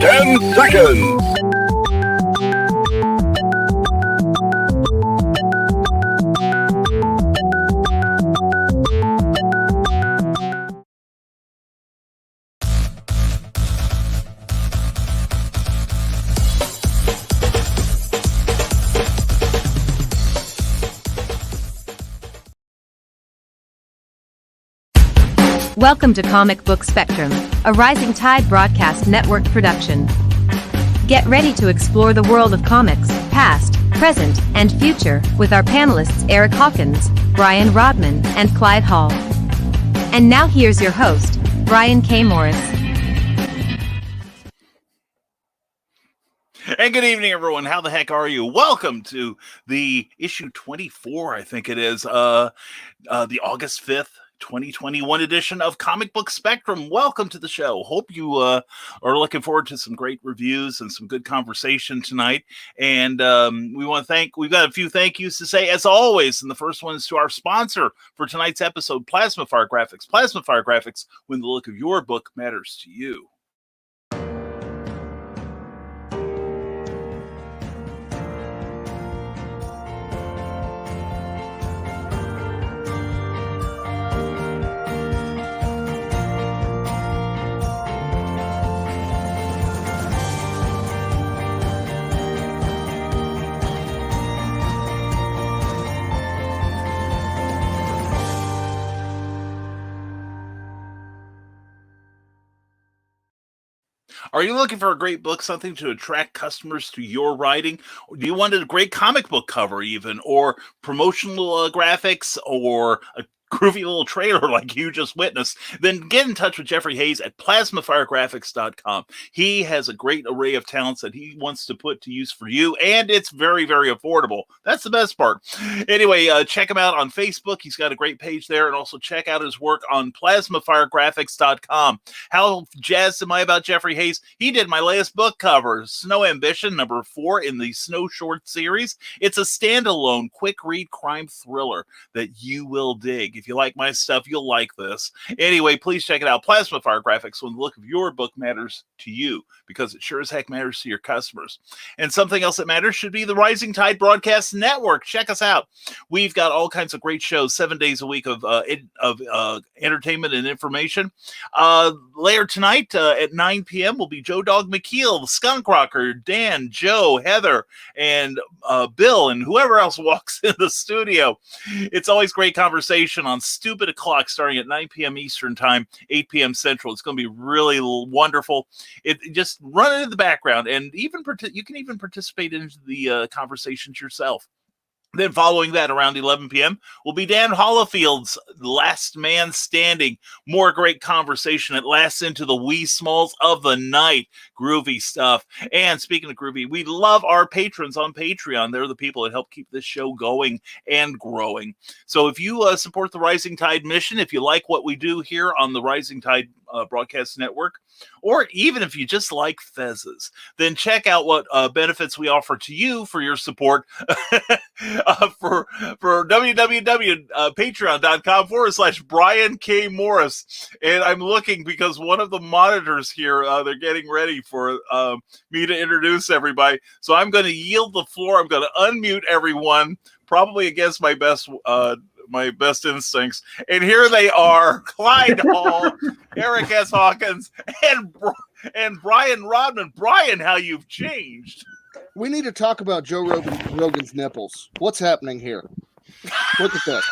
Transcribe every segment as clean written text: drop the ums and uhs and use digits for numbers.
10 seconds. Welcome to Comic Book Spectrum, a Rising Tide Broadcast Network production. Get ready to explore the world of comics, past, present, and future, with our panelists Eric Hawkins, Brian Rodman, and Clyde Hall. And now here's your host, Brian K. Morris. And good evening, everyone. How the heck are you? Welcome to the issue 24, I think it is, the August 5th, 2021 edition of Comic Book Spectrum. Welcome to the show. Hope you are looking forward to some great reviews and some good conversation tonight. And we've got a few thank yous to say, as always. And the first one is to our sponsor for tonight's episode, Plasma Fire Graphics. Plasma Fire Graphics, when the look of your book matters to you. Are you looking for a great book, something to attract customers to your writing? Do you want a great comic book cover even, or promotional graphics, or a groovy little trailer like you just witnessed? Then get in touch with Jeffrey Hayes at plasmafiregraphics.com. He has a great array of talents that he wants to put to use for you, and it's very, very affordable. That's the best part. Anyway, check him out on Facebook. He's got a great page there, and also check out his work on plasmafiregraphics.com. How jazzed am I about Jeffrey Hayes? He did my latest book cover, Snow Ambition, number 4 in the Snow Short series. It's a standalone, quick read crime thriller that you will dig. If you like my stuff, you'll like this. Anyway, please check it out. Plasma Fire Graphics, when the look of your book matters to you, because it sure as heck matters to your customers. And something else that matters should be the Rising Tide Broadcast Network. Check us out. We've got all kinds of great shows, 7 days a week of entertainment and information. Later tonight at 9 p.m. will be Joe Dog McKeel, the Skunk Rocker, Dan, Joe, Heather, and Bill, and whoever else walks in the studio. It's always great conversation on Stupid O'Clock, starting at 9 p.m. Eastern Time, 8 p.m. Central. It's going to be really wonderful. It just run it in the background, and even you can even participate in the conversations yourself. Then following that, around 11 p.m., will be Dan Hollifield's Last Man Standing. More great conversation. It lasts into the wee smalls of the night. Groovy stuff. And speaking of groovy, we love our patrons on Patreon. They're the people that help keep this show going and growing. So if you support the Rising Tide mission, if you like what we do here on the Rising Tide Broadcast Network, or even if you just like fezzes, then check out what benefits we offer to you for your support for www.patreon.com/Brian K. Morris. And I'm looking because one of the monitors here, they're getting ready for me to introduce everybody. So I'm going to yield the floor. I'm going to unmute everyone, probably against my best instincts. And here they are, Clyde Hall, Eric S. Hawkins, and Brian Rodman. Brian, how you've changed. We need to talk about Joe Rogan's nipples. What's happening here? Look at this.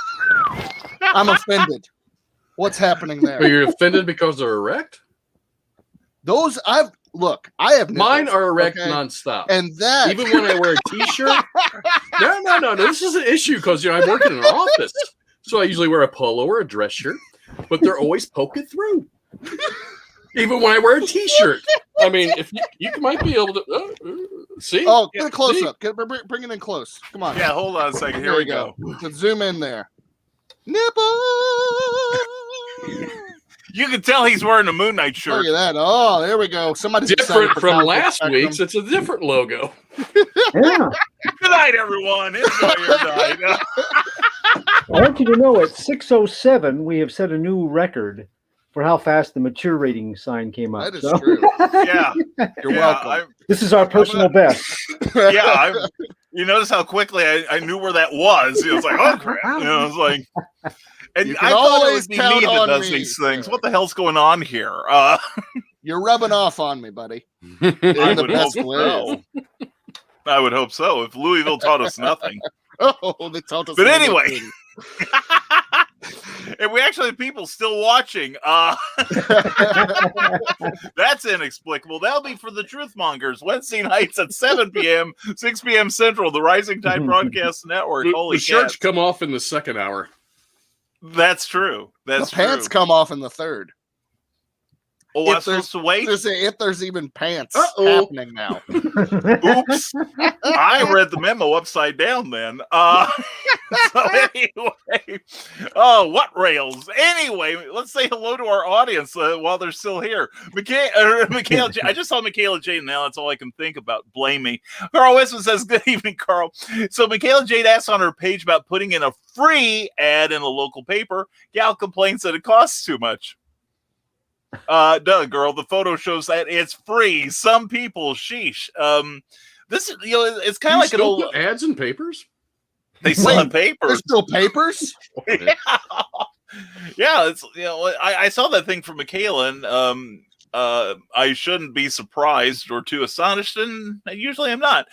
I'm offended. What's happening there? Are you offended because they're erect? I have nipples. Mine are erect nonstop. And that even when I wear a t-shirt. No. This is an issue because I work in an office. So I usually wear a polo or a dress shirt, but they're always poking through. Even when I wear a t-shirt. I mean, if you might be able to see. Oh, get a close up. Bring it in close. Come on. Yeah, hold on a second. Here we go. You can zoom in there. Nipple. You can tell he's wearing a Moon Knight shirt. Look at that. Oh, there we go. Somebody's different from last week's. It's a different logo. Yeah. Good night, everyone. Enjoy your night. I want you to know at 6:07 we have set a new record for how fast the mature rating sign came up. That is true. Yeah, You're welcome. This is our personal best. You notice how quickly I knew where that was. It was like, oh crap! You know, it was like, and You can I thought it always would be count me that on does me. these things. Yeah. What the hell's going on here? You're rubbing off on me, buddy. I In the would hope best way. so. I would hope so. If Louisville taught us nothing. Oh, they taught us. But another anyway. thing. And we actually have people still watching. That's inexplicable. That'll be for the Truth Mongers Wednesday nights at 7 p.m., 6 p.m. Central, the Rising Tide Broadcast Network. Holy the shirts cats. come off in the second hour. That's true. That's The pants true. come off in the third. Oh, I'm if there's- supposed to wait? If there's even pants Uh-oh. happening now. Oops. I read the memo upside down then. So anyway. Oh, what rails? Anyway, let's say hello to our audience while they're still here. Michaela J. I just saw Michaela Jade now. That's all I can think about. Blame me. Carl Westman says, good evening, Carl. So Michaela Jade asks on her page about putting in a free ad in a local paper. Gal complains that it costs too much. Doug, girl, the photo shows that it's free. Some people, sheesh. This is, it's kind of like an old put ads in papers. They still have There's papers. still papers. Yeah, it's I saw that thing from Michaela, and I shouldn't be surprised or too astonished, and usually I'm not.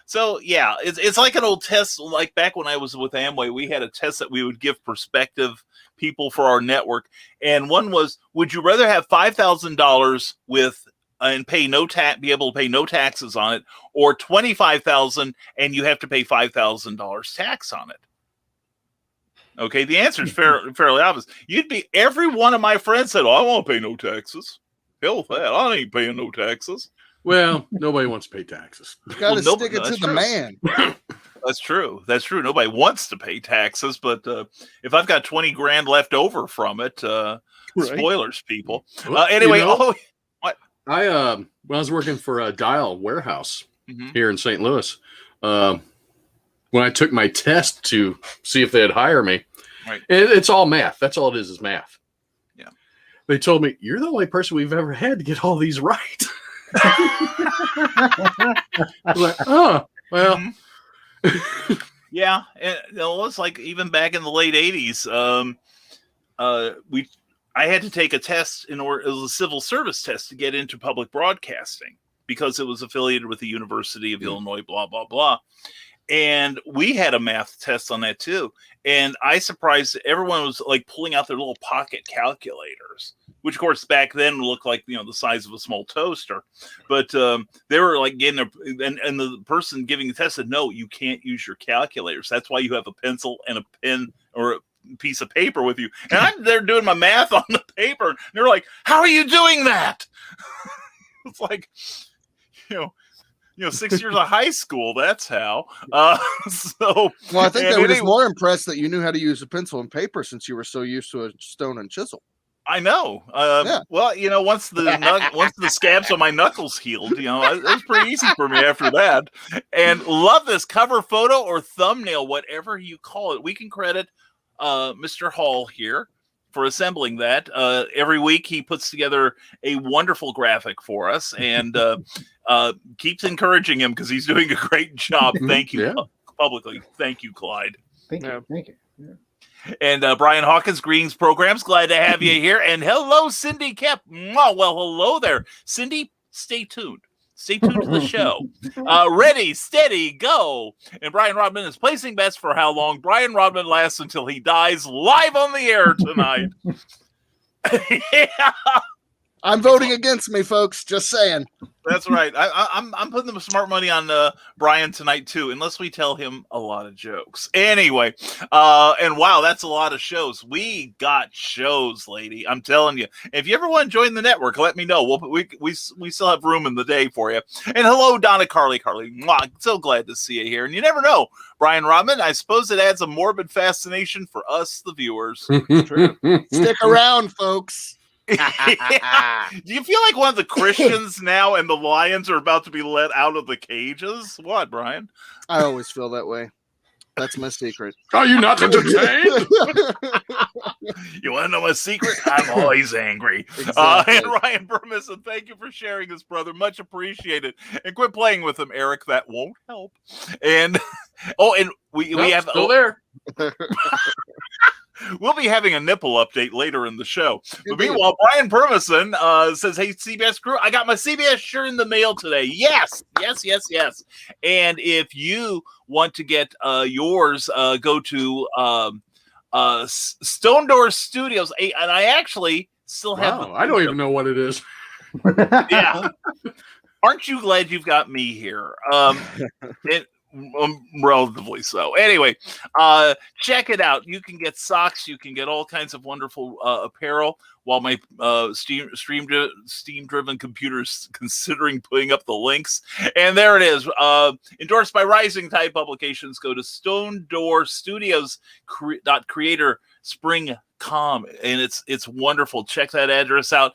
So yeah, it's like an old test. Like back when I was with Amway, we had a test that we would give prospective people for our network, and one was, would you rather have $5,000 with and pay no tax, be able to pay no taxes on it, or $25,000 and you have to pay $5,000 tax on it? Okay, the answer is fairly obvious. Every one of my friends said, "Oh, I won't pay no taxes. Hell with that. I ain't paying no taxes." Well, nobody wants to pay taxes. You gotta Well, stick it to that's the true. man. That's true. That's true. Nobody wants to pay taxes, but if I've got 20 grand left over from it, spoilers, people. Well, Anyway, I when I was working for a Dial warehouse Mhm. here in St. Louis, when I took my test to see if they'd hire me, Right. it's all math. That's all it is math. Yeah. They told me, you're the only person we've ever had to get all these right. I was like, oh, well. Yeah, and it was like even back in the late 80s, I had to take a test it was a civil service test to get into public broadcasting because it was affiliated with the University of Illinois, blah, blah, blah. And we had a math test on that too. And I surprised everyone was like pulling out their little pocket calculators, which of course back then looked like, the size of a small toaster. But they were like getting and the person giving the test said, no, you can't use your calculators. That's why you have a pencil and a pen or a piece of paper with you. And I'm there doing my math on the paper. And they're like, how are you doing that? It's like, 6 years of high school. That's how. Well, I think they were just more impressed that you knew how to use a pencil and paper since you were so used to a stone and chisel. I know. Yeah. Well, once the scabs on my knuckles healed, it was pretty easy for me after that. And love this cover photo or thumbnail, whatever you call it. We can credit Mr. Hall here for assembling that. Every week he puts together a wonderful graphic for us, and keeps encouraging him because he's doing a great job. Thank you publicly. Thank you, Clyde. Thank you. Thank you. Yeah. And Brian Hawkins, greetings programs. Glad to have you here. And hello, Cindy Kep. Well, hello there. Cindy, stay tuned. Stay tuned to the show. Ready, steady, go. And Brian Rodman is placing bets for how long Brian Rodman lasts until he dies live on the air tonight. Yeah. I'm voting against me, folks. Just saying. That's right. I'm putting the smart money on Brian tonight too, unless we tell him a lot of jokes. Anyway, and wow, that's a lot of shows. We got shows, lady. I'm telling you. If you ever want to join the network, let me know. We still have room in the day for you. And hello, Donna Carly. Mwah, so glad to see you here. And you never know, Brian Rodman. I suppose it adds a morbid fascination for us, the viewers. True. Stick around, folks. Yeah. Do you feel like one of the Christians now and the lions are about to be let out of the cages? What, Brian? I always feel that way. That's my secret. Are you not entertained? You want to know my secret? I'm always angry. Exactly. And Ryan Burmison, thank you for sharing this, brother. Much appreciated. And quit playing with him, Eric. That won't help. And and we have still there. We'll be having a nipple update later in the show. But Indeed. meanwhile, Brian Permison says, hey, CBS crew, I got my CBS shirt in the mail today. Yes. And if you want to get yours, go to Stone Door Studios. And I actually still have I don't even know what it is. Yeah. Aren't you glad you've got me here? Relatively so. Anyway, check it out. You can get socks. You can get all kinds of wonderful apparel. While my steam-driven computer is considering putting up the links, and there it is. Endorsed by Rising Tide Publications. Go to Stone Door Studios .creator spring.com, and it's wonderful. Check that address out.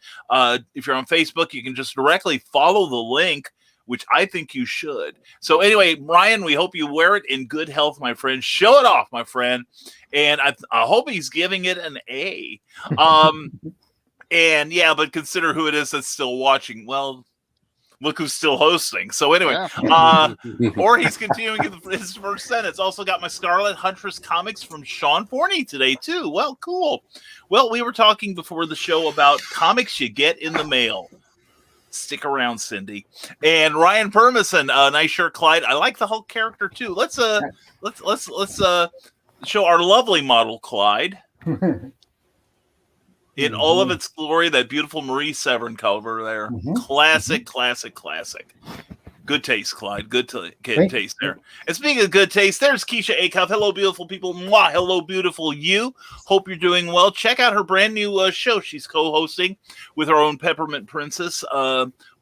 If you're on Facebook, you can just directly follow the link, which I think you should. So anyway, Ryan, we hope you wear it in good health, my friend. Show it off, my friend. And I hope he's giving it an A. And yeah, but consider who it is that's still watching. Well, look who's still hosting. So anyway, or he's continuing his first sentence. Also got my Scarlet Huntress comics from Sean Forney today too. Well, cool. Well, we were talking before the show about comics you get in the mail. Stick around, Cindy. And Ryan Permison, nice shirt, Clyde. I like the Hulk character too. Let's show our lovely model, Clyde. In all of its glory, that beautiful Marie Severin cover there. Classic. Good taste, Clyde. Good taste there. And speaking of good taste, there's Keisha Acuff. Hello, beautiful people. Mwah. Hello, beautiful you. Hope you're doing well. Check out her brand new show she's co-hosting with our own Peppermint Princess,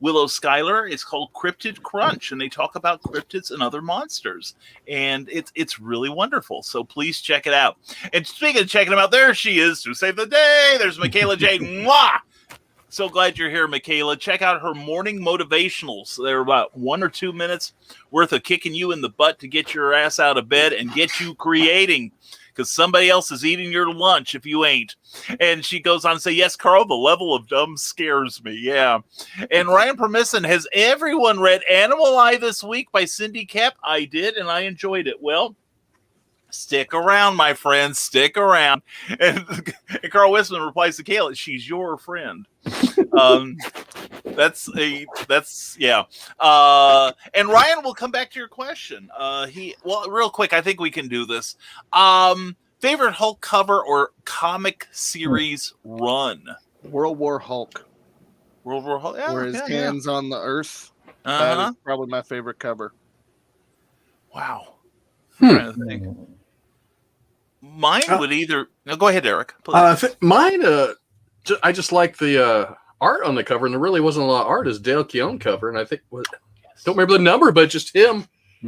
Willow Schuyler. It's called Cryptid Crunch, and they talk about cryptids and other monsters. And it's really wonderful. So please check it out. And speaking of checking them out, there she is to save the day. There's Michaela J. Mwah. So glad you're here, Michaela. Check out her morning motivationals. They're about 1 or 2 minutes worth of kicking you in the butt to get your ass out of bed and get you creating, because somebody else is eating your lunch if you ain't. And she goes on to say, yes, Carl, the level of dumb scares me. Yeah. And Ryan Permison, has everyone read Animal Eye this week by Cindy Kep? I did, and I enjoyed it. Well, stick around, my friend. Stick around. And Carl Wisman replies to Kayla, she's your friend. That's yeah. And Ryan, will come back to your question. Real quick, I think we can do this. Favorite Hulk cover or comic series run? World War Hulk. World War Hulk. Yeah, where his hands on the earth. That is probably my favorite cover. Wow. I'm trying to think. Mine would either. No, go ahead, Eric. Mine. I just like the art on the cover, and there really wasn't a lot of art. As Dale Keown cover, and I think don't remember the number, but just him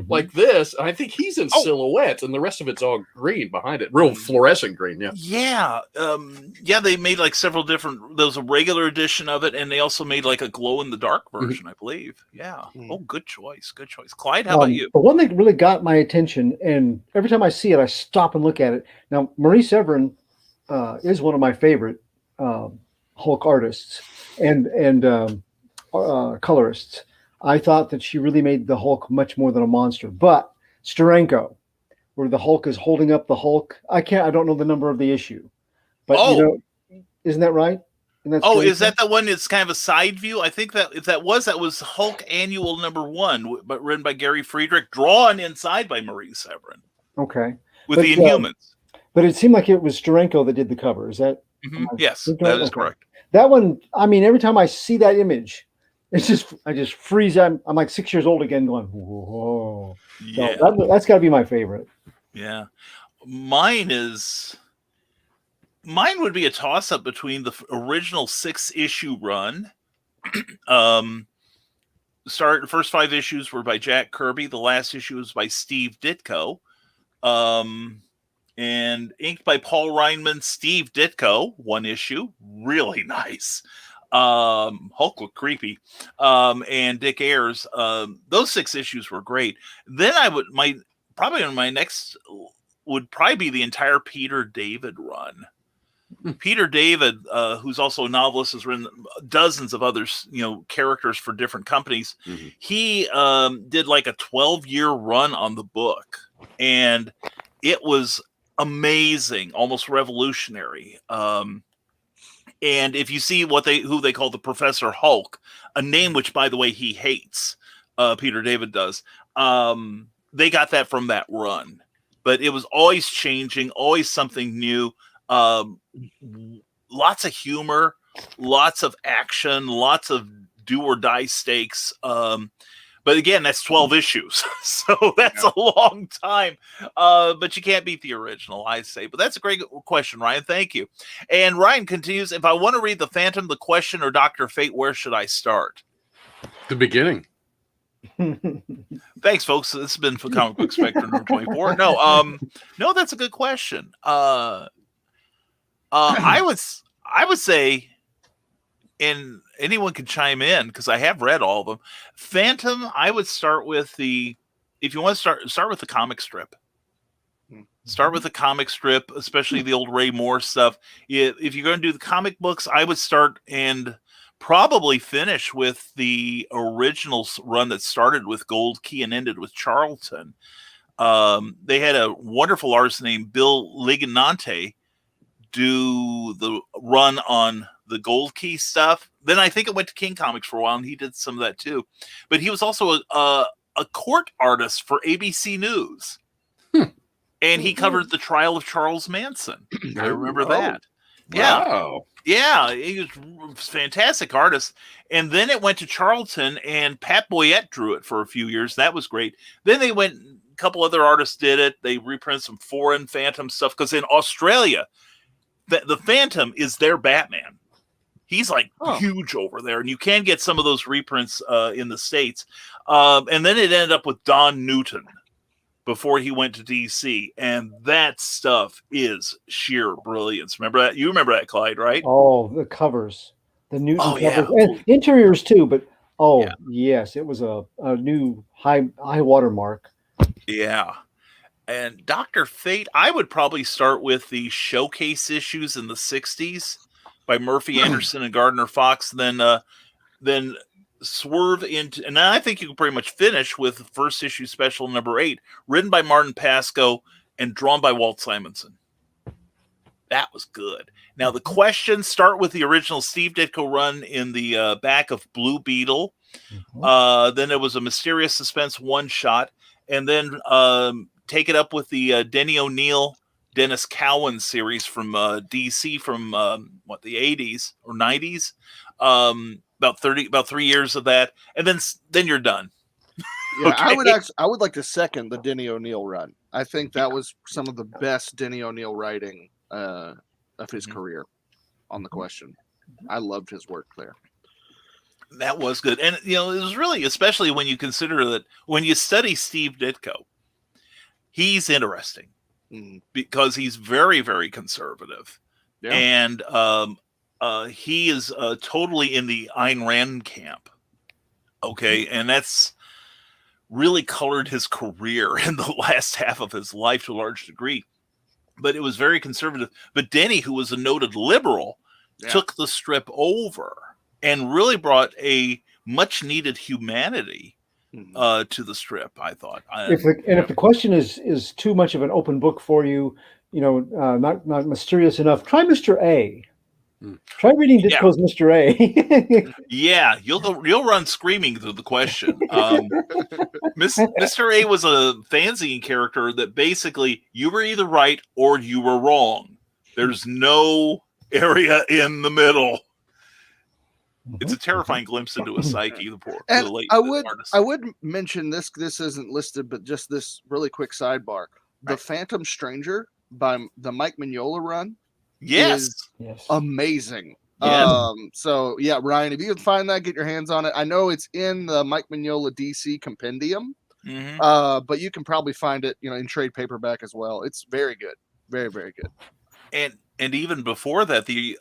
like this. I think he's in silhouette, and the rest of it's all green behind it, real fluorescent green. Yeah, They made like several different. There was a regular edition of it, and they also made like a glow in the dark version, I believe. Yeah. Oh, good choice. Clyde, how about you? The one that really got my attention, and every time I see it, I stop and look at it. Now, Marie Severin is one of my favorite Hulk artists and colorists. I thought that she really made the Hulk much more than a monster. But Steranko, where the Hulk is holding up the Hulk, I don't know the number of the issue, but isn't that right? Is that the one that's kind of a side view? I think that if that was Hulk Annual #1, but written by Gary Friedrich, drawn inside by Marie Severin. Okay, with the Inhumans. But it seemed like it was Steranko that did the cover. Is that? Yes, that is correct. That one, I mean, every time I see that image, I just freeze. I'm like 6 years old again, going, whoa. Yeah, so that's got to be my favorite. Yeah, mine would be a toss-up between the original 6-issue run. The first 5 issues were by Jack Kirby. The last issue was by Steve Ditko. And inked by Paul Reinman, Steve Ditko, 1 issue, really nice. Hulk looked creepy. And Dick Ayers. Those 6 issues were great. Then probably on my next would probably be the entire Peter David run. Peter David, who's also a novelist, has written dozens of other, characters for different companies. Mm-hmm. He did like a 12-year run on the book, and it was amazing, almost revolutionary. And if you see who they call the Professor Hulk, a name which, by the way, he hates, Peter David does. They got that from that run, but it was always changing, always something new. Lots of humor, lots of action, lots of do or die stakes. But again, that's 12 issues. So that's a long time. But you can't beat the original, I say. But that's a great question, Ryan. Thank you. And Ryan continues, if I want to read The Phantom, The Question, or Dr. Fate, where should I start? The beginning. Thanks, folks. This has been for Comic Book Spectrum number 24. No, that's a good question. I would say, and anyone can chime in because I have read all of them. Phantom, I would start with if you want to start with the comic strip. Start with the comic strip, especially the old Ray Moore stuff. If you're going to do the comic books, I would start and probably finish with the original run that started with Gold Key and ended with Charlton. They had a wonderful artist named Bill Ligonante do the run on the Gold Key stuff. Then I think it went to King Comics for a while, and he did some of that too. But he was also a court artist for ABC News. And he covered the trial of Charles Manson. I remember that. Wow. Yeah, he was a fantastic artist. And then it went to Charlton, and Pat Boyette drew it for a few years. That was great. Then they went, a couple other artists did it. They reprinted some foreign Phantom stuff, because in Australia, the Phantom is their Batman. He's like huge over there, and you can get some of those reprints in the States. And then it ended up with Don Newton before he went to DC, and that stuff is sheer brilliance. Remember that? You remember that, Clyde, right? Oh, the covers, the Newton covers, yeah. and interiors too. But yes, it was a new high watermark. Yeah. And Dr. Fate, I would probably start with the showcase issues in the 60s by Murphy Anderson and Gardner Fox, then swerve into, and I think you can pretty much finish with the first issue special number 8, written by Martin Pascoe and drawn by Walt Simonson. That was good. Now the questions start with the original Steve Ditko run in the back of Blue Beetle. Then there was a Mysterious Suspense one-shot, and then take it up with the Denny O'Neil, Dennis Cowan series from DC from the 80s or 90s. About 3 years of that, and then you're done. Yeah, Okay. I would like to second the Denny O'Neil run. I think that was some of the best Denny O'Neil writing of his career on the question. I loved his work there. That was good, and it was really, especially when you consider that when you study Steve Ditko, he's interesting because he's very, very conservative, and he is totally in the Ayn Rand camp. Okay. And that's really colored his career in the last half of his life to a large degree. But it was very conservative. But Denny, who was a noted liberal, took the strip over and really brought a much needed humanity to the strip, I thought. If the question is too much of an open book for you, not mysterious enough, try Mr. A. Try reading Ditko's Mr. A. Yeah, you'll run screaming through the question. Mr. A was a fanzine character that basically you were either right or you were wrong. There's no area in the middle. It's a terrifying glimpse into a psyche. I would mention this. This isn't listed, but just this really quick sidebar: the Phantom Stranger by the Mike Mignola run. Yes. Amazing. Yes. So yeah, Ryan, if you can find that, get your hands on it. I know it's in the Mike Mignola DC compendium, but you can probably find it, in trade paperback as well. It's very good, very, very good. And even before that, the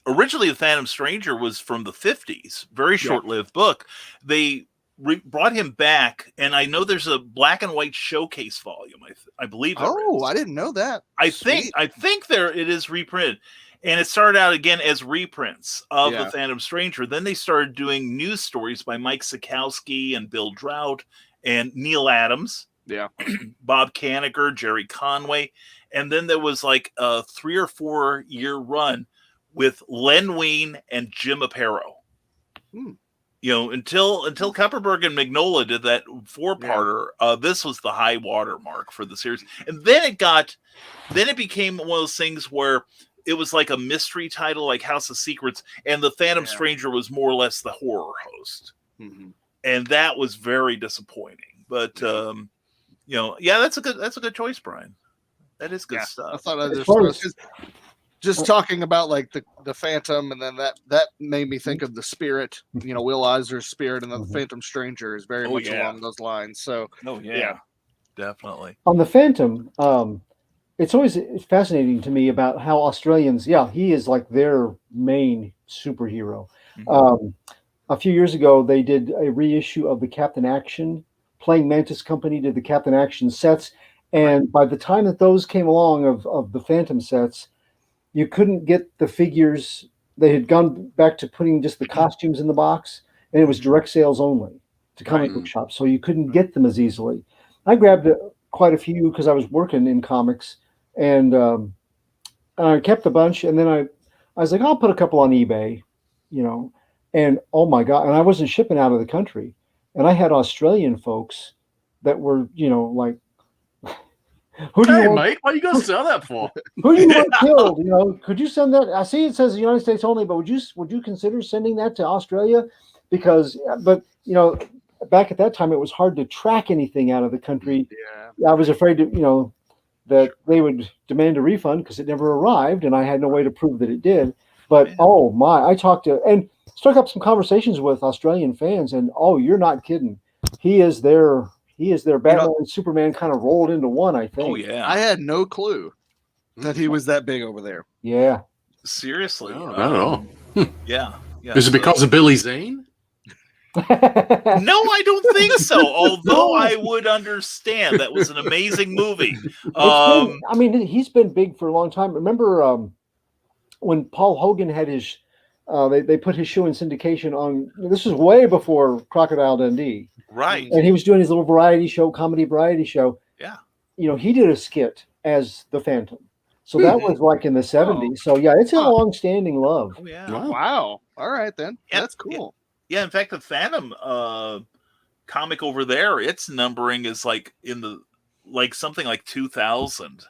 originally the Phantom Stranger was from the 50s, very short-lived book. They brought him back, and I know there's a black and white showcase volume. I believe. I didn't know that. I think it is reprinted, and it started out again as reprints of the Phantom Stranger. Then they started doing news stories by Mike Sikowski and Bill Drought and Neil Adams. Yeah, Bob Kanigher, Jerry Conway, and then there was like a 3 or 4 year run with Len Wein and Jim Aparo. Until Kupperberg and Mignola did that 4-parter, this was the high water mark for the series. And then it became one of those things where it was like a mystery title, like House of Secrets, and the Phantom Stranger was more or less the horror host. And that was very disappointing. But that's a good choice, Brian. That is good stuff. I thought just talking about like the Phantom, and then that made me think of the Spirit. Will Eisner's Spirit, and then the Phantom Stranger is very much along those lines. So, definitely. On the Phantom, it's always fascinating to me about how Australians. Yeah, he is like their main superhero. A few years ago, they did a reissue of the Captain Action. Playing Mantis Company did the Captain Action sets, and by the time that those came along of the Phantom sets, you couldn't get the figures. They had gone back to putting just the costumes in the box, and it was direct sales only to comic book shops, so you couldn't get them as easily. I grabbed quite a few because I was working in comics, and I kept a bunch, and then I was like, I'll put a couple on eBay, and oh my God, and I wasn't shipping out of the country. And I had Australian folks that were, like, who do you want, Mike? What are you going to sell that for? Who do you want killed? Could you send that? I see it says the United States only, but would you consider sending that to Australia? Because, back at that time, it was hard to track anything out of the country. Yeah. I was afraid that they would demand a refund because it never arrived, and I had no way to prove that it did. But I talked to and struck up some conversations with Australian fans, and you're not kidding. He is their Batman and Superman kind of rolled into one, I think. Oh yeah. I had no clue that he was that big over there. Yeah. Seriously. I don't know. Yeah. Is it because of Billy Zane? No, I don't think so. Although I would understand that was an amazing movie. He's been big for a long time. Remember when Paul Hogan had his they put his show in syndication on. This was way before Crocodile Dundee, right? And he was doing his little comedy variety show. Yeah, he did a skit as the Phantom, so that was like in the 70s. So yeah, it's a long-standing love. Oh, yeah. Wow. All right then, that's cool. Yeah, in fact, the Phantom comic over there, its numbering is like in the something like 2000.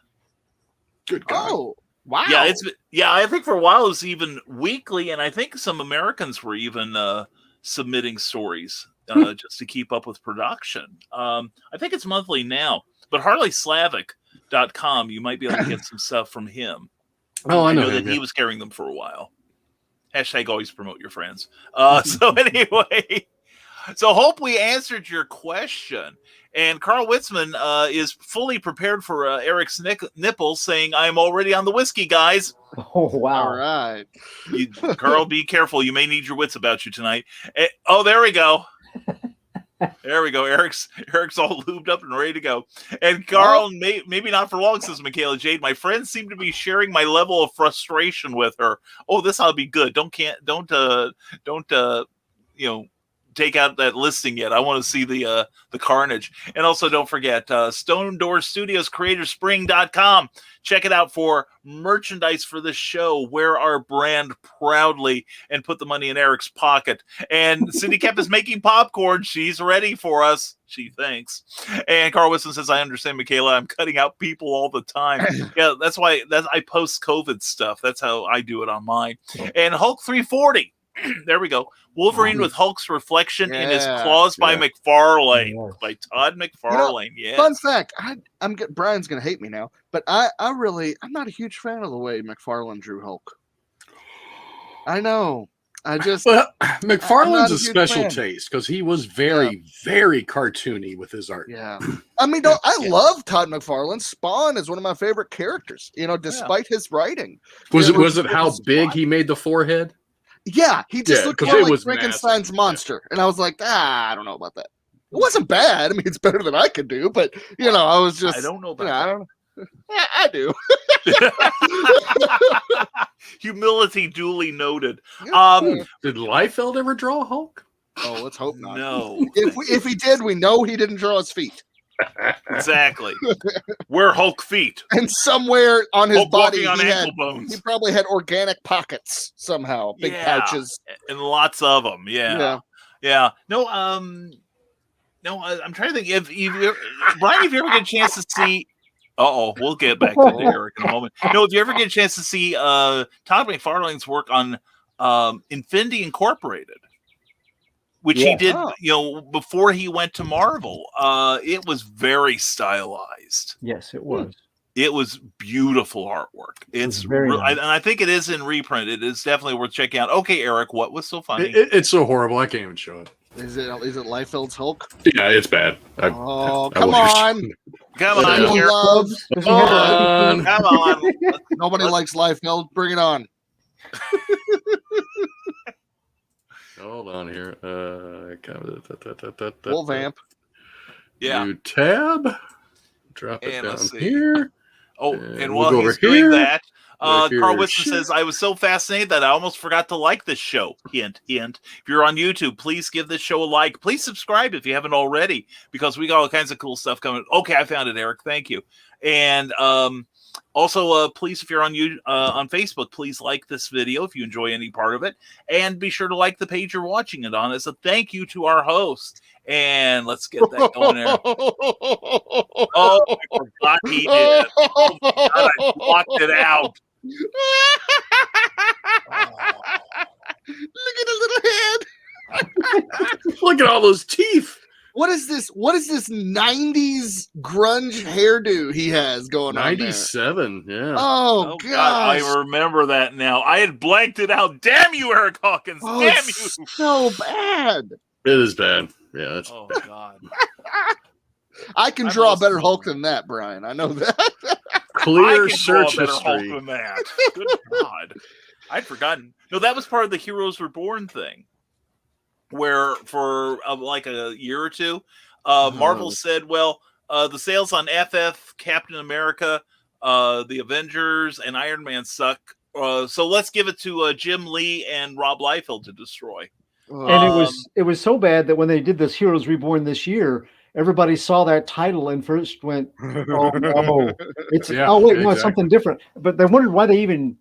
Good God. Oh. Wow. Yeah, I think for a while it was even weekly, and I think some Americans were even submitting stories just to keep up with production. I think it's monthly now, but HarleySlavic.com, you might be able to get some stuff from him. Oh, I know that he was carrying them for a while. # always promote your friends. So anyway, so hope we answered your question. And Carl Witzman is fully prepared for Eric's nipples, saying, "I'm already on the whiskey, guys." Oh, wow. All right. Carl, be careful. You may need your wits about you tonight. There we go. There we go. Eric's all lubed up and ready to go. And Carl, maybe not for long, says Michaela Jade. My friends seem to be sharing my level of frustration with her. Oh, this ought to be good. Don't take out that listing yet. I want to see the carnage. And also don't forget Stone Door Studios CreatorSpring.com. Check it out for merchandise for the show. Wear our brand proudly and put the money in Eric's pocket. And Cindy Kemp is making popcorn. She's ready for us, she thinks. And Carl Wilson says, I understand, Michaela. I'm cutting out people all the time. Yeah, that's why I post COVID stuff. That's how I do it on mine. And Hulk 340. There we go. Wolverine with Hulk's reflection in his claws by McFarlane, by Todd McFarlane. Fun fact: Brian's gonna hate me now, but I'm not a huge fan of the way McFarlane drew Hulk. I know. McFarlane's a special taste because he was very, very cartoony with his art. Yeah, I love Todd McFarlane. Spawn is one of my favorite characters. Despite his writing. Was it how big he made the forehead? Yeah, he just looked because more it like was Frankenstein's massive. monster, and I was like, I don't know about that. It wasn't bad. I mean, it's better than I could do, but I was just. I don't know about I don't know. I do. Humility duly noted. Did Liefeld ever draw a Hulk? Oh, let's hope not. No. If he did, we know he didn't draw his feet. Exactly. We're Hulk feet. And somewhere on his Hulk body, on he ankle bones. He probably had organic pockets somehow, big pouches, and lots of them. Yeah. No, I'm trying to think if Brian, if you ever get a chance to see. We'll get back to Derek in a moment. No, if you ever get a chance to see Todd McFarlane's work on Infinity Incorporated, which he did, before he went to Marvel, it was very stylized. Yes, it was. It was beautiful artwork. It's very nice. And I think it is in reprint. It is definitely worth checking out. Okay, Eric, what was so funny? It's so horrible. I can't even show it. Is it Liefeld's Hulk? Yeah, it's bad. Come on. Come on. Come on. Nobody likes Liefeld. Bring it on. Hold on here. Full vamp. Yeah. New tab. Drop it down here. Oh, and while he's doing that, Carl Whitson says, I was so fascinated that I almost forgot to like this show. Hint, hint. If you're on YouTube, please give this show a like. Please subscribe if you haven't already, because we got all kinds of cool stuff coming. Okay, I found it, Eric. Thank you. And also, please, if you're on Facebook, please like this video if you enjoy any part of it. And be sure to like the page you're watching it on as a thank you to our host. And let's get that going there. Oh, I forgot he did. Oh, my God, I blocked it out. Look at his little head. Look at all those teeth. What is this 90s grunge hairdo he has going on 97, yeah. Oh God. I remember that now. I had blanked it out. Damn you, Eric Hawkins. Damn you. So bad. It is bad. Yeah, that's oh God. I can draw a better Hulk than that, Brian. I know that. Clear search history. Hulk than that. Good God. I'd forgotten. No, that was part of the Heroes Reborn thing, where for like a year or two, Marvel said, well, the sales on FF, Captain America, the Avengers, and Iron Man suck. So let's give it to Jim Lee and Rob Liefeld to destroy. And it was so bad that when they did this Heroes Reborn this year, everybody saw that title and first went, "Oh no, it's it's something different." But they wondered why they even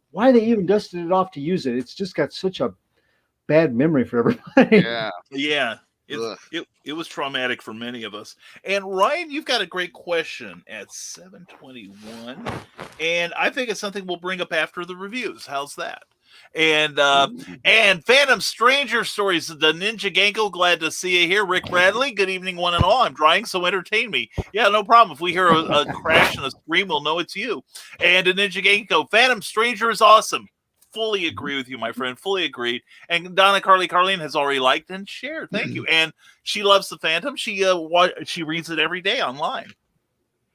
dusted it off to use it. It's just got such a bad memory for everybody. Yeah. It was traumatic for many of us. And Ryan, you've got a great question at 7:21, and I think it's something we'll bring up after the reviews. How's that? And Phantom Stranger Stories, the Ninja Genko, glad to see you here. Rick Bradley, good evening, one and all. I'm drying, so entertain me. Yeah, no problem. If we hear a crash and a scream, we'll know it's you. And a Ninja Genko, Phantom Stranger is awesome. Fully agree with you, my friend. Fully agreed. And Donna Carlene has already liked and shared. Thank you. And she loves the Phantom. She reads it every day online.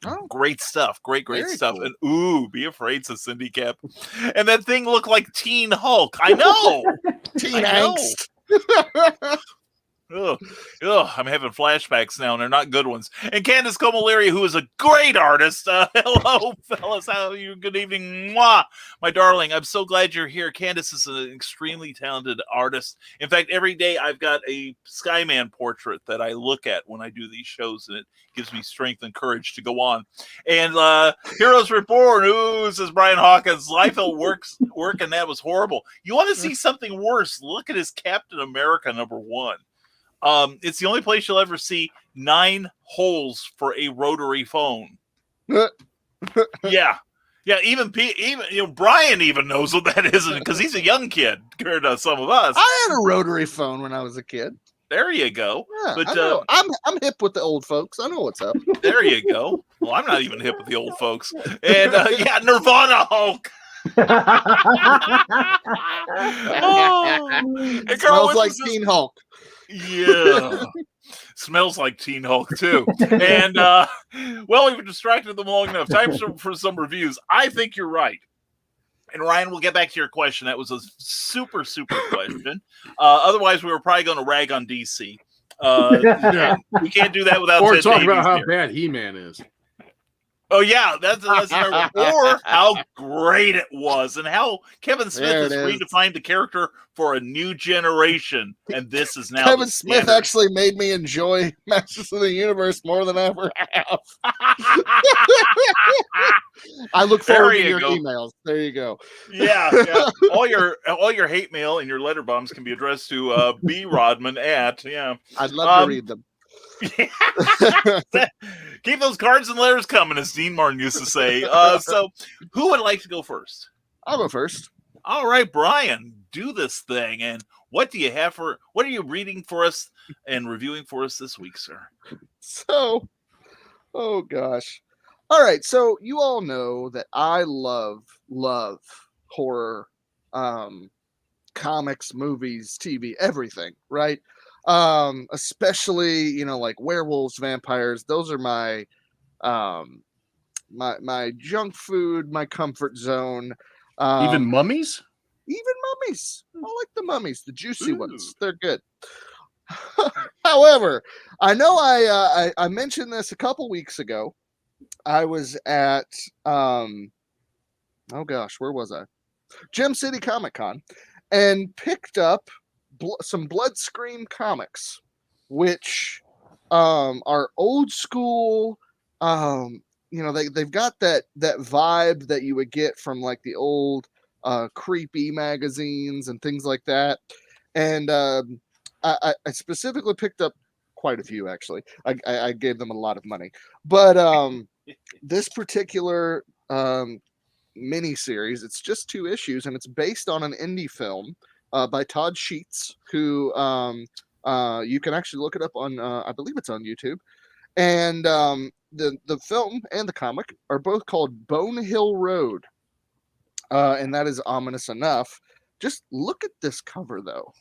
Oh, great stuff. Great stuff. Cool. And be afraid, says Cindy Cap. And that thing looked like Teen Hulk. I know. Teen angst. I'm having flashbacks now, and they're not good ones. And Candace Comaleri, who is a great artist. Hello, fellas. How are you? Good evening. Mwah. My darling, I'm so glad you're here. Candace is an extremely talented artist. In fact, every day I've got a Skyman portrait that I look at when I do these shows, and it gives me strength and courage to go on. And Heroes Reborn, says Brian Hawkins. Liefeld work, and that was horrible. You want to see something worse? Look at his Captain America #1. It's the only place you'll ever see 9 holes for a rotary phone. Yeah. Even Brian even knows what that is because he's a young kid compared to some of us. I had a rotary phone when I was a kid. There you go. Yeah, but I'm hip with the old folks. I know what's up. There you go. Well, I'm not even hip with the old folks. And Nirvana Hulk. It smells like Teen Hulk. Yeah. Smells like Teen Hulk too. And we've distracted them long enough. Time for some reviews. I think you're right. And Ryan, we'll get back to your question. That was a super question. Otherwise, we were probably going to rag on DC. We can't do that without. Or talk about how bad He-Man is. Oh yeah, that's another. Or how great it was, and how Kevin Smith has redefined the character for a new generation. And this is now Kevin Smith actually made me enjoy Masters of the Universe more than I ever have. I look forward to your emails. There you go. Yeah. All your hate mail and your letter bombs can be addressed to B Rodman at. Yeah, I'd love to read them. Keep those cards and letters coming, as Dean Martin used to say. So, who would like to go first? I'll go first. All right, Brian, do this thing. And what do you have what are you reading for us and reviewing for us this week, sir? So, oh gosh. All right. So you all know that I love horror, comics, movies, TV, everything, right? Especially, like werewolves, vampires. Those are my my junk food, my comfort zone. Even mummies? Even mummies. I like the mummies, the juicy ones. They're good. However, I know I mentioned this a couple weeks ago. I was at where was I? Gem City Comic Con, and picked up some Blood Scream comics, which are old school. They've got that vibe that you would get from like the old creepy magazines and things like that. And I specifically picked up quite a few, actually. I gave them a lot of money, but this particular mini series, it's just 2 issues, and it's based on an indie film by Todd Sheets, who you can actually look it up on, I believe it's on YouTube. And the film and the comic are both called Bone Hill Road. And that is ominous enough. Just look at this cover, though.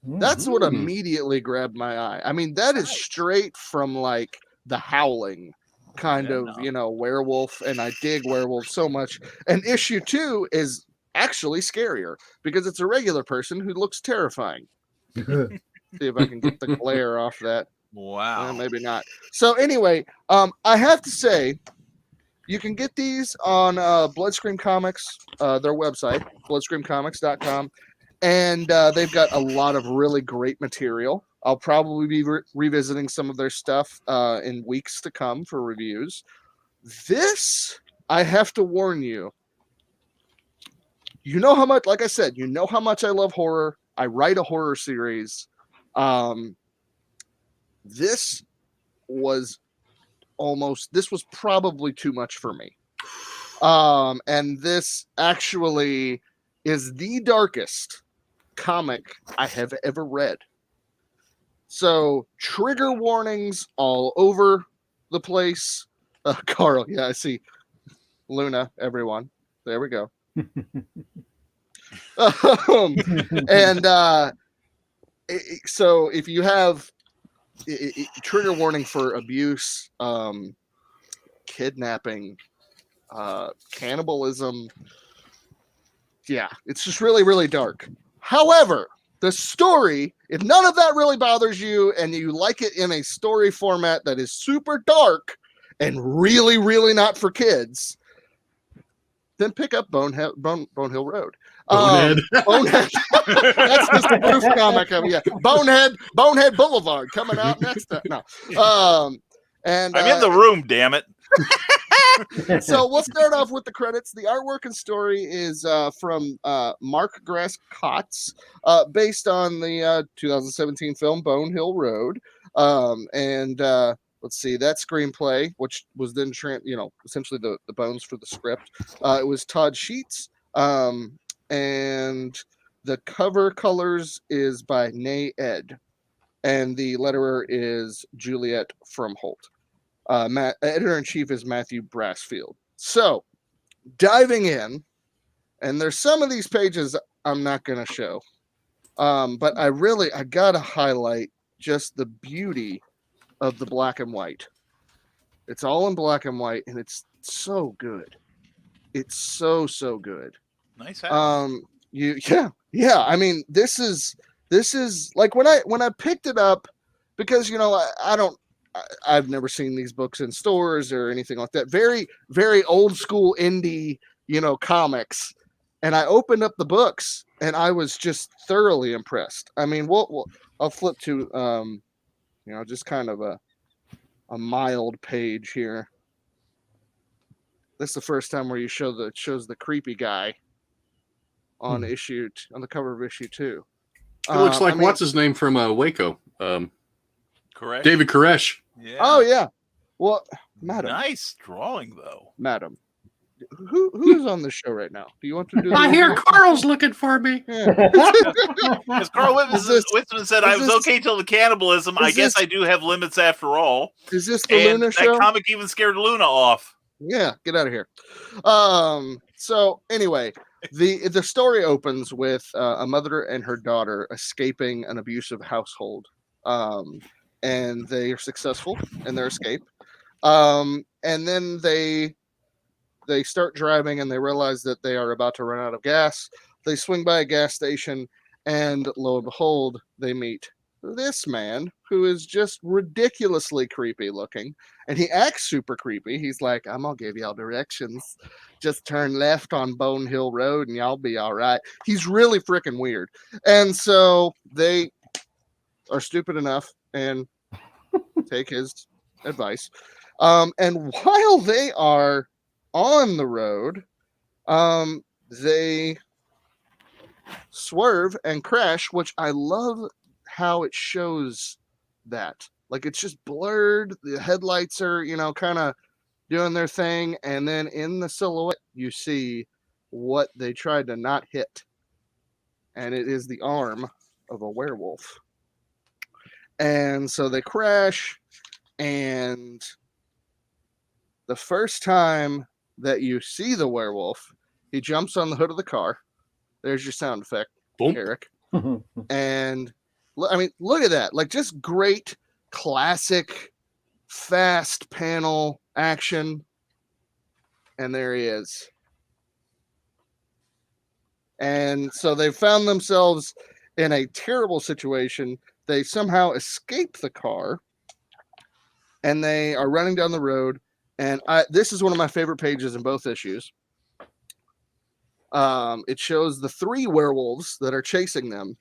That's what immediately grabbed my eye. I mean, that is straight from like The Howling kind of, werewolf. And I dig werewolves so much. And issue 2 is actually scarier because it's a regular person who looks terrifying. See if I can get the glare off that. Wow. Maybe not. So anyway, I have to say, you can get these on Bloodscream Comics, their website, bloodscreamcomics.com. And they've got a lot of really great material. I'll probably be revisiting some of their stuff in weeks to come for reviews. This, I have to warn you, you know how much, like I said, you know how much I love horror. I write a horror series. This was probably too much for me. And this actually is the darkest comic I have ever read. So trigger warnings all over the place. Carl, yeah, I see. Luna, everyone. There we go. So if you have trigger warning for abuse, kidnapping, cannibalism, yeah, it's just really, really dark. However, the story, if none of that really bothers you and you like it in a story format that is super dark and really, really not for kids, then pick up Bone Hill Road. Bonehead. Bonehead. That's just a proof comic. Yeah. Bonehead Boulevard coming out next time. No. And I'm in the room, damn it. So we'll start off with the credits. The artwork and story is from Mark Grass Kotz, based on the 2017 film Bone Hill Road. Let's see, that screenplay, which was then essentially the bones for the script. It was Todd Sheets, and the cover colors is by Nay Ed, and the letterer is Juliet Fromholt. Editor-in-chief is Matthew Brassfield. So, diving in, and there's some of these pages I'm not going to show, but I got to highlight just the beauty of the black and white. It's all in black and white, and it's so good. It's so good. Nice house. Yeah. I mean, this is like when I picked it up, because I've never seen these books in stores or anything like that. Very, very old school indie, comics. And I opened up the books and I was just thoroughly impressed. I mean, I'll flip to, just kind of a mild page here. This is the first time where you shows the creepy guy on on the cover of issue 2. It looks like what's his name from Waco? Koresh? David Koresh. Yeah. Oh yeah. Well, madam. Nice drawing though. Madam. Who's on the show right now? Do you want to do? I hear Carl's looking for me. Because Carl Whitman said I was okay till the cannibalism. I guess I do have limits after all. Is this the Luna show? That comic even scared Luna off. Yeah, get out of here. So anyway, the story opens with a mother and her daughter escaping an abusive household, and they are successful in their escape. And then they start driving and they realize that they are about to run out of gas. They swing by a gas station, and lo and behold, they meet this man who is just ridiculously creepy looking, and he acts super creepy. He's like, I'm gonna give y'all directions. Just turn left on Bone Hill Road and y'all be all right. He's really freaking weird. And so they are stupid enough and take his advice. And while they are on the road, they swerve and crash, which I love how it shows that. Like, it's just blurred. The headlights are, kind of doing their thing. And then in the silhouette, you see what they tried to not hit. And it is the arm of a werewolf. And so they crash. And the first time that you see the werewolf, he jumps on the hood of the car. There's your sound effect, Boom. Eric. And I mean, look at that. Like, just great, classic, fast panel action. And there he is. And so they found themselves in a terrible situation. They somehow escape the car. And they are running down the road. And this is one of my favorite pages in both issues. It shows the 3 werewolves that are chasing them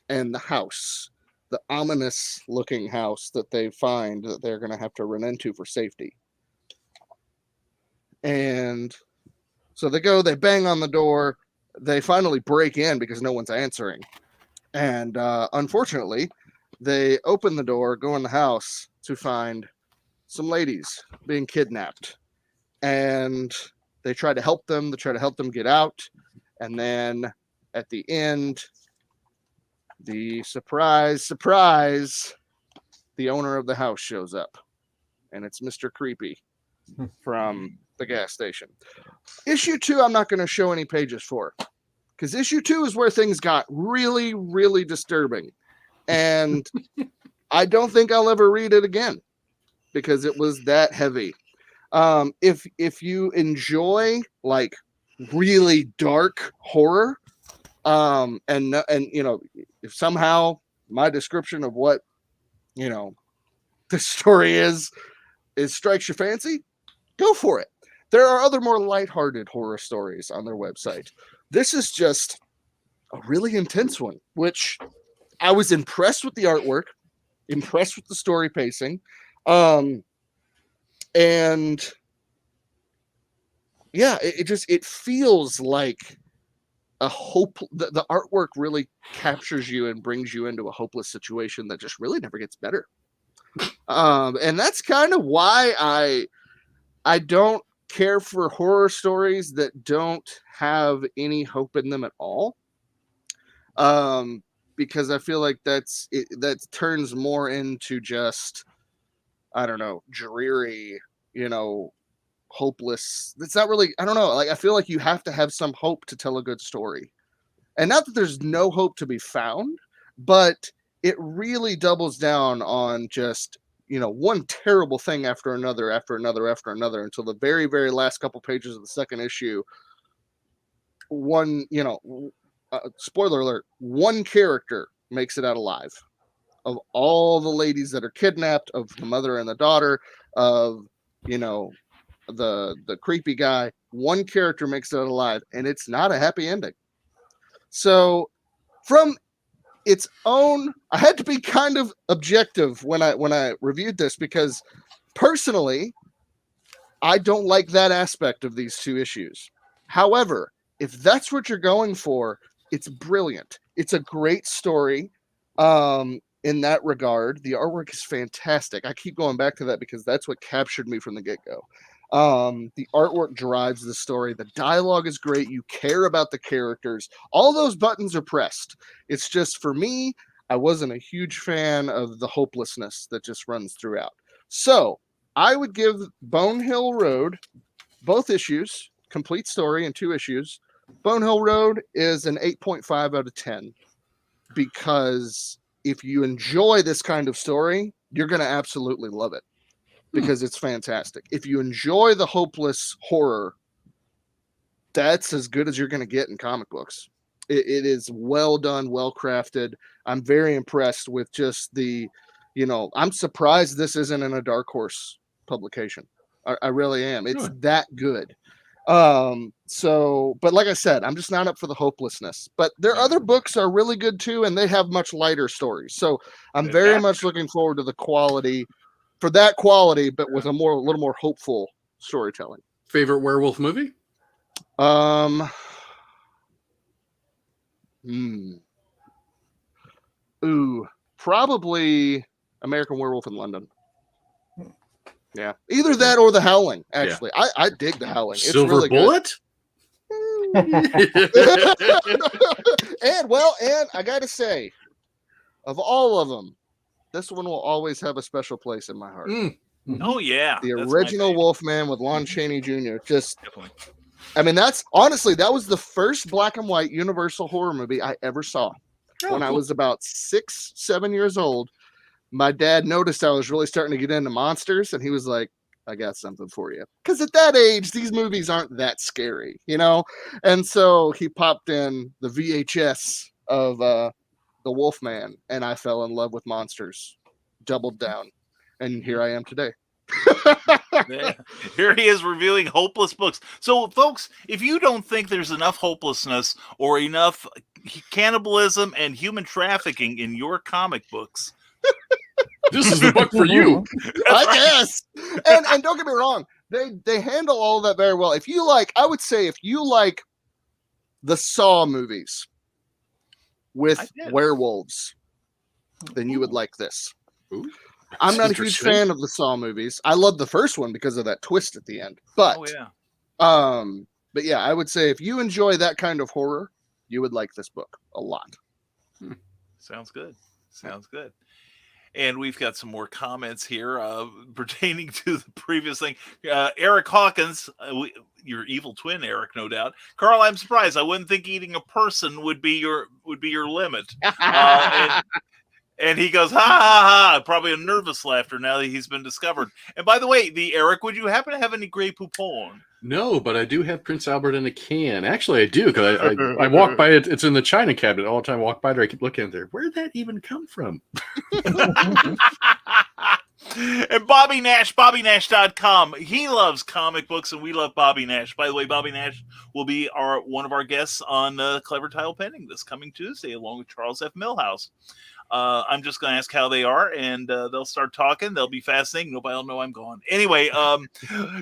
and the house, the ominous looking house that they find that they're going to have to run into for safety. And so they bang on the door. They finally break in because no one's answering. And unfortunately, they open the door, go in the house to find some ladies being kidnapped. And they try to help them. They try to help them get out. And then at the end, the surprise, the owner of the house shows up. And it's Mr. Creepy from the gas station. Issue 2, I'm not going to show any pages for. Because issue 2 is where things got really, really disturbing. And I don't think I'll ever read it again. Because it was that heavy. If you enjoy like really dark horror, and if somehow my description of what the story is strikes your fancy, go for it. There are other more lighthearted horror stories on their website. This is just a really intense one, which I was impressed with the artwork, impressed with the story pacing. And yeah, it feels like a hope. The artwork really captures you and brings you into a hopeless situation that just really never gets better. And that's kind of why I don't care for horror stories that don't have any hope in them at all. Because I feel like that turns more into just, I don't know, dreary, hopeless. It's not really, I don't know. Like, I feel like you have to have some hope to tell a good story. And not that there's no hope to be found, but it really doubles down on just, one terrible thing after another, until the very, very last couple pages of the second issue. one, spoiler alert, one character makes it out alive. Of all the ladies that are kidnapped, of the mother and the daughter, of, the creepy guy, one character makes it out alive, and it's not a happy ending. So from its own, I had to be kind of objective when I reviewed this, because personally, I don't like that aspect of these two issues. However, if that's what you're going for, it's brilliant. It's a great story. In that regard, the artwork is fantastic. I keep going back to that because that's what captured me from the get-go. The artwork drives the story. The dialogue is great. You care about the characters. All those buttons are pressed. It's just, for me, I wasn't a huge fan of the hopelessness that just runs throughout. So I would give Bone Hill Road both issues, complete story in 2 issues. Bone Hill Road is an 8.5 out of 10, because if you enjoy this kind of story, you're going to absolutely love it, because it's fantastic. If you enjoy the hopeless horror, that's as good as you're going to get in comic books. It is well done, well crafted. I'm very impressed with just the, I'm surprised this isn't in a Dark Horse publication. I really am. It's that good. But like I said, I'm just not up for the hopelessness, but their other books are really good too. And they have much lighter stories. So I'm very much looking forward to the quality, but with a little more hopeful storytelling. Favorite werewolf movie? Probably American Werewolf in London. Yeah, either that or The Howling. Actually, I dig The Howling. It's Silver really Bullet. And I gotta say, of all of them, this one will always have a special place in my heart. Oh yeah, the original Wolfman with Lon Chaney Jr. That's honestly, that was the first black and white Universal horror movie I ever saw. When I was about 6-7 years old. My dad noticed I was really starting to get into monsters, and he was like, I got something for you. Because at that age, these movies aren't that scary, And so he popped in the VHS of The Wolfman, and I fell in love with monsters. Doubled down. And here I am today. Here he is reviewing hopeless books. So, folks, if you don't think there's enough hopelessness or enough cannibalism and human trafficking in your comic books, this is the book for you. I guess. And don't get me wrong, they handle all of that very well. I would say if you like the Saw movies with werewolves, then you would like this. Ooh, I'm not a huge fan of the Saw movies. I love the first one because of that twist at the end. But I would say if you enjoy that kind of horror, you would like this book a lot. Sounds good. And we've got some more comments here pertaining to the previous thing. Eric Hawkins, your evil twin, Eric, no doubt. Carl, I'm surprised. I wouldn't think eating a person would be your limit. And he goes, ha, ha, ha. Probably a nervous laughter now that he's been discovered. And by the way, Eric, would you happen to have any Grey Poupon? No, but I do have Prince Albert in a can. Actually, I do, because I walk by it. It's in the china cabinet all the time. I walk by there, I keep looking at there. Where did that even come from? And Bobby Nash, BobbyNash.com. He loves comic books, and we love Bobby Nash. By the way, Bobby Nash will be one of our guests on Clever Tile Pending this coming Tuesday, along with Charles F. Millhouse. I'm just going to ask how they are, and they'll start talking. They'll be fascinating. Nobody will know I'm gone. Anyway,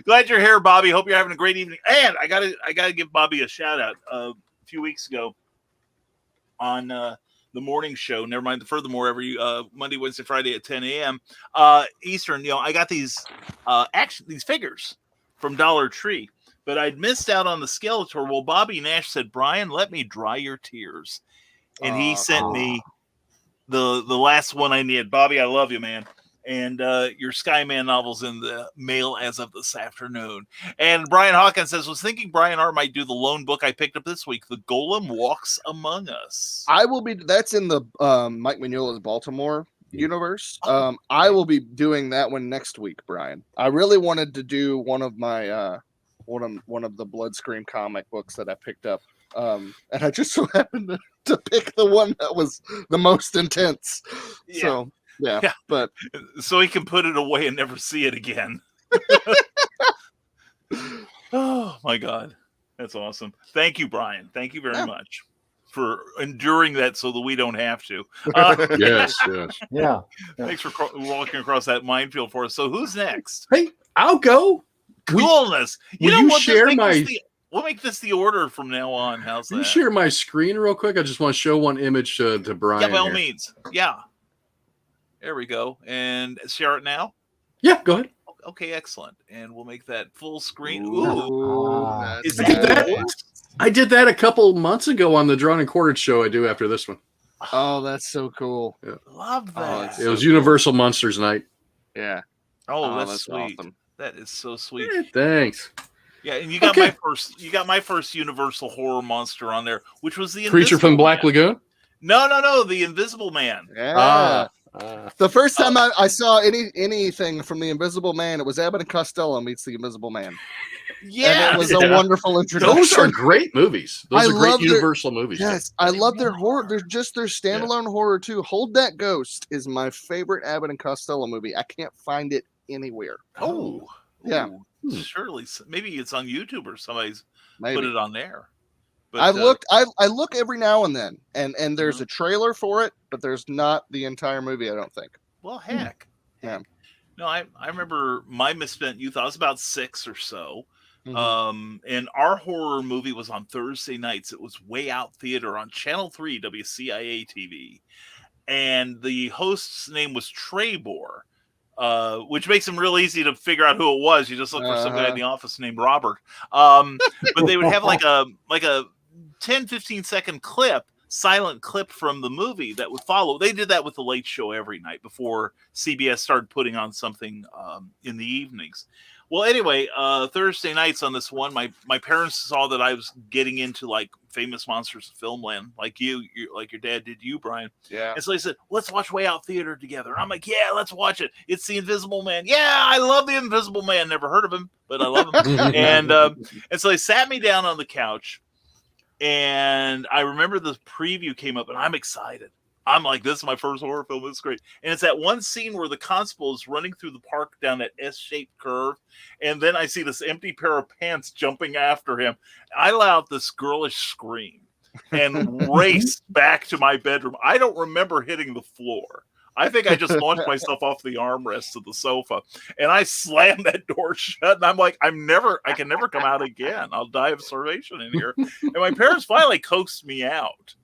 glad you're here, Bobby. Hope you're having a great evening. And I gotta give Bobby a shout out. A few weeks ago on the morning show, never mind the Furthermore, every Monday, Wednesday, Friday at 10 a.m. Eastern. I got these these figures from Dollar Tree, but I'd missed out on the Skeletor. Well, Bobby Nash said, "Brian, let me dry your tears," and he sent me the last one I needed. Bobby, I love you, man. And your Skyman novel's in the mail as of this afternoon. And Brian Hawkins says, was thinking Brian R. might do the lone book I picked up this week, The Golem Walks Among Us. That's in the Mike Mignola's Baltimore universe. I will be doing that one next week, Brian. I really wanted to do one of my one of the Blood Scream comic books that I picked up and I just so happened to pick the one that was the most intense. Yeah. So yeah, but so he can put it away and never see it again. Oh my God, that's awesome! Thank you, Brian. Thank you very much for enduring that so that we don't have to. Yes. Yeah. Thanks for walking across that minefield for us. So who's next? Hey, I'll go. Coolness. Will you share We'll make this the order from now on. How's that? Can you share my screen real quick? I just want to show one image to Brian. Yeah, by all means. Yeah. There we go. And share it now? Yeah, go ahead. Okay, excellent. And we'll make that full screen. Ooh, is that? I did that a couple months ago on the Drawn and Quartered show I do after this one. Oh, that's so cool. Yeah. Love that. It was Universal Monsters Night. Yeah. Oh, that's sweet. Awesome. That is so sweet. Yeah, thanks. Yeah, and you got my first Universal horror monster on there, which was the Creature from Black Lagoon? No, the Invisible Man. Yeah. The first time I saw anything from the Invisible Man, it was Abbott and Costello meets the Invisible Man. Yeah, and it was a wonderful introduction. Those are great movies. Those are great Universal movies. Yes, I love their horror. They're just their standalone horror too. Hold That Ghost is my favorite Abbott and Costello movie. I can't find it anywhere. Oh, yeah. Surely, maybe it's on YouTube or somebody's put it on there. But, I look every now and then, and there's a trailer for it, but there's not the entire movie. I don't think. Well, heck. Yeah. No, I remember my misspent youth. I was about 6 or so. And our horror movie was on Thursday nights. It was Way Out Theater on Channel 3 WCIA TV, and the host's name was Trebor. Which makes him real easy to figure out who it was. You just look for some guy in the office named Robert. But they would have like a 10-15 second silent clip from the movie that would follow. They did that with the Late Show every night before CBS started putting on something in the evenings. Well, anyway, Thursday nights on this one, my parents saw that I was getting into like famous monsters of filmland, like like your dad did you, Brian. Yeah. And so they said, let's watch Way Out Theater together. And I'm like, yeah, let's watch it. It's the Invisible Man. Yeah, I love the Invisible Man. Never heard of him, but I love him. and so they sat me down on the couch, and I remember the preview came up, and I'm excited. I'm like, this is my first horror film. It's great. And it's that one scene where the constable is running through the park down that S-shaped curve. And then I see this empty pair of pants jumping after him. I let out this girlish scream and raced back to my bedroom. I don't remember hitting the floor. I think I just launched myself off the armrest of the sofa, and I slammed that door shut. And I'm like, I can never come out again. I'll die of starvation in here. And my parents finally coaxed me out.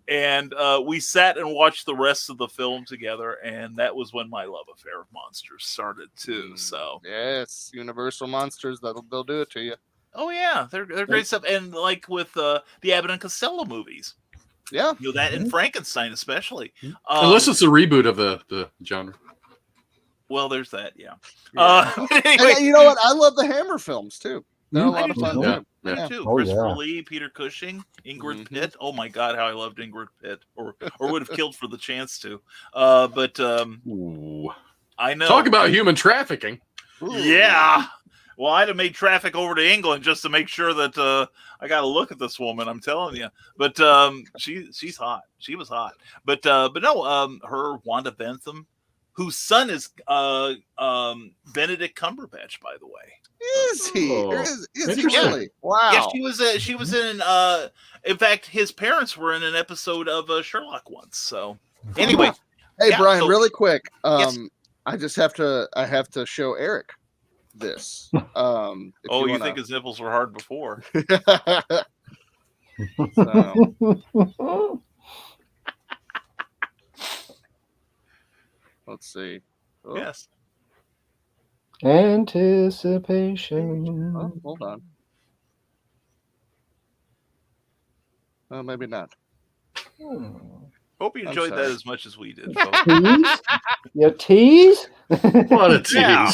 And we sat and watched the rest of the film together, and that was when my love affair of monsters started too. So yes, Universal Monsters, they'll do it to you. Oh yeah, they're great stuff. And like with the Abbott and Costello movies, yeah, that and Frankenstein especially. Unless it's a reboot of the genre. Well, there's that, yeah. Anyway, and you know what? I love the Hammer films too. They're a lot of fun too. Yeah. Christopher Lee, Peter Cushing, Ingrid Pitt. Oh my God, how I loved Ingrid Pitt, or would have killed for the chance to. But I know. Talk about human trafficking. Yeah. Well, I'd have made traffic over to England just to make sure that I got to look at this woman. I'm telling you. But she's hot. She was hot. But no, her Wanda Bentham, whose son is Benedict Cumberbatch, by the way. Is he? Is he really? Wow. Yeah, she was in. In fact, his parents were in an episode of Sherlock once. So anyway, hey Brian, really quick. Yes. I have to show Eric this. You think his nipples were hard before? Let's see. Oh. Yes. Anticipation. Oh, hold on. Oh, maybe not. Hope you enjoyed that as much as we did. Tease? You tease? What a tease. Yeah.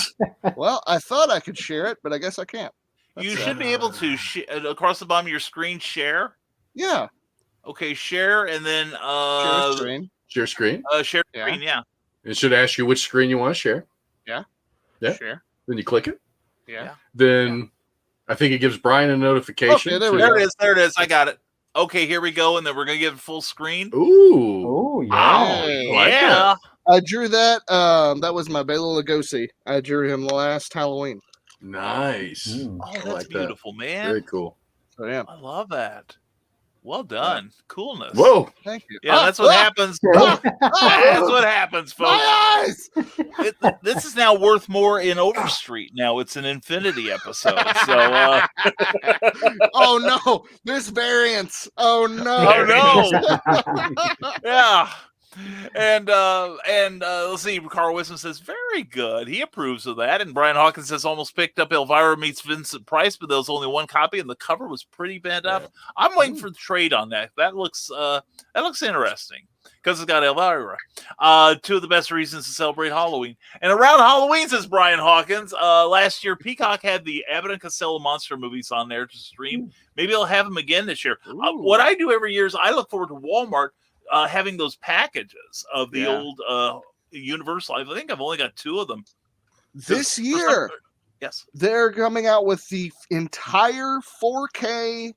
Well, I thought I could share it, but I guess I can't. You should be able to across the bottom of your screen share. Yeah. Okay, share and then share screen. Share screen. Share screen, yeah. It should ask you which screen you want to share. Yeah. Yeah. Share. Then you click it. Yeah. Then I think it gives Brian a notification. Okay, there it is. I got it. Okay, here we go, and then we're gonna give it full screen. Ooh, yeah, yeah. I drew that. That was my Bela Lugosi. I drew him last Halloween. Nice. Oh, that's like beautiful, that. man. Very cool. So yeah, I love that. Well done. Coolness. Whoa. thank you. Yeah, that's what happens. That's what happens, folks. My eyes. This is now worth more in Overstreet. Now it's an Infinity episode. So, Oh no, there's variants. Oh no. oh no. Yeah. And let's see. Carl Wisdom says very good. He approves of that. And Brian Hawkins says almost picked up Elvira meets Vincent Price, but there was only one copy, and the cover was pretty bent up. I'm waiting for the trade on that. That looks interesting because it's got Elvira. Two of the best reasons to celebrate Halloween. And around Halloween, says Brian Hawkins. Last year, Peacock had the Abbott and Costello monster movies on there to stream. Maybe they'll have them again this year. What I do every year is I look forward to Walmart having those packages of the old Universal. I think I've only got 2 of them. This year, yes, they're coming out with the entire 4K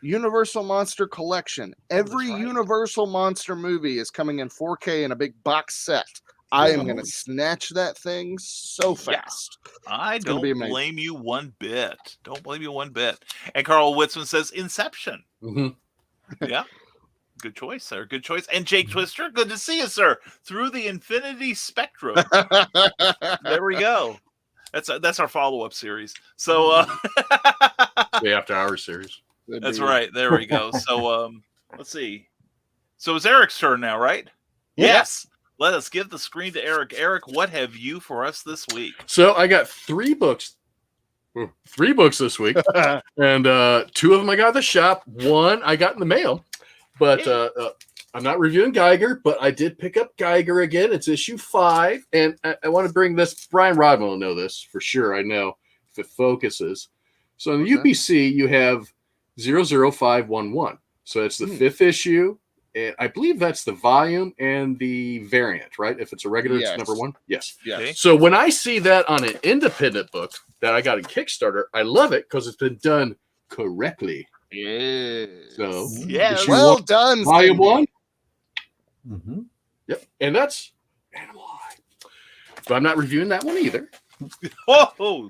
Universal Monster collection. Every Universal Monster movie is coming in 4K in a big box set. I am going to snatch that thing so fast. I don't blame you one bit. Don't blame you one bit. And Carl Witzman says Inception. Yeah. Good choice, sir. Good choice. And Jake Twister, good to see you, sir. Through the Infinity Spectrum. There we go. That's our follow-up series. So the After Hours series. That's right. There we go. So let's see. So it's Eric's turn now, right? Yes. Let us give the screen to Eric. Eric, what have you for us this week? So I got 3 books. 3 books this week. And 2 of them I got at the shop. 1 I got in the mail. But I'm not reviewing Geiger, but I did pick up Geiger again. It's issue 5. And I want to bring this. Brian Rodman will know this for sure. I know if it focuses. So in the UPC, you have 00511. So it's the 5th issue. And I believe that's the volume and the variant, right? If it's a regular, it's number 1. Yes. Okay. So when I see that on an independent book that I got in Kickstarter, I love it because it's been done correctly. Yeah. So well done. Volume 1. Yep. And that's Animal Eye. But I'm not reviewing that one either. Oh.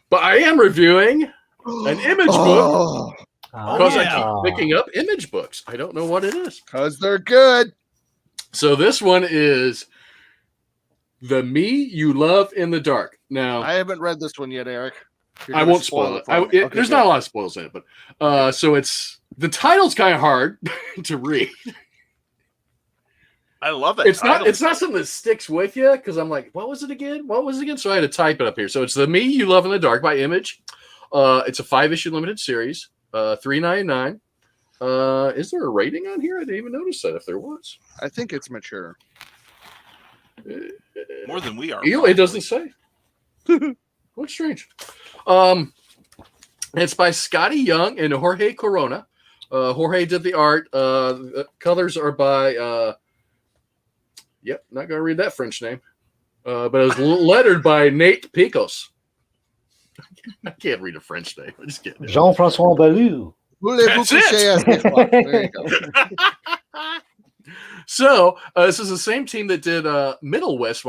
But I am reviewing an image book because I keep picking up image books. I don't know what it is. Because they're good. So this one is The Me You Love in the Dark. Now, I haven't read this one yet, Eric. I won't spoil it. There's not a lot of spoils in it, but so it's the title's kind of hard to read. I love it. It's not something that sticks with you because I'm like, what was it again? So I had to type it up here. So it's The Me You Love in the Dark by Image. It's a 5-issue limited series. $3.99. Is there a rating on here? I didn't even notice that if there was. I think it's mature. More than we are. It doesn't say. What's strange? It's by Scotty Young and Jorge Corona. Jorge did the art. The colors are by not gonna read that French name. But it was lettered by Nate Picos. I can't read a French name. I just can't. Jean-François Ballou. That's it. There you go. So this is the same team that did Middle West,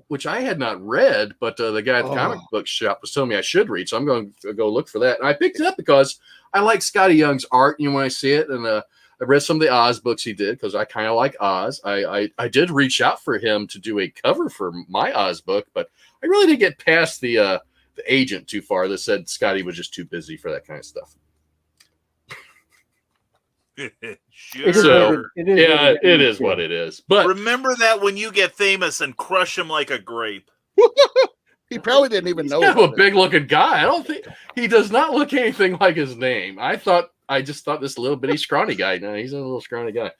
which I had not read, but the guy at the comic book shop was telling me I should read, so I'm going to go look for that. And I picked it up because I like Scotty Young's art. When I see it, and I read some of the Oz books he did because I kind of like Oz. I did reach out for him to do a cover for my Oz book, but I really didn't get past the agent too far that said Scotty was just too busy for that kind of stuff. Sure. It is what it is. But remember that when you get famous and crush him like a grape. He probably didn't even know. He's kind of a big-looking guy. I don't think he does not look anything like his name. I just thought this little bitty scrawny guy. No, he's a little scrawny guy.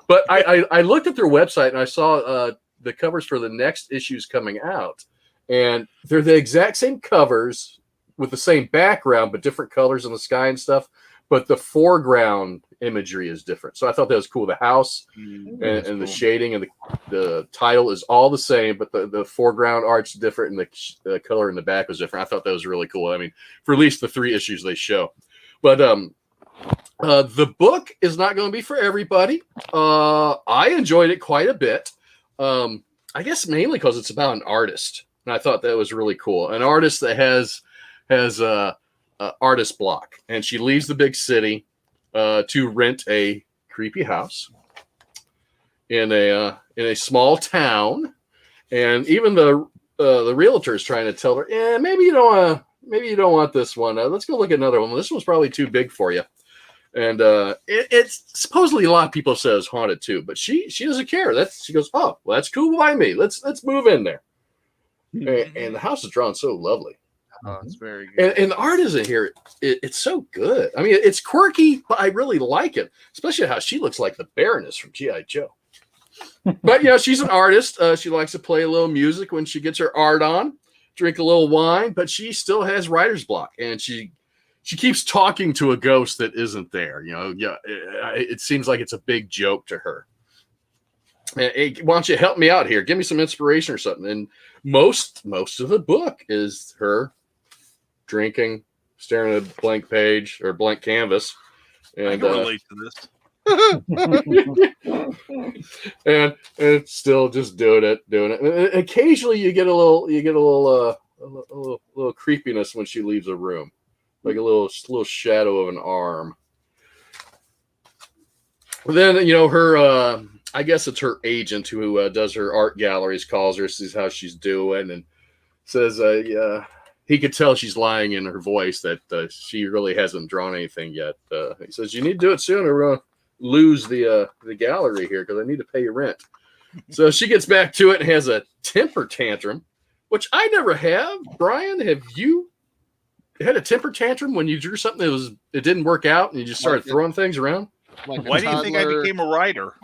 But I looked at their website and I saw the covers for the next issues coming out, and they're the exact same covers with the same background but different colors in the sky and stuff. But the foreground imagery is different. So I thought that was cool. The house and the shading and the title is all the same, but the foreground art's different and the color in the back was different. I thought that was really cool. I mean, for at least the 3 issues they show. But The book is not going to be for everybody. I enjoyed it quite a bit. I guess mainly because it's about an artist, and I thought that was really cool. An artist that has artist block, and she leaves the big city to rent a creepy house in a small town, and even the realtor is trying to tell her, maybe you don't want this one. Let's go look at another one. This one's probably too big for you. And it's supposedly a lot of people say it's haunted too, but she doesn't care. She goes, oh, well, that's cool by me. Let's move in there. And the house is drawn so lovely. Oh, it's very good. And the art isn't here. It's so good. I mean, it's quirky, but I really like it, especially how she looks like the Baroness from G.I. Joe. But she's an artist. She likes to play a little music when she gets her art on, drink a little wine, but she still has writer's block, and she keeps talking to a ghost that isn't there. It seems like it's a big joke to her. Hey, why don't you help me out here? Give me some inspiration or something. And most of the book is her drinking, staring at a blank page or blank canvas. And I can relate to this. and still just doing it. And occasionally you get a little creepiness when she leaves a room. Like a little shadow of an arm. Then her I guess it's her agent who does her art galleries, calls her, sees how she's doing, and says he could tell she's lying in her voice that she really hasn't drawn anything yet. He says, you need to do it soon or we're gonna lose the gallery here because I need to pay your rent. So she gets back to it and has a temper tantrum, which I never have. Brian, have you had a temper tantrum when you drew something it didn't work out and you just started throwing things around? Why do you think I became a writer?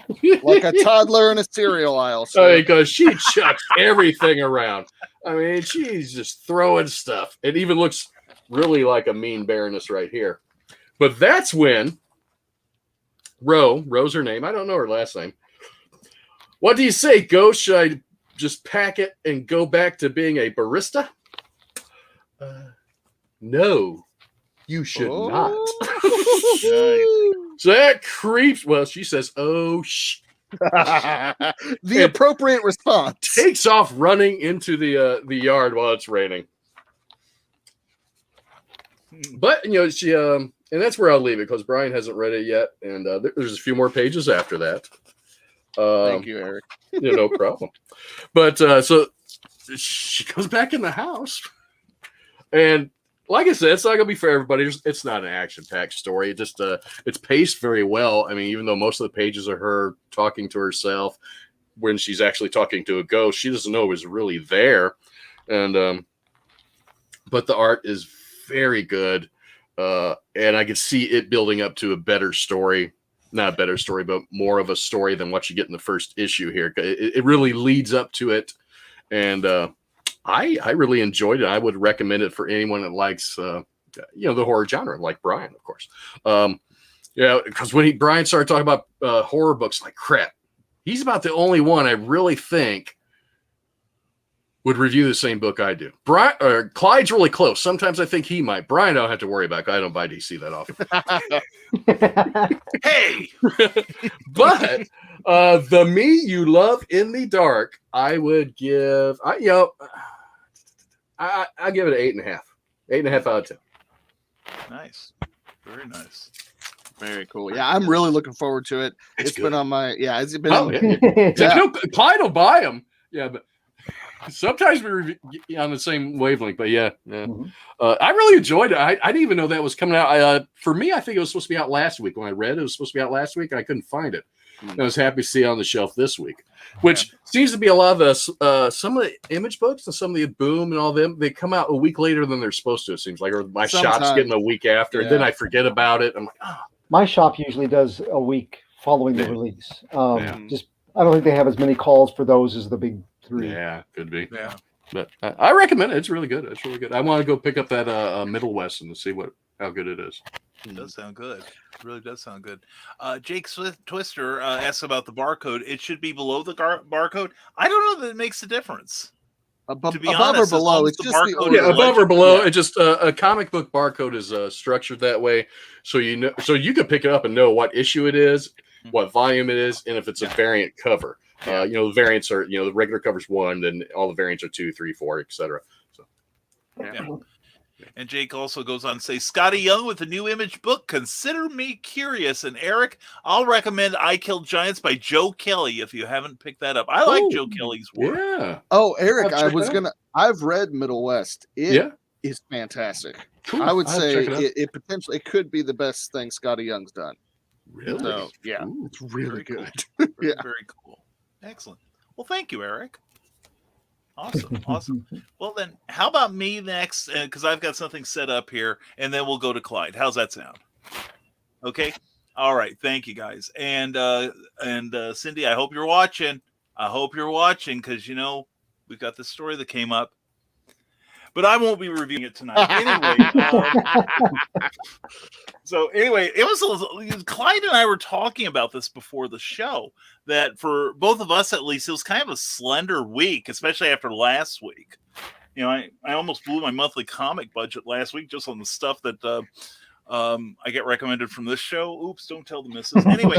Like a toddler in a cereal aisle. Because she chucks everything around. I mean, she's just throwing stuff. It even looks really like a mean Baroness right here. But that's when Ro's her name. I don't know her last name. What do you say, Ghost? Should I just pack it and go back to being a barista? No, you should not. So that creeps. Well, she says, oh, the appropriate response. Takes off running into the yard while it's raining. But, she, and that's where I'll leave it because Brian hasn't read it yet. And there's a few more pages after that. Thank you, Eric. No problem. But so she goes back in the house and, like I said, it's not going to be for everybody. It's not an action-packed story. It just it's paced very well. I mean, even though most of the pages are her talking to herself, when she's actually talking to a ghost, she doesn't know it was really there. And but the art is very good, and I could see it building up to a better story. Not a better story, but more of a story than what you get in the first issue here. It really leads up to it, and I really enjoyed it. I would recommend it for anyone that likes, the horror genre, like Brian, of course. Because when Brian started talking about horror books, like crap, he's about the only one I really think would review the same book I do. Clyde's really close. Sometimes I think he might. Brian, I don't have to worry about. I don't buy DC that often. Hey, but the Me You Love in the Dark, I would give. I give it an 8.5. 8.5 out of 10. Nice, very nice, very cool. Yeah, I'm really looking forward to it. It's been on my It's been. Clyde will buy them. Yeah, but sometimes we're on the same wavelength. But yeah. Mm-hmm. I really enjoyed it. I didn't even know that was coming out. For me, I think it was supposed to be out last week. When I read it, was supposed to be out last week. I couldn't find it. I was happy to see it on the shelf this week, which seems to be a lot of some of the Image books and some of the Boom and all them. They come out a week later than they're supposed to. It seems like, or my shop's getting a week after, and then I forget about it. I'm like, oh. My shop usually does a week following the release. Just I don't think they have as many calls for those as the big three. Yeah, could be. Yeah, but I recommend it. It's really good. It's really good. I want to go pick up that Middle Western to see how good it is. It does sound good. It really does sound good. Jake Twister asks about the barcode. It should be below the barcode. I don't know that it makes a difference. To be above honest, or below, it's just the order. Yeah, above or below. It just a comic book barcode is structured that way, so you know, so you can pick it up and know what issue it is, what volume it is, and if it's a variant cover. You know, the variants are, you know, the regular cover's 1, then all the variants are 2, 3, 4, etc. So, yeah. And Jake also goes on to say, Scotty Young with a new Image book, consider me curious. And Eric, I'll recommend I Killed Giants by Joe Kelly if you haven't picked that up. I like Joe Kelly's work. Yeah. Oh, Eric, I've read Middle West. It is fantastic. Cool. I would say it potentially could be the best thing Scotty Young's done. Really? So, yeah, it's really good. Cool. Very cool. Excellent. Well, thank you, Eric. Awesome. Well, then, how about me next? Because I've got something set up here, and then we'll go to Clyde. How's that sound? Okay. All right. Thank you, guys. And Cindy, I hope you're watching. Because, you know, we've got this story that came up. But I won't be reviewing it tonight. Anyway, it was Clyde and I were talking about this before the show, that for both of us at least, it was kind of a slender week, especially after last week. You know, I almost blew my monthly comic budget last week just on the stuff that I get recommended from this show. Oops, don't tell the missus. Anyway,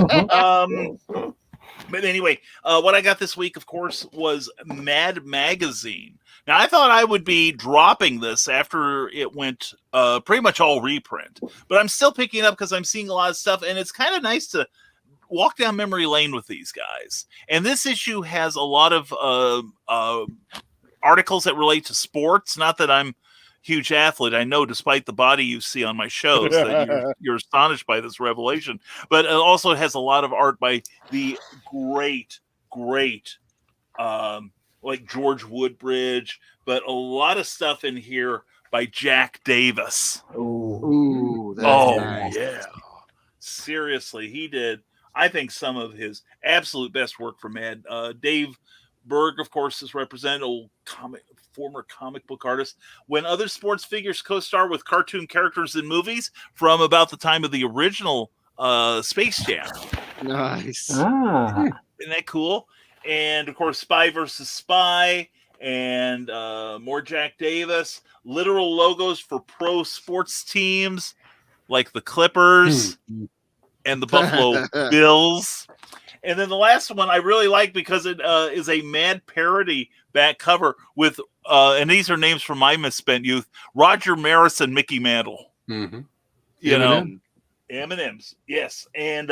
but anyway, what I got this week, of course, was Mad Magazine. Now, I thought I would be dropping this after it went pretty much all reprint, but I'm still picking it up because I'm seeing a lot of stuff, and it's kind of nice to walk down memory lane with these guys. And this issue has a lot of articles that relate to sports. Not that I'm a huge athlete. I know, despite the body you see on my shows, that you're astonished by this revelation. But it also has a lot of art by the great like George Woodbridge, but a lot of stuff in here by Jack Davis. Ooh, that's nice. Yeah. Seriously, he did, I think, some of his absolute best work for Mad. Dave Berg, of course, is represented, former comic book artist. When other sports figures co-star with cartoon characters in movies from about the time of the original Space Jam. Nice. Isn't that cool? And, of course, Spy versus Spy and more Jack Davis. Literal logos for pro sports teams like the Clippers and the Buffalo Bills. And then the last one I really like because it is a Mad parody back cover with, and these are names from my misspent youth, Roger Maris and Mickey Mantle. Mm-hmm. You know, M&M's. Yes. And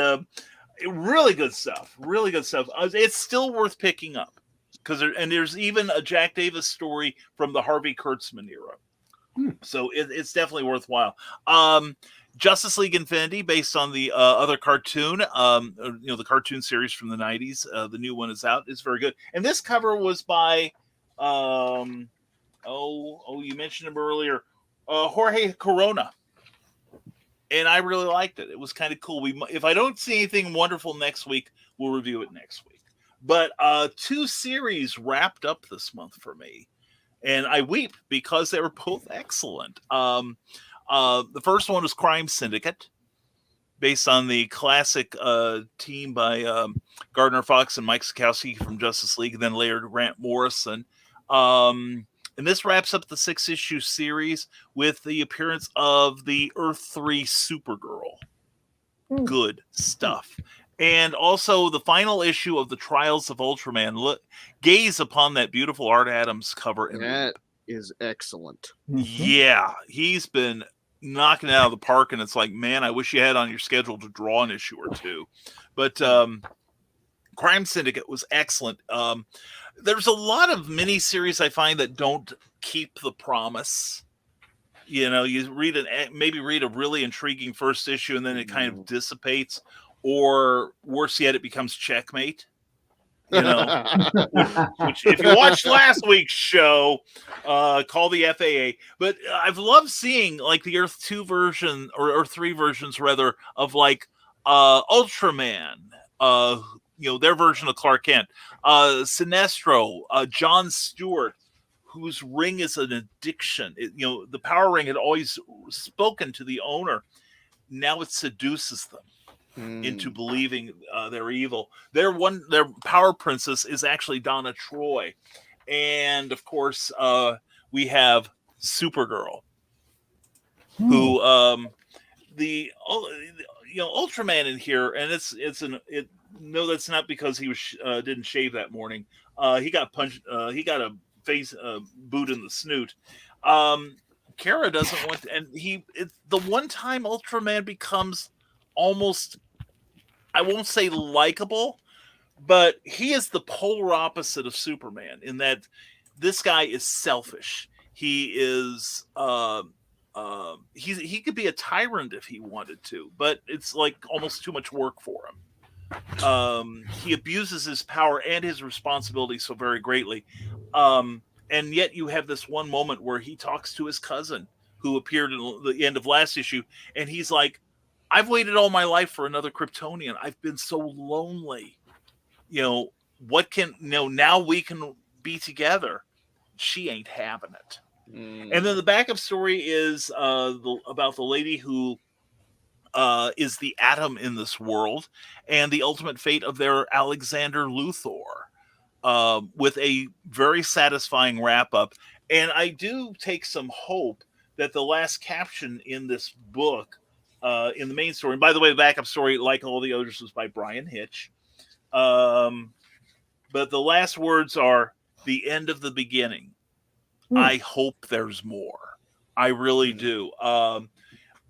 really good stuff. It's still worth picking up because there's even a Jack Davis story from the Harvey Kurtzman era. So it's definitely worthwhile. Justice League Infinity, based on the other cartoon, the cartoon series from the 90s. The new one is out. It's very good. And this cover was by, you mentioned him earlier, Jorge Corona. And I really liked it. It was kind of cool. If I don't see anything wonderful next week, we'll review it next week. But 2 series wrapped up this month for me. And I weep because they were both excellent. The first one was Crime Syndicate, based on the classic team by Gardner Fox and Mike Sekowsky from Justice League, and then later Grant Morrison. And this wraps up the 6-issue series with the appearance of the Earth 3 Supergirl. Good stuff. And also the final issue of the Trials of Ultraman. Gaze upon that beautiful Art Adams cover. That is excellent. Yeah, he's been knocking it out of the park, and it's like, man, I wish you had on your schedule to draw an issue or two. But Crime Syndicate was excellent. There's a lot of miniseries I find that don't keep the promise. You know, you read a really intriguing first issue, and then it kind of dissipates, or worse yet, it becomes checkmate. You know, which if you watched last week's show, call the FAA. But I've loved seeing like the Earth 2 version or Earth 3 versions rather of like Ultraman. Their version of Clark Kent, Sinestro, John Stewart, whose ring is an addiction. The Power Ring had always spoken to the owner. Now it seduces them into believing they're evil. Their power princess is actually Donna Troy. And of course, we have Supergirl, who Ultraman in here, and no, that's not because he was didn't shave that morning. He got punched. He got a face boot in the snoot. Kara doesn't want to, and it's the one time Ultraman becomes almost, I won't say likable, but he is the polar opposite of Superman in that this guy is selfish. He is he could be a tyrant if he wanted to, but it's like almost too much work for him. He abuses his power and his responsibility so very greatly. And yet you have this one moment where he talks to his cousin who appeared in the end of last issue, and he's like, I've waited all my life for another Kryptonian. I've been so lonely. Now we can be together. She ain't having it. And then the backup story is about the lady who is the atom in this world and the ultimate fate of their Alexander Luthor, with a very satisfying wrap up. And I do take some hope that the last caption in this book, in the main story, and by the way, the backup story, like all the others, was by Brian Hitch. But the last words are the end of the beginning. I hope there's more. I really do.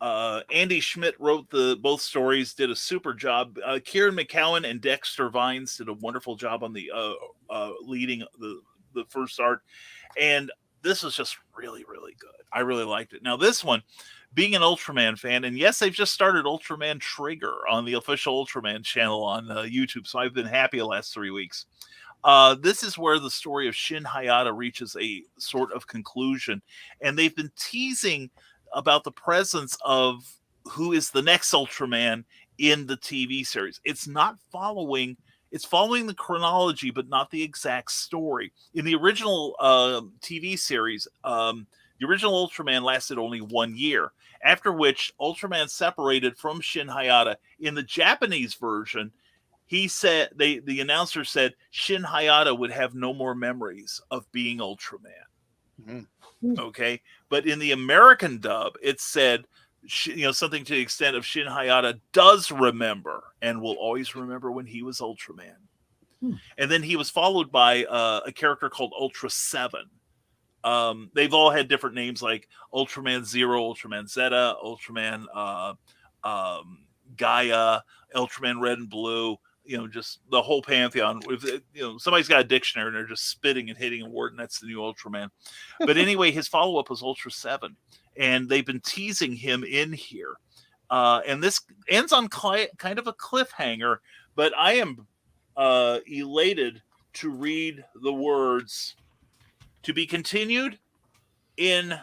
Andy Schmidt wrote both stories, did a super job. Kieran McCowan and Dexter Vines did a wonderful job on the leading the first art. And this was just really, really good. I really liked it. Now, this one, being an Ultraman fan, and yes, they've just started Ultraman Trigger on the official Ultraman channel on YouTube, so I've been happy the last 3 weeks. This is where the story of Shin Hayata reaches a sort of conclusion, and they've been teasing about the presence of who is the next Ultraman in the TV series. It's following the chronology, but not the exact story. In the original TV series, the original Ultraman lasted only 1 year, after which Ultraman separated from Shin Hayata. In the Japanese version, he said, the announcer said Shin Hayata would have no more memories of being Ultraman. Mm-hmm. Okay. But in the American dub, it said, something to the extent of Shin Hayata does remember and will always remember when he was Ultraman. And then he was followed by a character called Ultra 7. They've all had different names like Ultraman Zero, Ultraman Zeta, Ultraman Gaia, Ultraman Red and Blue, just the whole pantheon. Somebody's got a dictionary and they're just spitting and hitting a word, and that's the new Ultraman. But anyway, his follow-up was Ultra 7, and they've been teasing him in here. And this ends on kind of a cliffhanger, but I am elated to read the words, to be continued in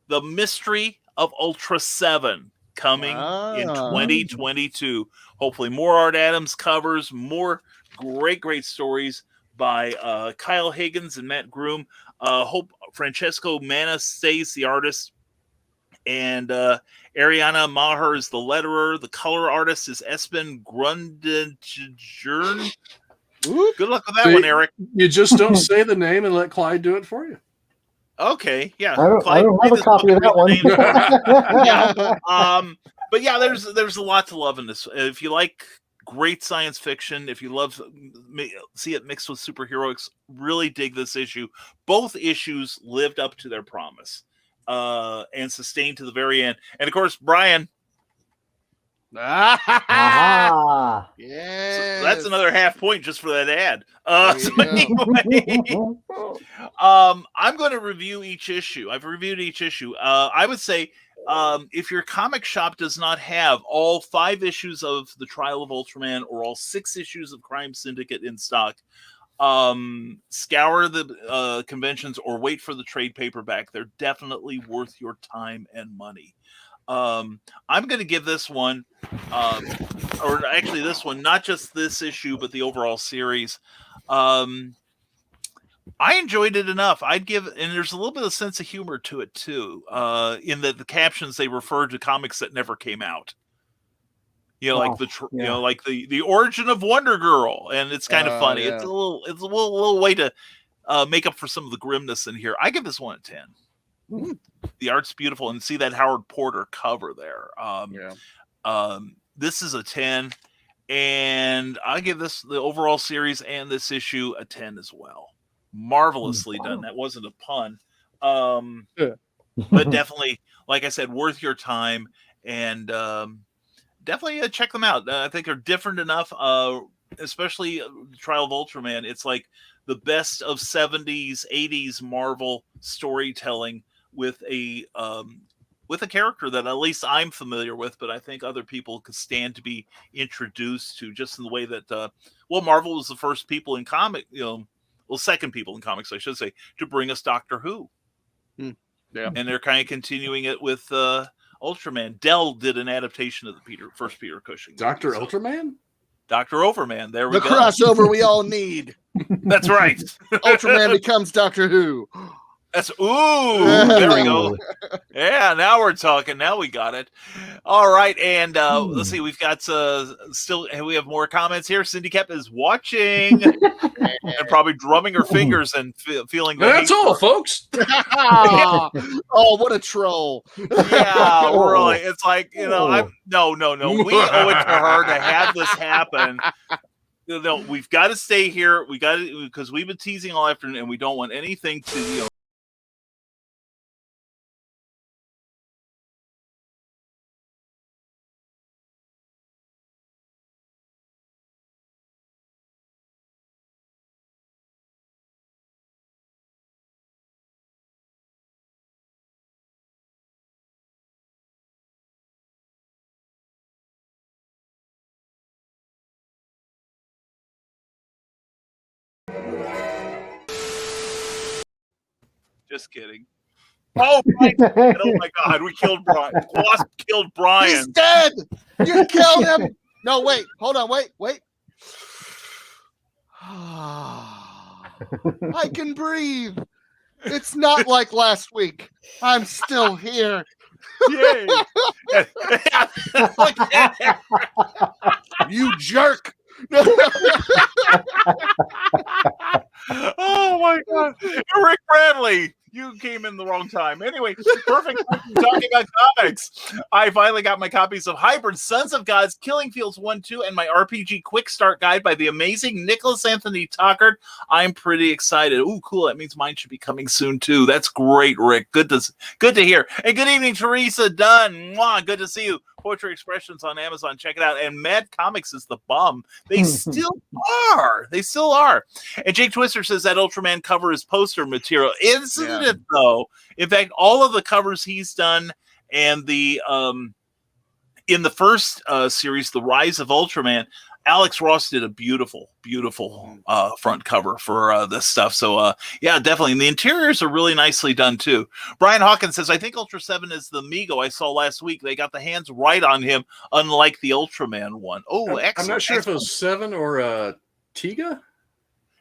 The Mystery of Ultra 7, coming in 2022. Hopefully more Art Adams covers, more great stories by Kyle Higgins and Matt Groom. Hope Francesco Manna stays the artist, and Ariana Maher is the letterer. The color artist is Espen Grundenjern. Good luck with that one, Eric. You just don't say the name and let Clyde do it for you. Okay, yeah. I don't have a copy of that one. Yeah. But yeah, there's a lot to love in this. If you like great science fiction, if you love see it mixed with superheroics, really dig this issue. Both issues lived up to their promise and sustained to the very end. And of course, Brian. Yeah. So that's another half point just for that ad. So anyway, I'm going to review each issue. I've reviewed each issue. I would say, if your comic shop does not have all 5 issues of The Trial of Ultraman or all 6 issues of Crime Syndicate in stock, scour the conventions or wait for the trade paperback. They're definitely worth your time and money. I'm going to give this one, or actually this one, not just this issue, but the overall series. I enjoyed it enough. I'd give, and there's a little bit of sense of humor to it too, in that the captions, they refer to comics that never came out. Like like the origin of Wonder Girl, and it's kind of funny. Yeah. It's a little way to make up for some of the grimness in here. I give this one a 10. The art's beautiful, and see that Howard Porter cover there. This is a 10, and I give the overall series and this issue a 10 as well. Marvelously done. That wasn't a pun. But definitely, like I said, worth your time, and definitely check them out. I think they're different enough, especially Trial of Ultraman. It's like the best of 70s, 80s Marvel storytelling with a character that at least I'm familiar with, but I think other people could stand to be introduced to, just in the way that, Marvel was the first people in second people in comics, I should say, to bring us Doctor Who. Yeah. And they're kind of continuing it with Ultraman. Dell did an adaptation of the first Peter Cushing. Dr. Ultraman? Dr. Overman. There we go. The crossover we all need. That's right. Ultraman becomes Doctor Who. There we go. Yeah, now we're talking. Now we got it. All right, and let's see. We've got we have more comments here. Cindy Kep is watching and probably drumming her fingers and feeling. That's all, folks. Oh, what a troll! Yeah, really. It's like no. We owe it to her to have this happen. No, we've got to stay here. We got to, because we've been teasing all afternoon, and we don't want anything to Just kidding. Oh my God, we killed Brian. Wasp killed Brian. He's dead. You killed him. No, wait. Hold on. Wait. I can breathe. It's not like last week. I'm still here. Yay. You jerk. Oh my God. Rick Bradley. You came in the wrong time. Anyway, perfect talking about comics. I finally got my copies of Hybrid, Sons of Gods, Killing Fields 1-2, and my RPG Quick Start Guide by the amazing Nicholas Anthony Tockard. I'm pretty excited. Ooh, cool. That means mine should be coming soon too. That's great, Rick. Good to hear. And good evening, Teresa Dunn. Mwah, good to see you. Poetry Expressions on Amazon. Check it out. And Mad Comics is the bum. They still are. And Jake Twister says that Ultraman cover is poster material. Isn't it, though? In fact, all of the covers he's done, and the in the first series, The Rise of Ultraman, Alex Ross did a beautiful front cover for this stuff. So, yeah, definitely. And the interiors are really nicely done, too. Brian Hawkins says, I think Ultra 7 is the Mego I saw last week. They got the hands right on him, unlike the Ultraman one. Oh, excellent. I'm not sure if it was 7 or Tiga.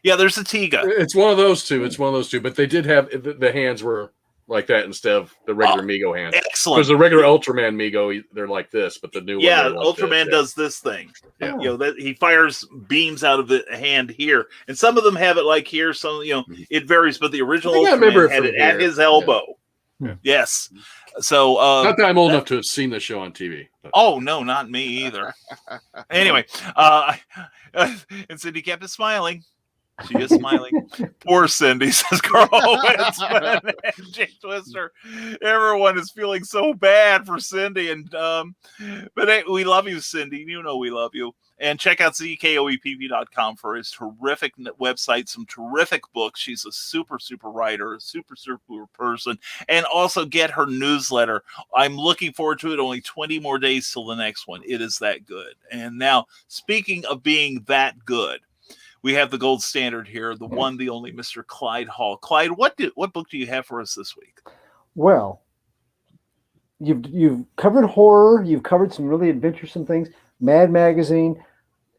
Yeah, there's a Tiga. It's one of those two. But they did have the hands were like that instead of the regular Mego hands. Excellent. Because the regular Ultraman Mego, they're like this, but the new one. Yeah, Ultraman does this thing. Yeah. That he fires beams out of the hand here, and some of them have it like here. Some, it varies, but the original Ultraman had it at his elbow. Yeah. Yes. So not that I'm old enough to have seen the show on TV. But. Oh no, not me either. Anyway, and Cindy kept is smiling. She is smiling. Poor Cindy, says Carl Winsman and Jake Twister. Everyone is feeling so bad for Cindy, and but hey, we love you, Cindy. You know we love you. And check out zkoepp.com for his terrific website, some terrific books. She's a super writer, a super person, and also get her newsletter. I'm looking forward to it. Only 20 more days till the next one. It is that good. And now, speaking of being that good, we have the gold standard here, the one, the only Mr. Clyde Hall. Clyde, what book do you have for us this week? Well, you've covered horror. You've covered some really adventuresome things. Mad Magazine.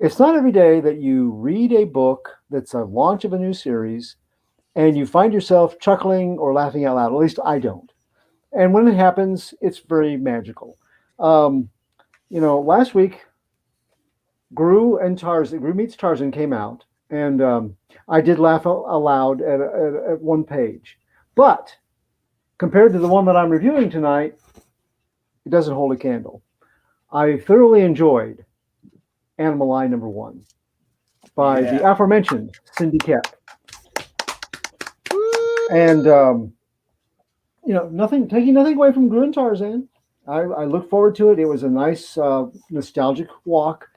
It's not every day that you read a book that's a launch of a new series and you find yourself chuckling or laughing out loud. At least I don't. And when it happens, it's very magical. Last week, Gru Meets Tarzan came out. And I did laugh aloud at one page. But compared to the one that I'm reviewing tonight, it doesn't hold a candle. I thoroughly enjoyed Animal Eye #1 by the aforementioned Cindy Kep. And, taking nothing away from Gruen Tarzan. I look forward to it. It was a nice, nostalgic walk.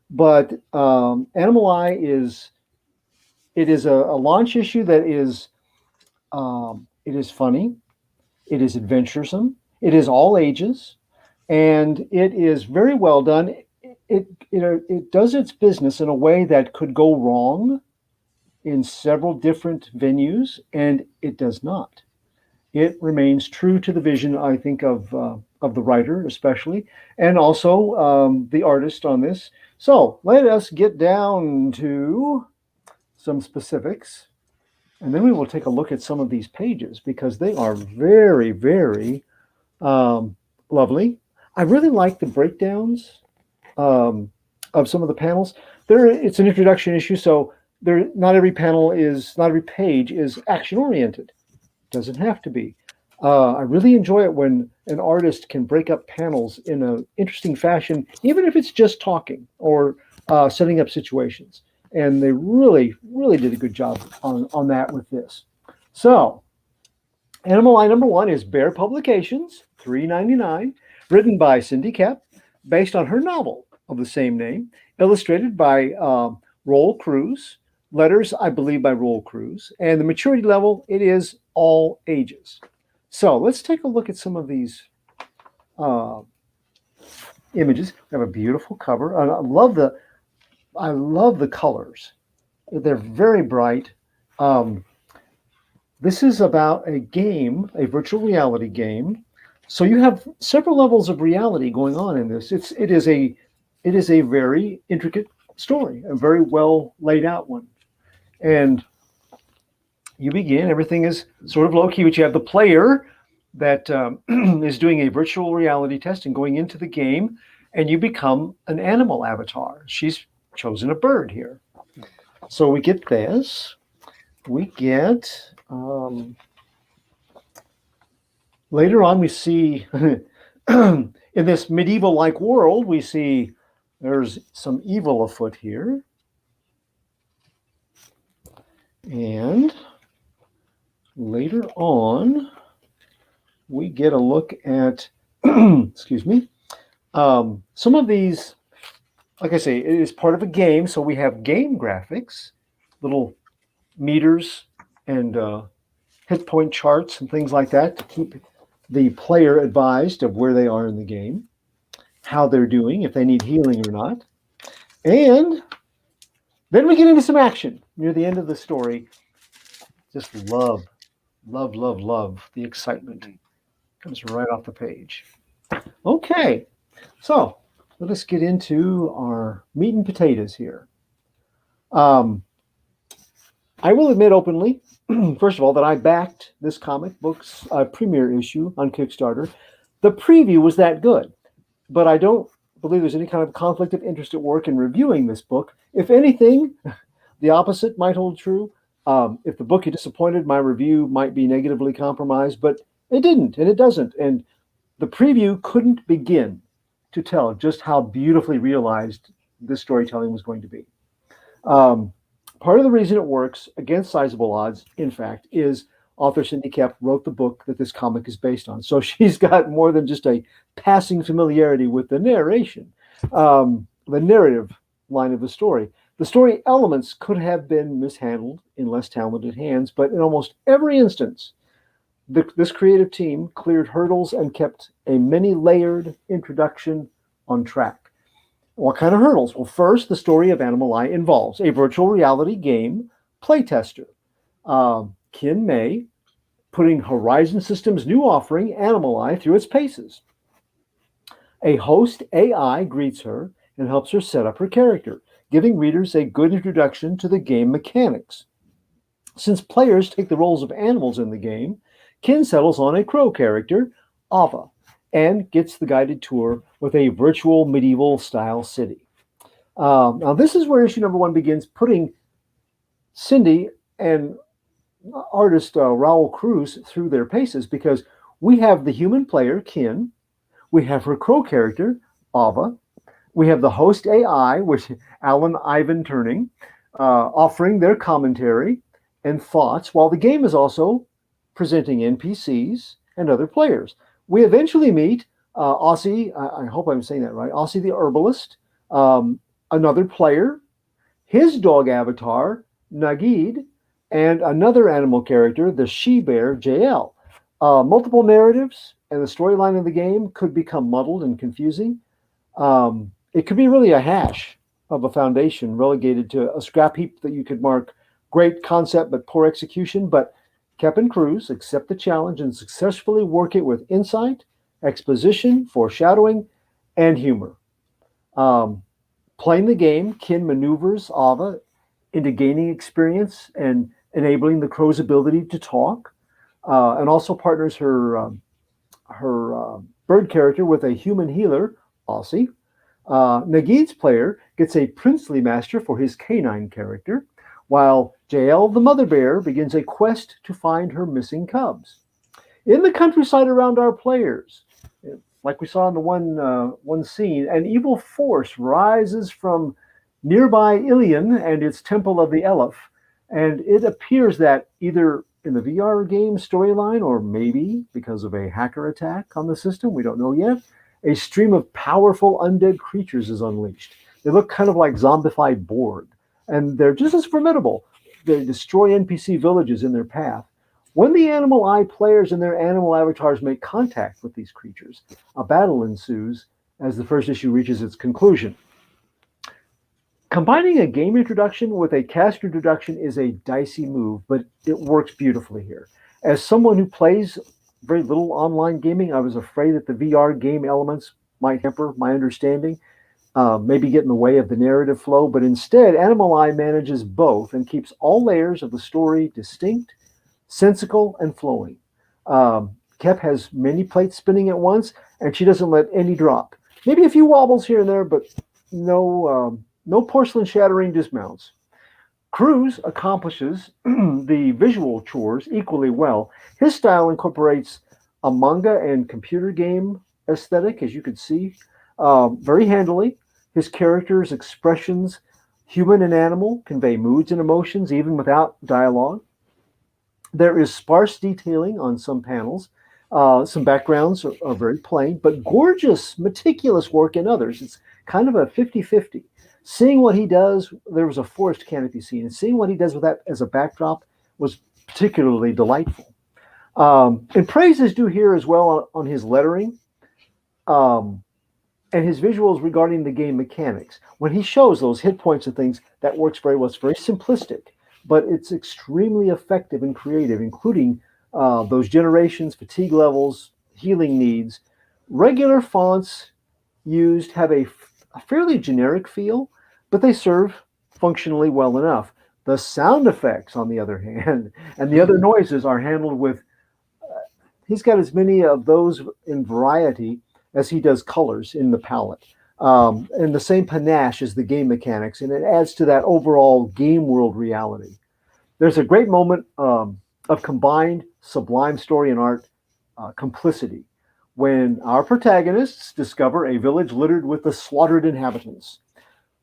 But Animal Eye is a launch issue that is, it is funny, it is adventuresome, it is all ages, and it is very well done. It does its business in a way that could go wrong in several different venues, and it does not. It remains true to the vision, I think, of the writer especially, and also the artist on this. So let us get down to some specifics, and then we will take a look at some of these pages because they are very, very lovely. I really like the breakdowns of some of the panels. It's an introduction issue, so not every page is action oriented. Doesn't have to be. I really enjoy it when an artist can break up panels in an interesting fashion, even if it's just talking or setting up situations. And they really, really did a good job on that with this. So, Animal Eye #1 is Bear Publications, $3.99, written by Cindy Kep, based on her novel of the same name, illustrated by Roel Cruz, letters, I believe, by Roel Cruz, and the maturity level, it is all ages. So let's take a look at some of these images. We have a beautiful cover. I love the colors. They're very bright. This is about a game, a virtual reality game. So you have several levels of reality going on in this. It is a very intricate story, a very well laid out one. And you begin, everything is sort of low key, but you have the player that is doing a virtual reality test and going into the game, and you become an animal avatar. She's chosen a bird here. So we get this. We get, later on, we see, in this medieval-like world, we see there's some evil afoot here. And later on, we get a look at, excuse me, some of these, like I say, it is part of a game, so we have game graphics, little meters and hit point charts and things like that to keep the player advised of where they are in the game, how they're doing, if they need healing or not. And then we get into some action near the end of the story. Just love the excitement. Comes right off the page. Okay, so let us get into our meat and potatoes here. I will admit openly, first of all, that I backed this comic book's premiere issue on Kickstarter. The preview was that good, but I don't believe there's any kind of conflict of interest at work in reviewing this book. If anything, the opposite might hold true. If the book had disappointed, my review might be negatively compromised, but it didn't, and it doesn't. And the preview couldn't begin to tell just how beautifully realized this storytelling was going to be. Part of the reason it works against sizable odds, in fact, is author Cindy Kep wrote the book that this comic is based on. So she's got more than just a passing familiarity with the narration, the narrative line of the story. The story elements could have been mishandled in less talented hands, but in almost every instance, this creative team cleared hurdles and kept a many-layered introduction on track. What kind of hurdles? Well, first, the story of Animal Eye involves a virtual reality game playtester, Kin May, putting Horizon Systems' new offering, Animal Eye, through its paces. A host AI greets her and helps her set up her character, giving readers a good introduction to the game mechanics. Since players take the roles of animals in the game, Kin settles on a crow character, Ava, and gets the guided tour with a virtual medieval-style city. Now, this is where issue #1 begins putting Cindy and artist Raul Cruz through their paces, because we have the human player, Kin. We have her crow character, Ava. We have the host AI, which Alan Ivan Turning, offering their commentary and thoughts, while the game is also presenting NPCs and other players. We eventually meet Aussie, I hope I'm saying that right, Aussie the herbalist, another player, his dog avatar, Nagid, and another animal character, the she-bear, JL. Multiple narratives and the storyline of the game could become muddled and confusing. It could be really a hash of a foundation relegated to a scrap heap that you could mark great concept but poor execution. But Kep and Cruz accept the challenge and successfully work it with insight, exposition, foreshadowing, and humor. Playing the game, Kin maneuvers Ava into gaining experience and enabling the crow's ability to talk, and also partners her bird character with a human healer, Aussie. Nagid's player gets a princely master for his canine character, while JL the mother bear begins a quest to find her missing cubs. In the countryside around our players, like we saw in the one scene, an evil force rises from nearby Ilion and its Temple of the Elef, and it appears that either in the VR game storyline, or maybe because of a hacker attack on the system, we don't know yet, a stream of powerful undead creatures is unleashed. They look kind of like zombified Borg, and they're just as formidable. They destroy NPC villages in their path. When the Animal Eye players and their animal avatars make contact with these creatures, a battle ensues as the first issue reaches its conclusion. Combining a game introduction with a cast introduction is a dicey move, but it works beautifully here. As someone who plays very little online gaming, I was afraid that the VR game elements might hamper my understanding, maybe get in the way of the narrative flow, but instead, Animal Eye manages both and keeps all layers of the story distinct, sensical, and flowing. Kep has many plates spinning at once, and she doesn't let any drop. Maybe a few wobbles here and there, but no porcelain shattering dismounts. Cruz accomplishes the visual chores equally well. His style incorporates a manga and computer game aesthetic, as you could see, very handily. His characters' expressions, human and animal, convey moods and emotions even without dialogue. There is sparse detailing on some panels. Some backgrounds are very plain, but gorgeous, meticulous work in others. It's kind of a 50-50. Seeing what he does, there was a forest canopy scene, and seeing what he does with that as a backdrop was particularly delightful. And praise is due here as well on his lettering and his visuals regarding the game mechanics. When he shows those hit points and things, that works very well. It's very simplistic, but it's extremely effective and creative, including those generations, fatigue levels, healing needs. Regular fonts used have a fairly generic feel, but they serve functionally well enough. The sound effects, on the other hand, and the other noises are handled with, he's got as many of those in variety as he does colors in the palette. And the same panache as the game mechanics, and it adds to that overall game world reality. There's a great moment of combined sublime story and art complicity when our protagonists discover a village littered with the slaughtered inhabitants.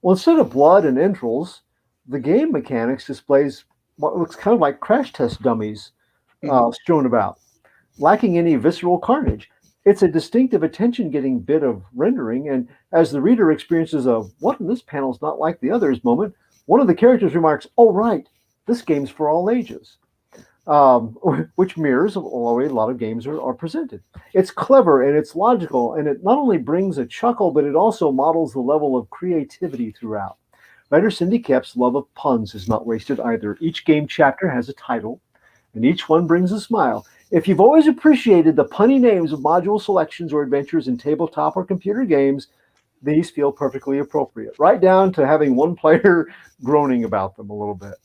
Well, instead of blood and entrails, the game mechanics displays what looks kind of like crash test dummies strewn about, lacking any visceral carnage. It's a distinctive attention-getting bit of rendering, and as the reader experiences a "what in this panel's not like the others" moment, one of the characters remarks, "Oh right, this game's for all ages," which mirrors the way a lot of games are presented. It's clever and it's logical, and it not only brings a chuckle, but it also models the level of creativity throughout. Writer Cindy Kep's love of puns is not wasted either. Each game chapter has a title, and each one brings a smile. If you've always appreciated the punny names of module selections or adventures in tabletop or computer games, these feel perfectly appropriate, right down to having one player groaning about them a little bit.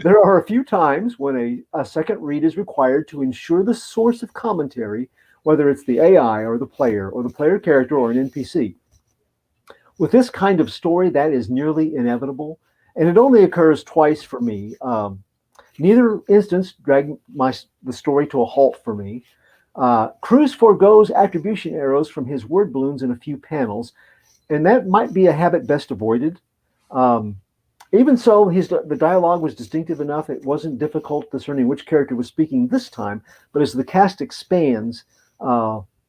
There are a few times when a second read is required to ensure the source of commentary, whether it's the AI or the player character or an NPC. With this kind of story, that is nearly inevitable, and it only occurs twice for me. Neither instance dragged the story to a halt for me. Cruz forgoes attribution arrows from his word balloons in a few panels, and that might be a habit best avoided. Even so, the dialogue was distinctive enough. It wasn't difficult discerning which character was speaking this time, but as the cast expands,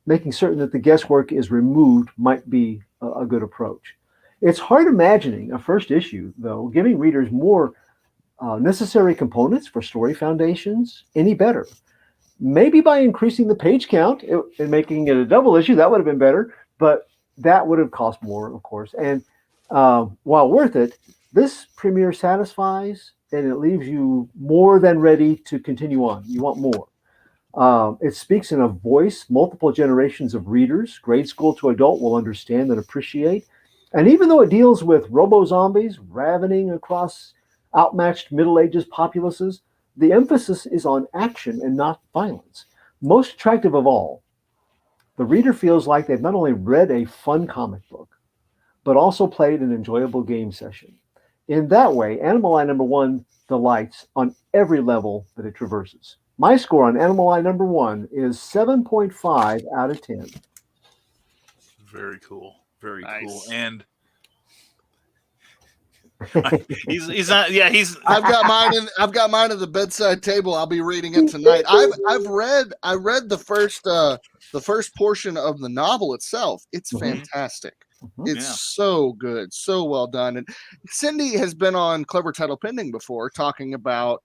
making certain that the guesswork is removed might be a good approach. It's hard imagining a first issue, though, giving readers more necessary components for story foundations any better. Maybe by increasing the page count and making it a double issue, that would have been better, but that would have cost more, of course. And while worth it, this premiere satisfies and it leaves you more than ready to continue on. You want more. It speaks in a voice multiple generations of readers, grade school to adult, will understand and appreciate. And even though it deals with robo-zombies ravening across outmatched Middle Ages populaces, the emphasis is on action and not violence. Most attractive of all, the reader feels like they've not only read a fun comic book, but also played an enjoyable game session. In that way, Animal Eye #1 delights on every level that it traverses. My score on Animal Eye #1 is 7.5 out of 10. Very cool. Very Nice. cool. And he's not. Yeah, he's. I've got mine at the bedside table. I'll be reading it tonight. I read the first portion of the novel itself. It's fantastic. It's so good, so well done. And Cindy has been on Clever Title Pending before, talking about,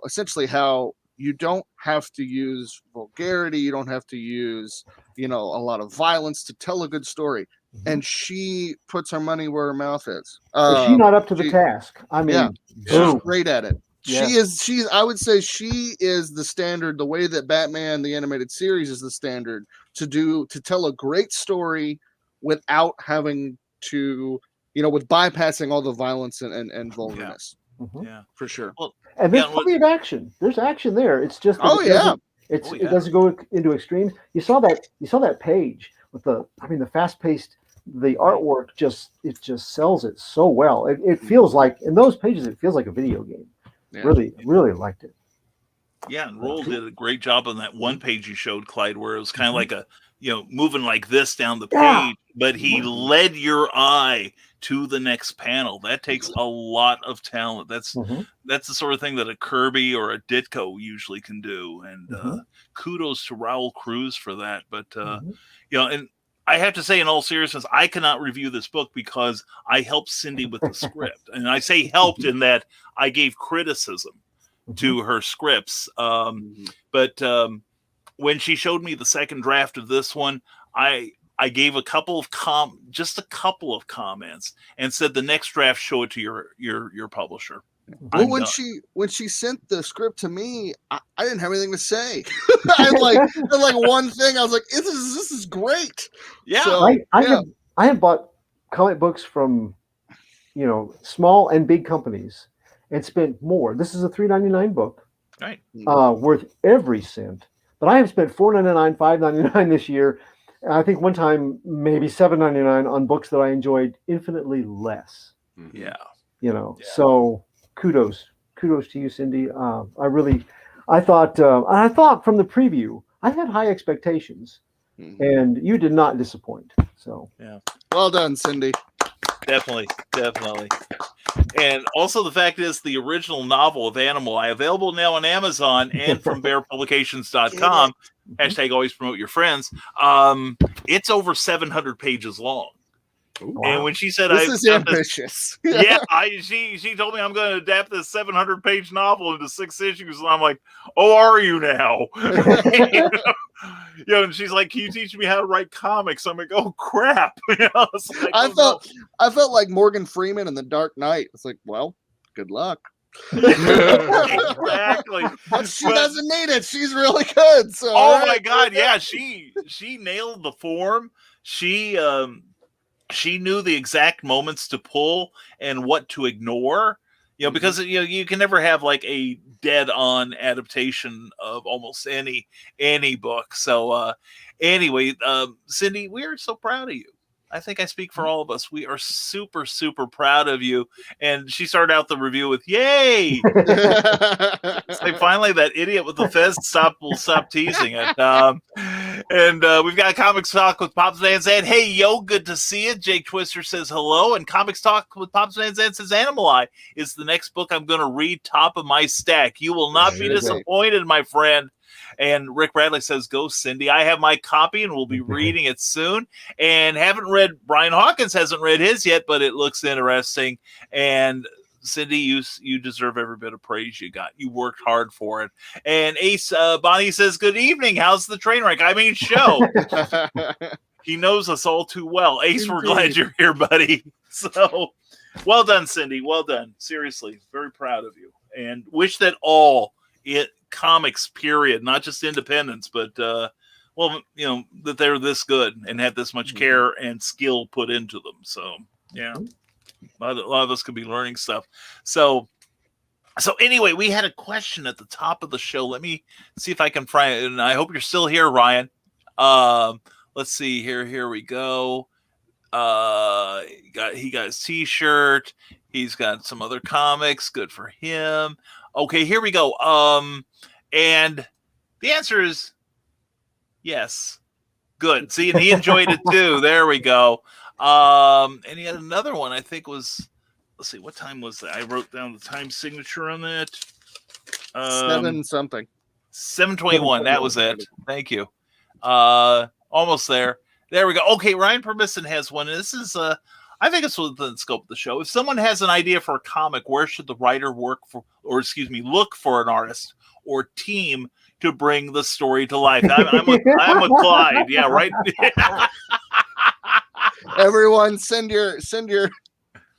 essentially how you don't have to use vulgarity, you don't have to use, a lot of violence to tell a good story. And she puts her money where her mouth is. Is she not up to the task? I mean, she's great at it. Yeah. I would say she is the standard, the way that Batman the Animated Series is the standard to tell a great story without having to, with bypassing all the violence and vulgarness. Yeah, for sure. Well, and there's plenty of action. There's action there. It's just that it doesn't go into extremes. You saw that page with the fast-paced, the artwork just sells it so well. It feels like, in those pages, it feels like a video game. Yeah. Really liked it. Yeah, and Roll did a great job on that one page you showed, Clyde, where it was kind of like a, moving like this down the page, but he led your eye to the next panel. That takes a lot of talent. That's the sort of thing that a Kirby or a Ditko usually can do. And kudos to Raul Cruz for that. But, and I have to say, in all seriousness, I cannot review this book because I helped Cindy with the script. And I say helped in that I gave criticism to her scripts. But when she showed me the second draft of this one, I gave a couple of comments and said, the next draft, show it to your publisher. Well, when she sent the script to me, I didn't have anything to say. I had like one thing. I was like, this is great. Yeah. So, I have bought comic books from, small and big companies and spent more. This is a $3.99 book, right? Worth every cent. But I have spent $4.99, $5.99 this year. I think one time maybe $7.99 on books that I enjoyed infinitely less. Yeah. So kudos to you, Cindy. I thought from the preview, I had high expectations, and you did not disappoint. So yeah, well done, Cindy. Definitely. And also the fact is, the original novel of Animal Eye, available now on Amazon and from bearpublications.com. Hashtag always promote your friends. It's over 700 pages long. Wow. And when she said, "This is ambitious," she told me I'm going to adapt this 700-page novel into 6 issues, and I'm like, "Oh, are you now?" And she's like, "Can you teach me how to write comics?" I'm like, "Oh crap!" I felt like Morgan Freeman in The Dark Knight. It's like, well, good luck. Exactly. She doesn't need it. She's really good. So, my God, yeah, she nailed the form. She knew the exact moments to pull and what to ignore, because you can never have like a dead-on adaptation of almost any book. So anyway, Cindy, we are so proud of you. I think I speak for all of us. We are super, super proud of you. And she started out the review with, yay! It's like finally that idiot with the fez will stop teasing it. We've got Comics Talk with Pops Van Zandt. Hey, yo, good to see you. Jake Twister says hello. And Comics Talk with Pops Van Zandt says Animal Eye is the next book I'm going to read, top of my stack. You will not be disappointed, my friend. And Rick Bradley says, go, Cindy. I have my copy and we'll be reading it soon. And Brian Hawkins hasn't read his yet, but it looks interesting. And Cindy, you deserve every bit of praise you got. You worked hard for it. And Ace Bonnie says, good evening. How's the train wreck? I mean, show. He knows us all too well. Ace, we're glad you're here, buddy. So, well done, Cindy. Well done. Seriously, very proud of you. And wish that all comics, period, not just independents, but that they're this good and had this much care and skill put into them. So yeah, a lot of us could be learning stuff. So anyway, we had a question at the top of the show. Let me see if I can find it, and I hope you're still here, Ryan. Let's see here. Here we go. He got his t-shirt. He's got some other comics. Good for him. Okay, here we go. And the answer is yes. Good. See, and he enjoyed it too. There we go. And he had another one, I think was, let's see, what time was that? I wrote down the time signature on that. 7-something. 7:21. That was it. Thank you. Almost there. There we go. Okay, Ryan Permisson has one. This is I think it's within the scope of the show. If someone has an idea for a comic, where should the writer look for an artist or team to bring the story to life? I'm with Clyde. Yeah, right. Everyone, send your.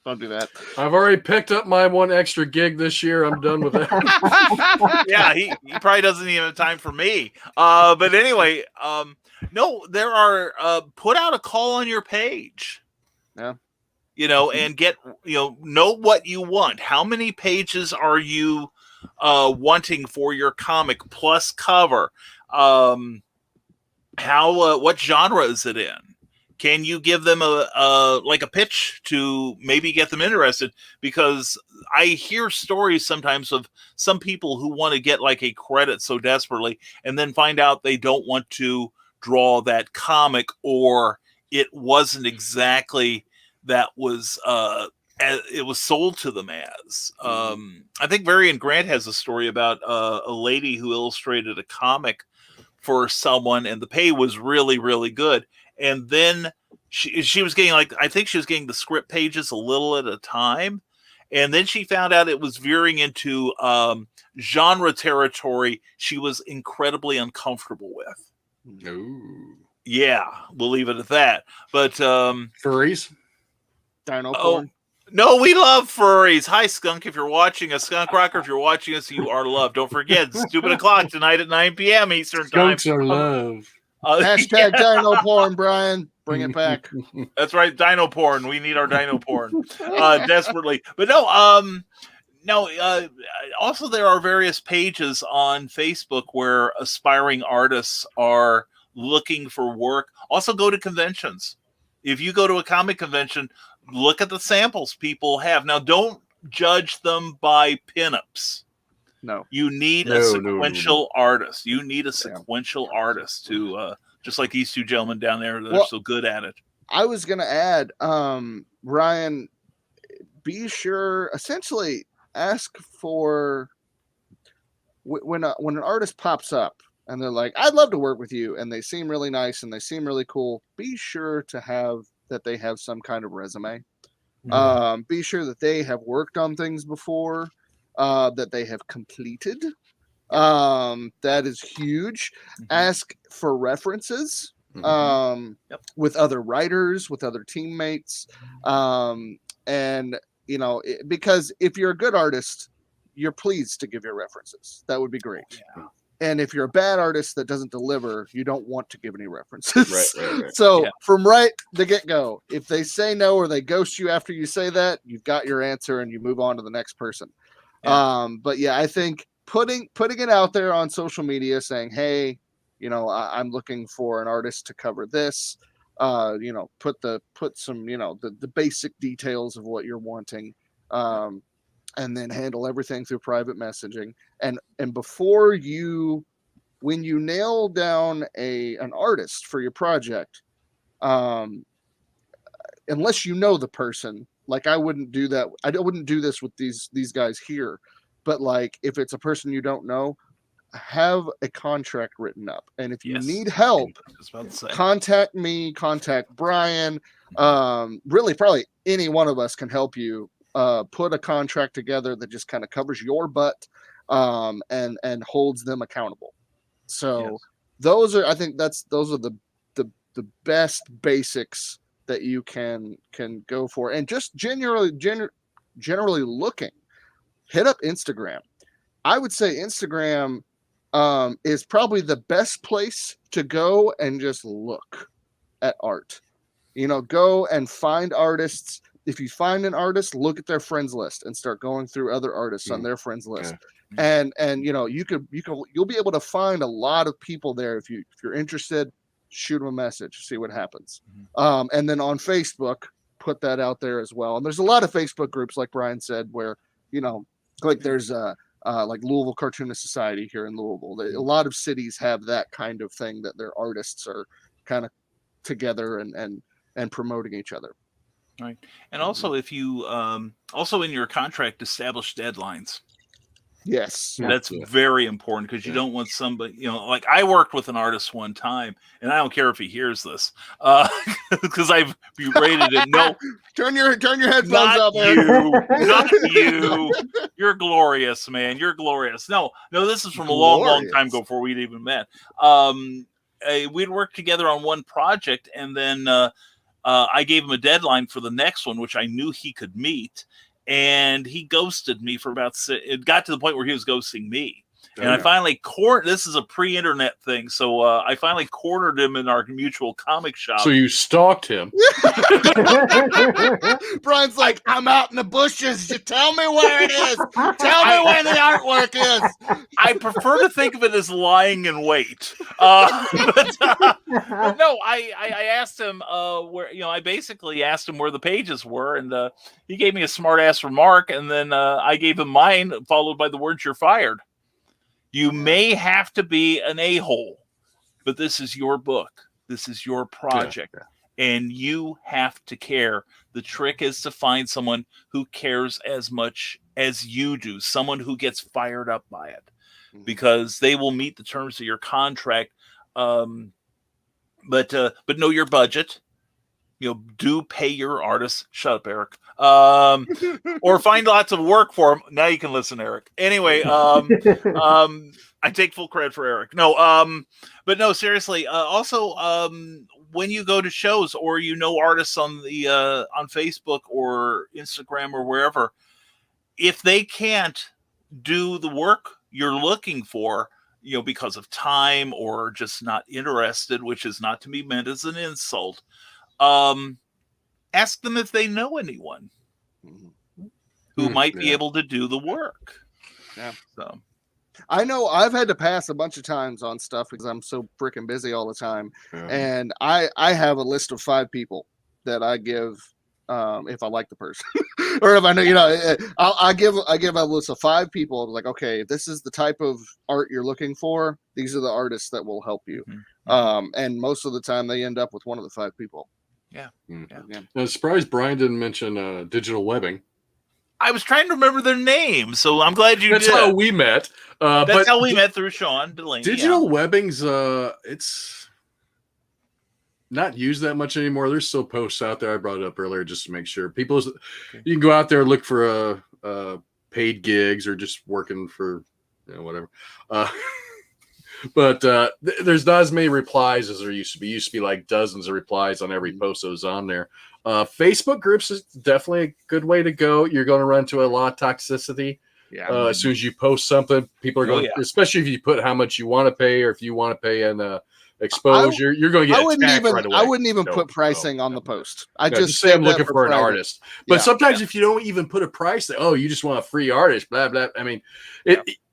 Don't do that. I've already picked up my one extra gig this year. I'm done with that. Yeah, he probably doesn't even have time for me. But anyway, no, there are put out a call on your page. Yeah. And get, know what you want. How many pages are you wanting for your comic plus cover? What genre is it in? Can you give them a pitch to maybe get them interested? Because I hear stories sometimes of some people who want to get like a credit so desperately and then find out they don't want to draw that comic, or it wasn't exactly that was it was sold to them as. I think Varian Grant has a story about a lady who illustrated a comic for someone, and the pay was really, really good. And then she was getting I think she was getting the script pages a little at a time. And then she found out it was veering into genre territory she was incredibly uncomfortable with. No. Yeah, we'll leave it at that. But furries? Dino porn? No, we love furries. Hi, Skunk, if you're watching us. Skunk Rocker, if you're watching us, you are loved. Don't forget, Stupid O'Clock tonight at 9 p.m. Eastern Time. Skunks are love. Hashtag Dino porn, Brian. Bring it back. That's right, Dino porn. We need our Dino porn desperately. But no, also there are various pages on Facebook where aspiring artists are looking for work. Also go to conventions. If you go to a comic convention, look at the samples people have. Now, don't judge them by pinups. No. You need a sequential artist. You need a sequential artist to, just like these two gentlemen down there that are so good at it. I was going to add, Ryan, be sure, essentially ask for, when an artist pops up and they're like, I'd love to work with you, and they seem really nice and they seem really cool, be sure to have that they have some kind of resume. Mm-hmm. Be sure that they have worked on things before, that they have completed. That is huge. Mm-hmm. Ask for references with other writers, with other teammates. And, because if you're a good artist, you're pleased to give your references. That would be great. Yeah. And if you're a bad artist that doesn't deliver, you don't want to give any references. Right. So from right the get-go, if they say no or they ghost you after you say that, you've got your answer and you move on to the next person. Yeah. But yeah, I think putting it out there on social media saying, hey, I'm looking for an artist to cover this. put some, the basic details of what you're wanting, and then handle everything through private messaging. And before when you nail down an artist for your project, unless you know the person, like I wouldn't do that. I wouldn't do this with these guys here, but like if it's a person you don't know, have a contract written up. And if you need help, contact me, contact Brian. Really, probably any one of us can help you put a contract together that just kind of covers your butt and holds them accountable. So those are the best basics that you can go for. And just generally looking, hit up Instagram. I would say Instagram is probably the best place to go and just look at art. Go and find artists. If you find an artist, look at their friends list and start going through other artists on their friends list. And you'll be able to find a lot of people there. If you're interested, shoot them a message, see what happens. And then on Facebook, put that out there as well. And there's a lot of Facebook groups, like Brian said, where like there's like Louisville Cartoonist Society here in Louisville. A lot of cities have that kind of thing, that their artists are kind of together and promoting each other. Right. And also, if you also in your contract establish deadlines. Yes, that's very important, because you don't want somebody, like I worked with an artist one time, and I don't care if he hears this, because I've berated it. No, turn your headphones up. Not you. You're glorious, man. You're glorious. No, this is from a long time ago, before we'd even met. We'd worked together on one project, and then I gave him a deadline for the next one, which I knew he could meet. And he ghosted me for it got to the point where he was ghosting me. And I finally this is a pre-internet thing. So I finally cornered him in our mutual comic shop. So you stalked him. Brian's like, I'm out in the bushes. You tell me where it is. Tell me where the artwork is. I prefer to think of it as lying in wait. But no, I asked him where, I basically asked him where the pages were, and he gave me a smart ass remark, and then I gave him mine, followed by the words, "You're fired." You may have to be an a-hole, but this is your book. This is your project, and you have to care. The trick is to find someone who cares as much as you do, someone who gets fired up by it, because they will meet the terms of your contract. But know your budget. Do pay your artists. Shut up, Eric. Or find lots of work for them. Now you can listen, Eric. Anyway, I take full credit for Eric. No, but no, seriously. Also, when you go to shows, or artists on the on Facebook or Instagram or wherever, if they can't do the work you're looking for, because of time or just not interested, which is not to be meant as an insult. Ask them if they know anyone who might be able to do the work. Yeah. So I know I've had to pass a bunch of times on stuff because I'm so freaking busy all the time. And I have a list of 5 people that I give if I like the person or if I know, I give a list of 5 people. Like, okay, if this is the type of art you're looking for, these are the artists that will help you. And most of the time they end up with one of the 5 people. Yeah. I'm surprised Brian didn't mention digital webbing. I was trying to remember their name, so I'm glad you did. That's how we met. That's how we met, through Sean Delaney. Digital webbing's it's not used that much anymore. There's still posts out there. I brought it up earlier just to make sure you can go out there and look for paid gigs or just working for whatever. But there's not as many replies as there used to be. Used to be like dozens of replies on every post that was on there. Facebook groups is definitely a good way to go. You're going to run into a lot of toxicity. As soon as you post something, people are going, especially if you put how much you want to pay, or if you want to pay an exposure, you're going to get attacked right away. I wouldn't even put pricing on the post. I just say I'm looking for an artist. But sometimes if you don't even put a price, you just want a free artist, blah, blah. I mean,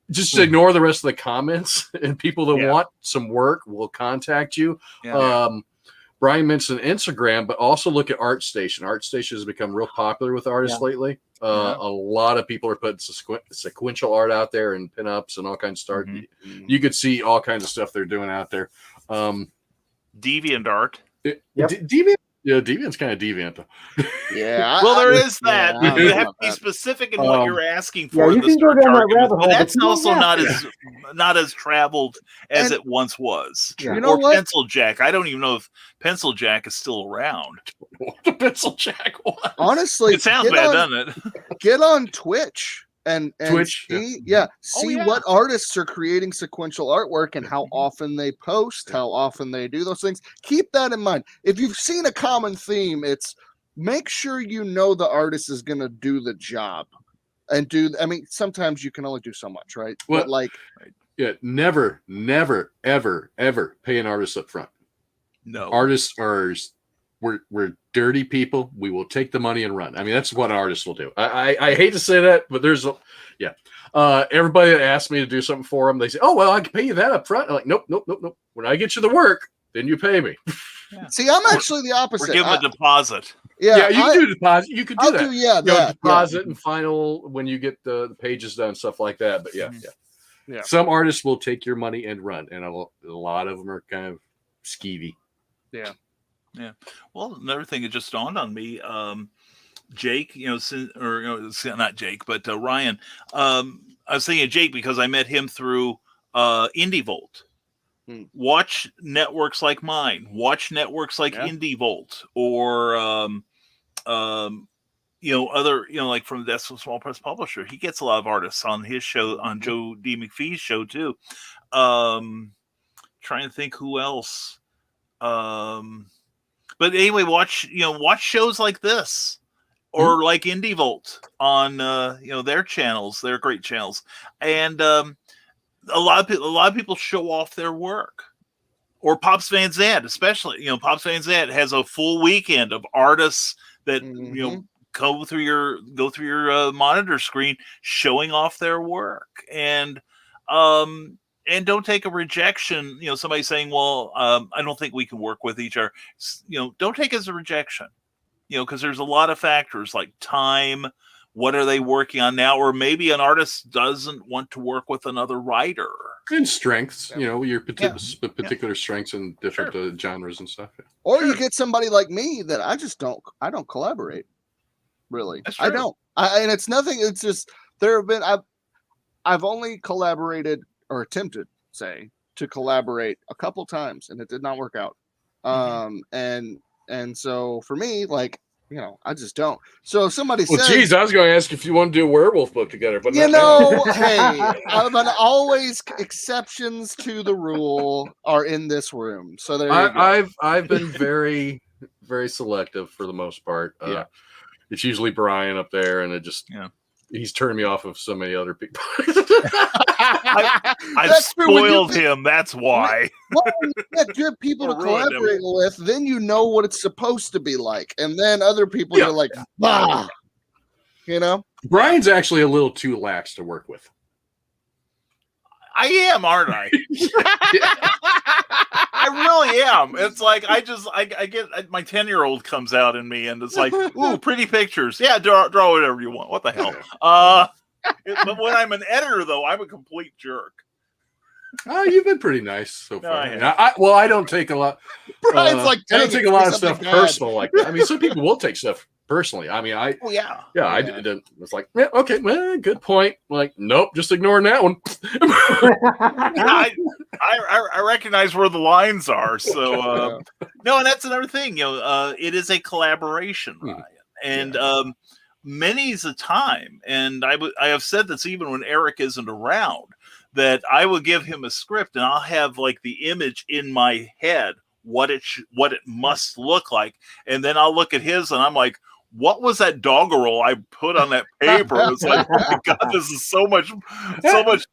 just ignore the rest of the comments, and people that want some work will contact you. Brian mentioned Instagram, but also look at ArtStation. ArtStation has become real popular with artists lately. A lot of people are putting sequential art out there and pinups and all kinds of stuff. You could see all kinds of stuff they're doing out there. Deviant art. Deviant's kind of deviant. Yeah. Well, there is that. Yeah, You have to be specific in what you're asking for. You can go down that rabbit hole. That's also not as traveled as it once was. You know or what? Pencil Jack. I don't even know if Pencil Jack is still around. The Pencil Jack one. Honestly, it sounds bad, doesn't it? Get on Twitch. And Twitch, see what artists are creating sequential artwork and how often they post, how often they do those things. Keep that in mind. If you've seen a common theme, it's make sure you know the artist is going to do the job and sometimes you can only do so much, right? Well, but never, ever pay an artist up front. No, artists are. We're dirty people. We will take the money and run. I mean, that's what artists will do. I hate to say that, but everybody that asks me to do something for them, they say, "Oh, well, I can pay you that up front." I'm like, nope. When I get you the work, then you pay me. Yeah. See, I'm actually the opposite. We're giving a deposit. Yeah, you can do deposit. You could do that. Deposit and final when you get the pages done, stuff like that. But yeah. Some artists will take your money and run, and a lot of them are kind of skeevy. Yeah. Yeah. Well, another thing that just dawned on me, Jake, not Jake, but Ryan. I was thinking of Jake because I met him through IndieVolt. Watch networks like mine. Watch networks like IndieVolt or other, like from that's a small press publisher. He gets a lot of artists on his show, on Joe D. McPhee's show too. Trying to think who else. But anyway, watch shows like this or like IndieVolt on their channels. They're great channels, and a lot of people show off their work. Or Pops Van Zandt, especially. Pops Van Zandt has a full weekend of artists that go through your monitor screen showing off their work, and don't take a rejection, somebody saying, well, I don't think we can work with each other. Don't take it as a rejection, because there's a lot of factors like time. What are they working on now? Or maybe an artist doesn't want to work with another writer. And strengths, your particular strengths in different genres and stuff. Or you get somebody like me that I don't collaborate. Really. I don't. And it's nothing. It's just, I've only collaborated or attempted, to collaborate a couple times, and it did not work out. And so for me, I just don't. So if somebody says, geez, I was going to ask if you want to do a werewolf book together, but hey, always exceptions to the rule are in this room. So there you go. I've been very, very selective for the most part. It's usually Brian up there, and it just he's turned me off of so many other people. I've spoiled him. That's why. Well, when you get good people to collaborate with, then you know what it's supposed to be like. And then other people are like, bah. Brian's actually a little too lax to work with. I am, aren't I? I really am. It's like I get my 10-year-old comes out in me, and it's like, ooh, pretty pictures. Yeah, draw whatever you want. What the hell? But when I'm an editor, though, I'm a complete jerk. You've been pretty nice so far. I don't take a lot. Brian's I don't take a lot of stuff personal like that. I mean, some people will take stuff personally. I mean, I did. It's like, okay, well, good point. Like, nope, just ignoring that one. I recognize where the lines are. So no, and that's another thing. It is a collaboration, Ryan, and many's a time. And I have said this even when Eric isn't around, that I will give him a script and I'll have like the image in my head what it must look like, and then I'll look at his and I'm like, what was that doggerel I put on that paper? It's like, oh my God, this is so much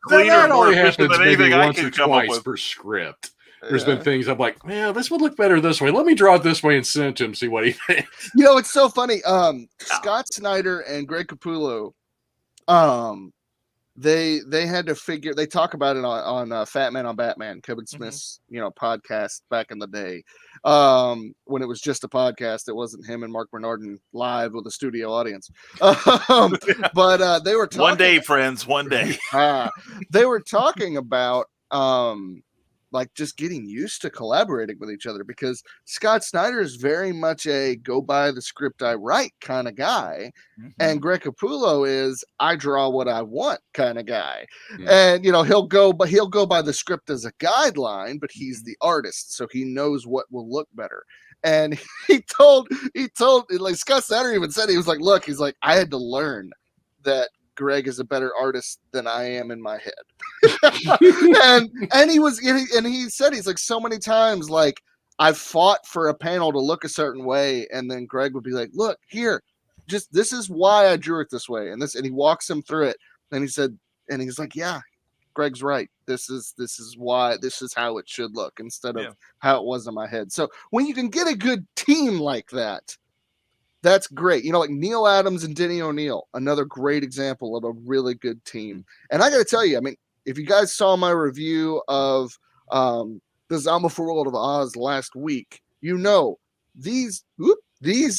cleaner and more efficient than anything I can come up with. Per script. There's been things I'm like, man, this would look better this way. Let me draw it this way and send it to him, see what he thinks. It's so funny. Scott Snyder and Greg Capullo, they had to figure. They talk about it on Fat Man on Batman, Kevin Smith's podcast back in the day, when it was just a podcast. It wasn't him and Mark Bernardin live with a studio audience. But they were talking, one day, friends, one day. They were talking about like just getting used to collaborating with each other, because Scott Snyder is very much a go by the script I write kind of guy. And Greg Capullo is I draw what I want kind of guy. And he'll go by the script as a guideline, but he's the artist, so he knows what will look better. And he told like Scott Snyder even said, he was like, look, he's like, I had to learn that Greg is a better artist than I am in my head. and he said, he's like, so many times, like, I've fought for a panel to look a certain way, and then Greg would be like, look here, just this is why I drew it this way, and he walks him through it, and he said, and he's like, yeah, Greg's right, this is why, this is how it should look instead of how it was in my head. So when you can get a good team like that, that's great. Like Neil Adams and Denny O'Neil, another great example of a really good team. And I got to tell you, I mean, if you guys saw my review of the Zombie World of Oz last week, these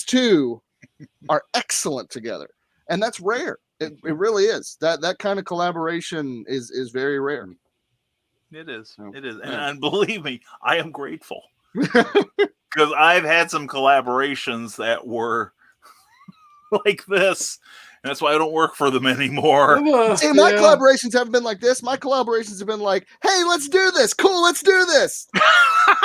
two are excellent together, and that's rare. It really is. That kind of collaboration is very rare. It is. It is, and believe me, I am grateful. Because I've had some collaborations that were like this, and that's why I don't work for them anymore. See, my collaborations haven't been like this. My collaborations have been like, hey, let's do this. Cool, let's do this.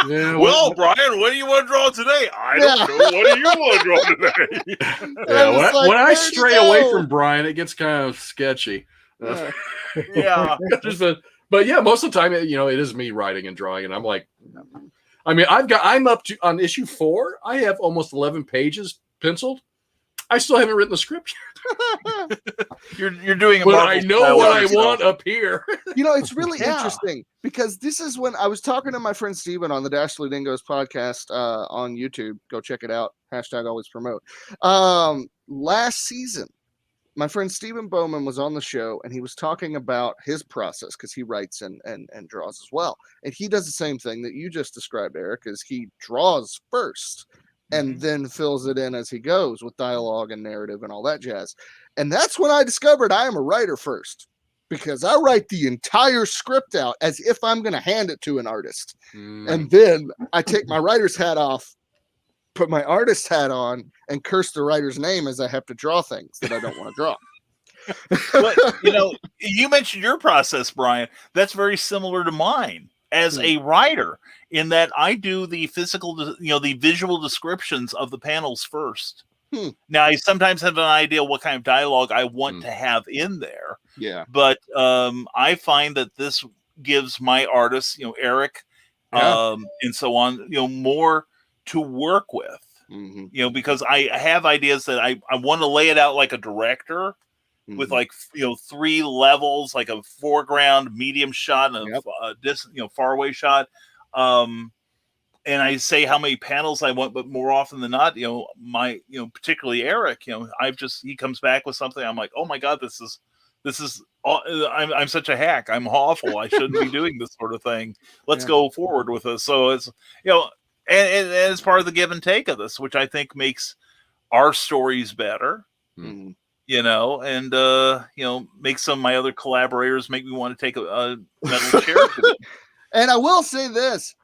Well, Brian, what do you want to draw today? I don't know. What do you want to draw today? When I stray away from Brian, it gets kind of sketchy. Yeah. But yeah, most of the time, it is me writing and drawing, and I'm like, I mean, I'm up to on issue 4. I have almost 11 pages penciled. I still haven't written the script yet. You're doing, but I know what I want up here. It's really interesting, because this is when I was talking to my friend Steven on the Dashley Dingoes podcast on YouTube. Go check it out. #alwayspromote. Last season, my friend Stephen Bowman was on the show, and he was talking about his process, because he writes and draws as well. And he does the same thing that you just described, Eric, is he draws first and then fills it in as he goes with dialogue and narrative and all that jazz. And that's when I discovered I am a writer first, because I write the entire script out as if I'm going to hand it to an artist. And then I take my writer's hat off, put my artist hat on, and curse the writer's name as I have to draw things that I don't want to draw. But, you mentioned your process, Brian. That's very similar to mine as a writer, in that I do the physical, the visual descriptions of the panels first. Now, I sometimes have an idea what kind of dialogue I want to have in there. Yeah. But I find that this gives my artists, Eric, and so on, more to work with. Because I have ideas that I want to lay it out like a director, with like 3 levels, like a foreground, medium shot, and a far away shot. And I say how many panels I want, but more often than not, particularly Eric, he comes back with something. I'm like, oh my God, this is I'm such a hack. I'm awful. I shouldn't be doing this sort of thing. Let's go forward with this. So it's, and it's part of the give and take of this, which I think makes our stories better. And make some of my other collaborators make me want to take a metal chair to them. And I will say this,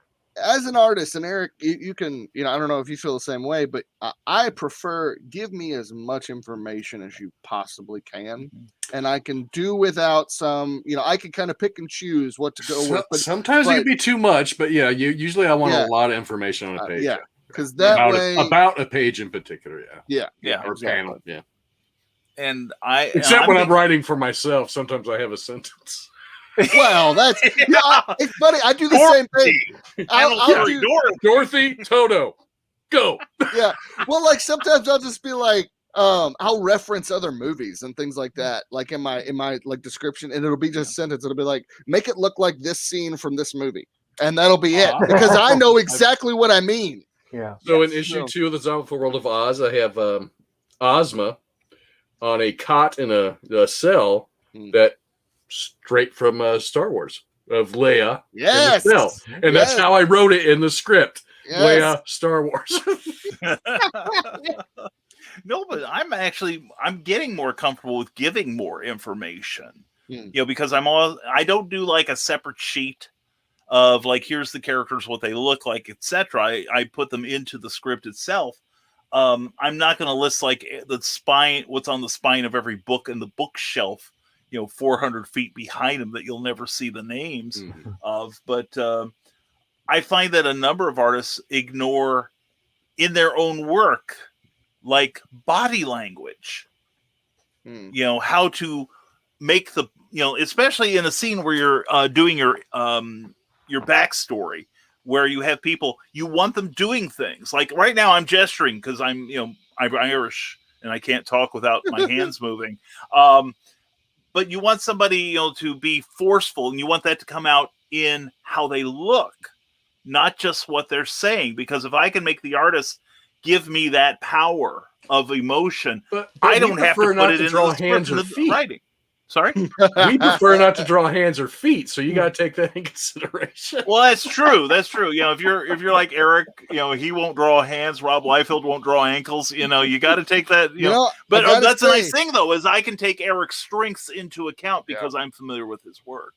as an artist, and Eric, you can, I don't know if you feel the same way, but I prefer, give me as much information as you possibly can. And I can do without some, I can kind of pick and choose what to go with. But sometimes it can be too much, but usually I want a lot of information on a page. Because that way. About a page in particular. Yeah. Or exactly. Panel. Yeah. And Except when I'm writing for myself, sometimes I have a sentence. Well, that's it's funny. I do the same thing. I'll do Dorothy, Toto, go. Yeah. Well, like sometimes I'll just be like, I'll reference other movies and things like that, like in my like description, and it'll be just a sentence. It'll be like, make it look like this scene from this movie, and that'll be it, because I know exactly what I mean. Yeah. So in issue 2 of the Zombie World of Oz, I have Ozma on a cot in a cell that straight from Star Wars of Leia. Yes. And that's how I wrote it in the script. Yes. Leia, Star Wars. No, but I'm getting more comfortable with giving more information. Because I don't do like a separate sheet of like, here's the characters, what they look like, etc. I put them into the script itself. I'm not going to list like the spine, what's on the spine of every book in the bookshelf, 400 feet behind them that you'll never see the names of. But I find that a number of artists ignore in their own work, like body language, how to make the, especially in a scene where you're doing your backstory, where you have people, you want them doing things. Like right now I'm gesturing because I'm Irish and I can't talk without my hands moving. But you want somebody, to be forceful, and you want that to come out in how they look, not just what they're saying. Because if I can make the artist give me that power of emotion, but I don't have to put it in the hands or feet. Writing. Sorry? We prefer not to draw hands or feet, so you got to take that in consideration. Well, that's true. That's true. If you're like Eric, he won't draw hands. Rob Liefeld won't draw ankles. You got to take that. But that's a nice thing, though, is I can take Eric's strengths into account because I'm familiar with his work.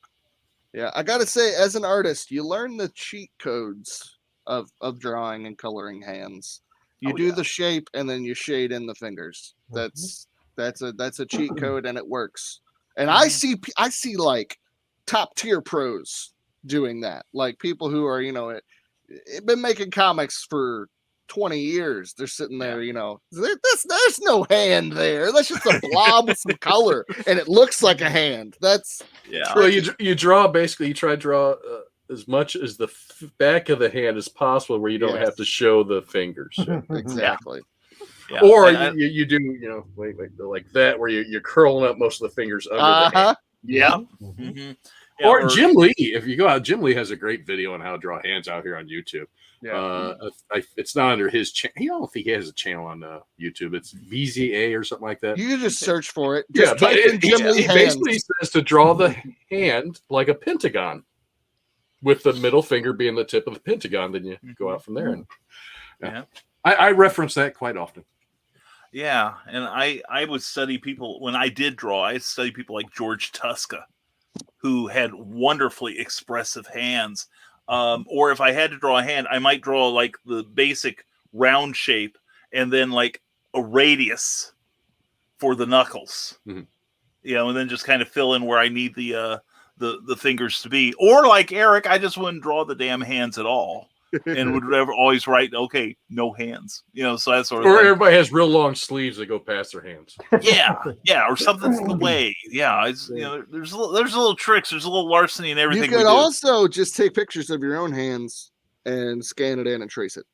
Yeah, I got to say, as an artist, you learn the cheat codes of drawing and coloring hands. You do the shape, and then you shade in the fingers. That's a cheat code, and it works. And I see like top tier pros doing that, like people who are, been making comics for 20 years. They're sitting there, there's no hand there. That's just a blob with some color, and it looks like a hand. That's Well, you draw basically. You try to draw as much as the back of the hand as possible, where you don't have to show the fingers. Exactly. Yeah. Or you do, like that, where you're curling up most of the fingers under the hand. Yeah. Mm-hmm. Or Jim Lee, if you go out, Jim Lee has a great video on how to draw hands out here on YouTube. Yeah. It's not under his channel. I don't think he has a channel on YouTube. It's VZA or something like that. You can just search for it. Just type in Jim Lee hands. Basically says to draw the hand like a pentagon, with the middle finger being the tip of the pentagon. Then you go out from there. And I reference that quite often. Yeah, and I would study people when I did draw. I studied people like George Tuska, who had wonderfully expressive hands. Or if I had to draw a hand, I might draw like the basic round shape and then like a radius for the knuckles. Mm-hmm. And then just kind of fill in where I need the fingers to be. Or like Eric, I just wouldn't draw the damn hands at all. And would always write, okay, no hands, so that sort of thing. Or thing. Everybody has real long sleeves that go past their hands. Yeah, or something's in the way. Yeah, it's there's little tricks, there's a little larceny and everything. You could also just take pictures of your own hands and scan it in and trace it.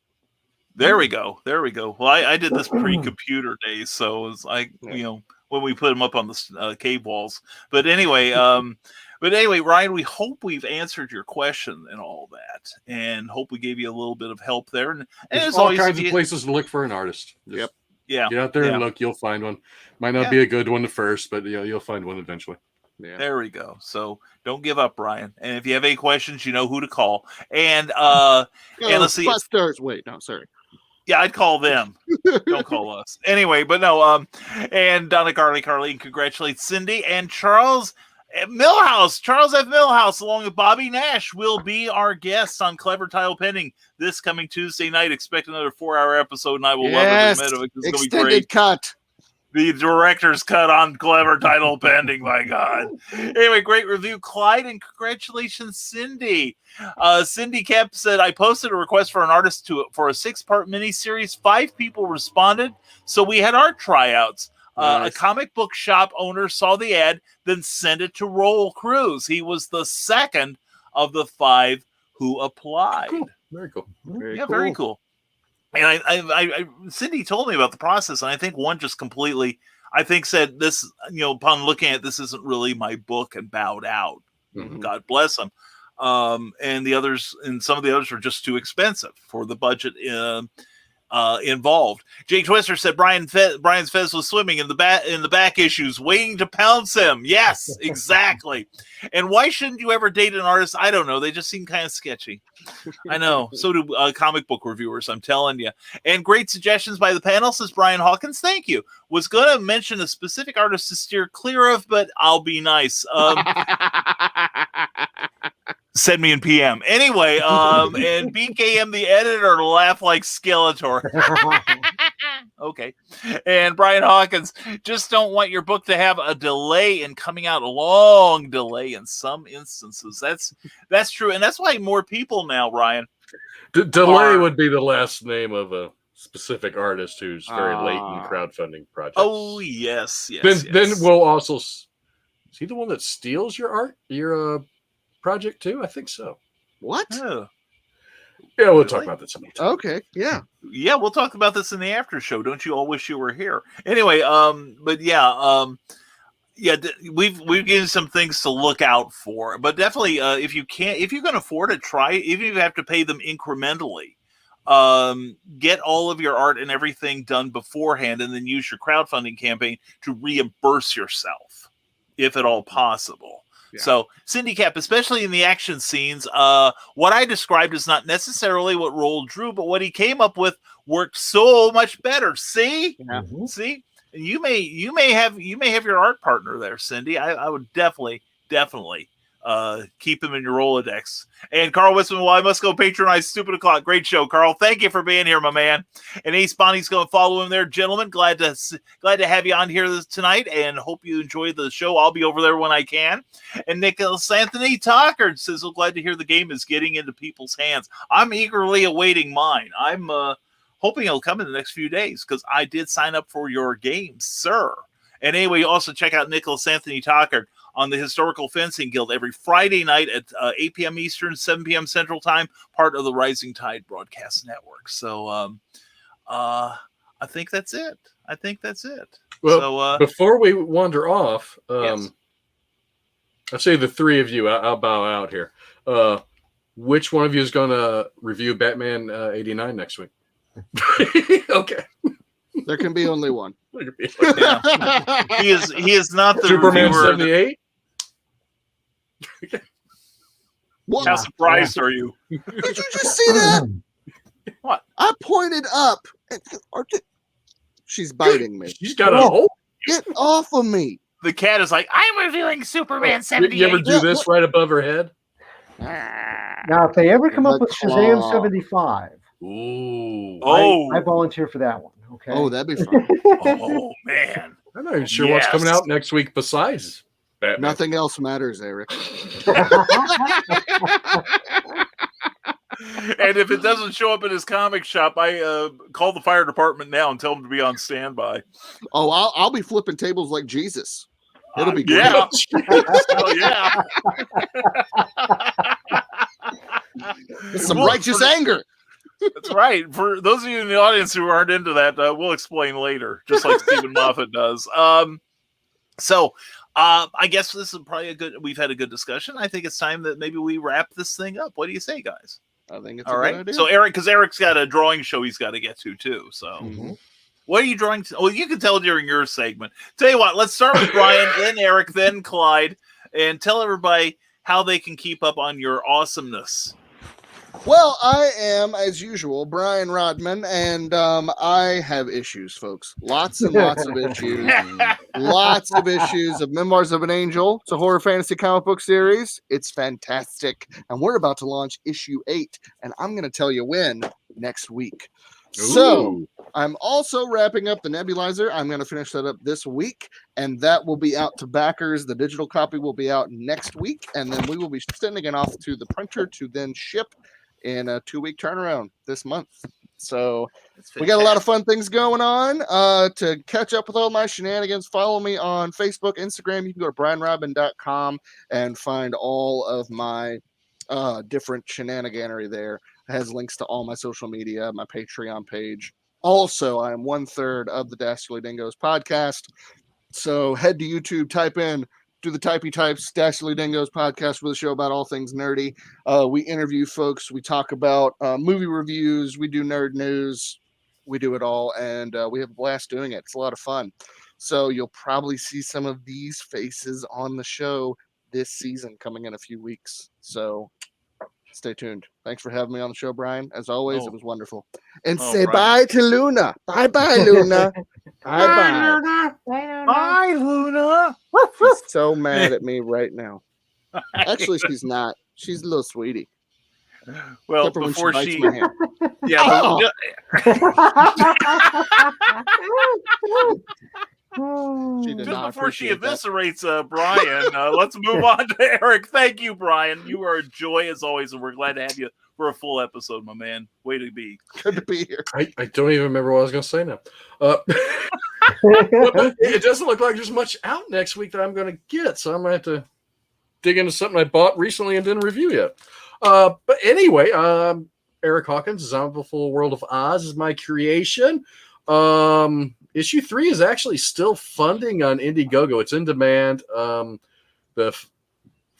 There we go. Well, I did this pre-computer days, so it was like when we put them up on the cave walls. But anyway, Ryan, we hope we've answered your question and all that, and hope we gave you a little bit of help there. And there's all kinds of places to look for an artist. Just get out there and look. You'll find one. Might not be a good one at first, but you'll find one eventually. Yeah. There we go. So don't give up, Brian. And if you have any questions, you know who to call. And let's see. Wait, no, sorry. Yeah, I'd call them. Don't call us. Anyway, but no. And Donna Carlene congratulates Cindy and Charles Millhouse. Charles F. Millhouse, along with Bobby Nash, will be our guests on Clever Title Pending this coming Tuesday night. Expect another 4-hour episode, and I will love every minute of it. It's going to be great. Cut. The director's cut on Clever Title Pending, my God. Anyway, great review, Clyde, and congratulations, Cindy. Cindy Kemp said, I posted a request for an artist for a 6-part miniseries. 5 people responded, so we had our tryouts. Nice. A comic book shop owner saw the ad, then sent it to Roll Cruz. He was the second of the 5 who applied. Cool. Very cool. Very cool. And I Cindy told me about the process, and I think one just completely, said this, upon looking at this isn't really my book, and bowed out. Mm-hmm. God bless them. And some of the others were just too expensive for the budget. involved. Jake Twister said Brian's Fez was swimming in the back issues, waiting to pounce him. Yes, exactly. And why shouldn't you ever date an artist? I don't know. They just seem kind of sketchy. I know. So do comic book reviewers, I'm telling you. And great suggestions by the panel, says Brian Hawkins. Thank you. Was going to mention a specific artist to steer clear of, but I'll be nice. Send me in PM. Anyway, and BKM, the editor, laugh like Skeletor. Okay. And Brian Hawkins, just don't want your book to have a delay in coming out, a long delay in some instances. That's true. And that's why more people now, Ryan. Delay would be the last name of a specific artist who's very late in crowdfunding projects. Oh, yes. Then we'll also... Is he the one that steals your art? Your project too? I think so. What? Oh. Yeah, we'll talk about this sometime. Okay, yeah, we'll talk about this in the after show. Don't you all wish you were here? Anyway, we've given some things to look out for, but definitely if you can afford it, try it. Even if you have to pay them incrementally, get all of your art and everything done beforehand, and then use your crowdfunding campaign to reimburse yourself, if at all possible. Yeah. So Cindy Cap, especially in the action scenes, what I described is not necessarily what Roll drew, but what he came up with worked so much better. See, see, and you may have your art partner there, Cindy. I would definitely keep him in your Rolodex. And Carl Wisman, well, I must go patronize Stupid O'Clock. Great show, Carl. Thank you for being here, my man. And Ace Bonnie's going to follow him there. Gentlemen, glad to have you on here tonight, and hope you enjoy the show. I'll be over there when I can. And Nicholas Anthony Tockard says, well, glad to hear the game is getting into people's hands. I'm eagerly awaiting mine. I'm hoping it'll come in the next few days, because I did sign up for your game, sir. And anyway, also check out Nicholas Anthony Tockard on the Historical Fencing Guild every Friday night at 8 p.m. Eastern, 7 p.m. Central Time, part of the Rising Tide Broadcast Network. So I think that's it. Well, before we wander off, yes. I say the three of you, I'll bow out here. Which one of you is going to review Batman 89 next week? Okay. There can be only one. Yeah. He is not the Superman 78. What? How surprised are you? Did you just see that? What? I pointed up. She's biting me. She's got a hole. Get off of me. The cat is like, I'm reviewing Superman 78. You ever do this right above her head? Now, if they ever come up with Shazam 75, I volunteer for that one. Okay. Oh, that'd be fun. Oh, man. I'm not even sure what's coming out next week besides Batman. Nothing else matters, Eric. And if it doesn't show up at his comic shop, I call the fire department now and tell them to be on standby. Oh, I'll be flipping tables like Jesus. It'll be great. Yeah. Oh, yeah. It's some righteous anger. That's right. For those of you in the audience who aren't into that, we'll explain later, just like Stephen Moffat does. So I guess this is probably we've had a good discussion. I think it's time that maybe we wrap this thing up. What do you say, guys? I think it's all a right. good idea. So Eric's got a drawing show he's got to get to too. So what are you drawing? Well, you can tell during your segment. Tell you what, let's start with Brian, then Eric, then Clyde, and tell everybody how they can keep up on your awesomeness. Well, I am, as usual, Brian Rodman, and I have issues, folks. Lots and lots of issues. Lots of issues of Memoirs of an Angel. It's a horror fantasy comic book series. It's fantastic. And we're about to launch issue 8, and I'm going to tell you when next week. Ooh. So I'm also wrapping up the Nebulizer. I'm going to finish that up this week, and that will be out to backers. The digital copy will be out next week, and then we will be sending it off to the printer to then ship in a 2-week turnaround this month. So we got a lot of fun things going on. To catch up with all my shenanigans, follow me on Facebook, Instagram. You can go to brianrodman.com and find all of my different shenaniganery there. It has links to all my social media, my Patreon page. Also, I am 1/3 of the Dastardly Dingoes podcast. So head to YouTube, type in, do the typey types, Dastardly Dingoes podcast, with a show about all things nerdy. We interview folks. We talk about movie reviews. We do nerd news. We do it all, and we have a blast doing it. It's a lot of fun. So you'll probably see some of these faces on the show this season coming in a few weeks. So stay tuned. Thanks for having me on the show, Brian. As always, it was wonderful. And say bye to Luna. Bye-bye, Luna. Bye-bye. Luna. Bye, Luna. She's so mad at me right now. Actually, she's not. She's a little sweetie. Well, before she just before she eviscerates Brian, let's move on to Eric. Thank you, Brian. You are a joy as always, and we're glad to have you for a full episode, my man. Way to be. Good to be here. I don't even remember what I was going to say now. It doesn't look like there's much out next week that I'm going to get, so I'm going to have to dig into something I bought recently and didn't review yet. But anyway, Eric Hawkins, Zombieful World of Oz is my creation. Issue 3 is actually still funding on Indiegogo. It's in demand. The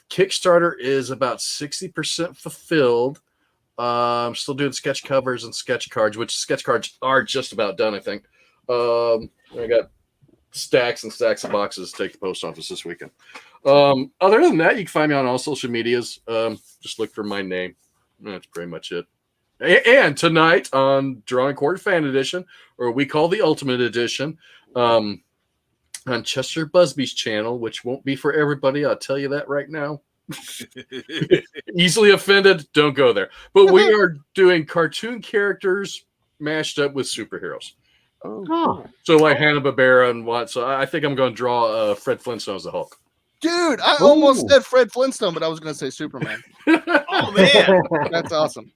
Kickstarter is about 60% fulfilled. I'm still doing sketch covers and sketch cards, which sketch cards are just about done, I think. I got stacks and stacks of boxes to take to the post office this weekend. Other than that, you can find me on all social medias. Just look for my name. That's pretty much it. And tonight on Drawing Court Fan Edition, or we call the Ultimate Edition, on Chester Busby's channel, which won't be for everybody. I'll tell you that right now. Easily offended, don't go there. But we are doing cartoon characters mashed up with superheroes. So like Hanna-Barbera and what. So I think I'm going to draw Fred Flintstone as the Hulk. Dude, I almost said Fred Flintstone, but I was going to say Superman. Oh, man. That's awesome.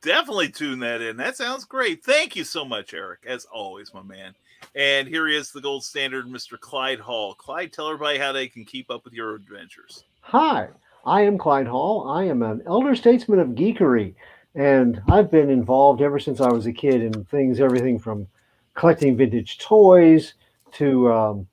Definitely tune that in. That sounds great. Thank you so much, Eric, as always, my man. And here he is, the gold standard, Mr. Clyde Hall. Clyde, tell everybody how they can keep up with your adventures. Hi, I am Clyde Hall. I am an elder statesman of geekery, and I've been involved ever since I was a kid in things, everything from collecting vintage toys to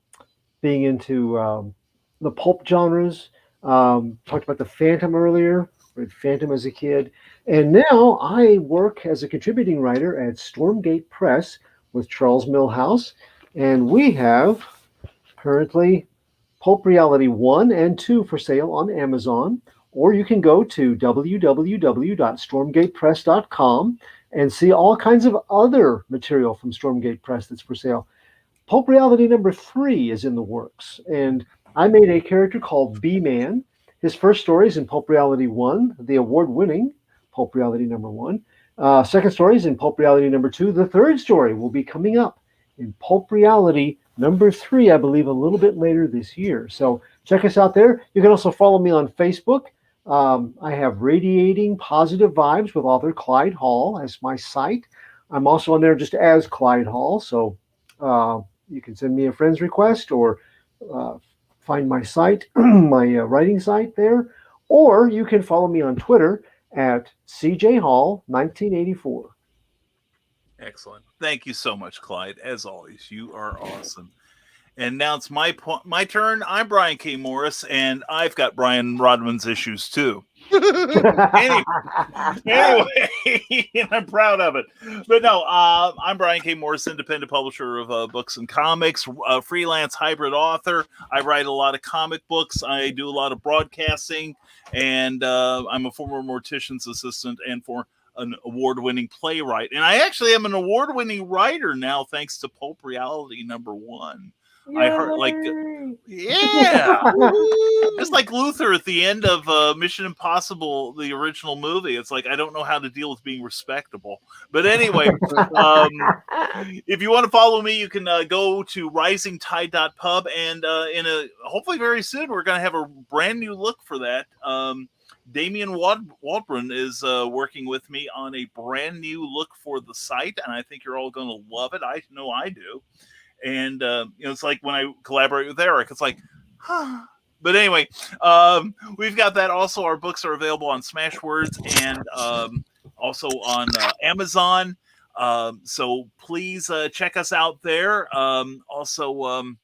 being into the pulp genres. Talked about the Phantom earlier. Read Phantom as a kid. And now I work as a contributing writer at Stormgate Press with Charles Millhouse. And we have currently Pulp Reality 1 and 2 for sale on Amazon. Or you can go to www.stormgatepress.com and see all kinds of other material from Stormgate Press that's for sale. Pulp Reality number 3 is in the works. And I made a character called B-Man. His first story is in Pulp Reality 1, the award-winning Pulp Reality number 1. Second story is in Pulp Reality number 2. The third story will be coming up in Pulp Reality number 3, I believe, a little bit later this year. So check us out there. You can also follow me on Facebook. I have Radiating Positive Vibes with author Clyde Hall as my site. I'm also on there just as Clyde Hall. So you can send me a friend's request or find my site, my writing site there, or you can follow me on Twitter at CJHall1984. Excellent. Thank you so much, Clyde. As always, you are awesome. And now it's my turn. I'm Brian K. Morris, and I've got Brian Rodman's issues too. Anyway, and I'm proud of it. But no, I'm Brian K. Morris, independent publisher of books and comics, freelance hybrid author. I write a lot of comic books. I do a lot of broadcasting, and I'm a former mortician's assistant and for an award-winning playwright. And I actually am an award-winning writer now, thanks to Pulp Reality number 1. Yay. I heard just like Luther at the end of Mission Impossible, the original movie. It's like, I don't know how to deal with being respectable. But anyway, if you want to follow me, you can go to risingtide.pub, and hopefully very soon, we're going to have a brand new look for that. Damian Waldron is working with me on a brand new look for the site, and I think you're all going to love it. I know I do. And, it's like when I collaborate with Eric, it's like, huh. But anyway, we've got that. Also, our books are available on Smashwords and also on Amazon. So please check us out there. Also,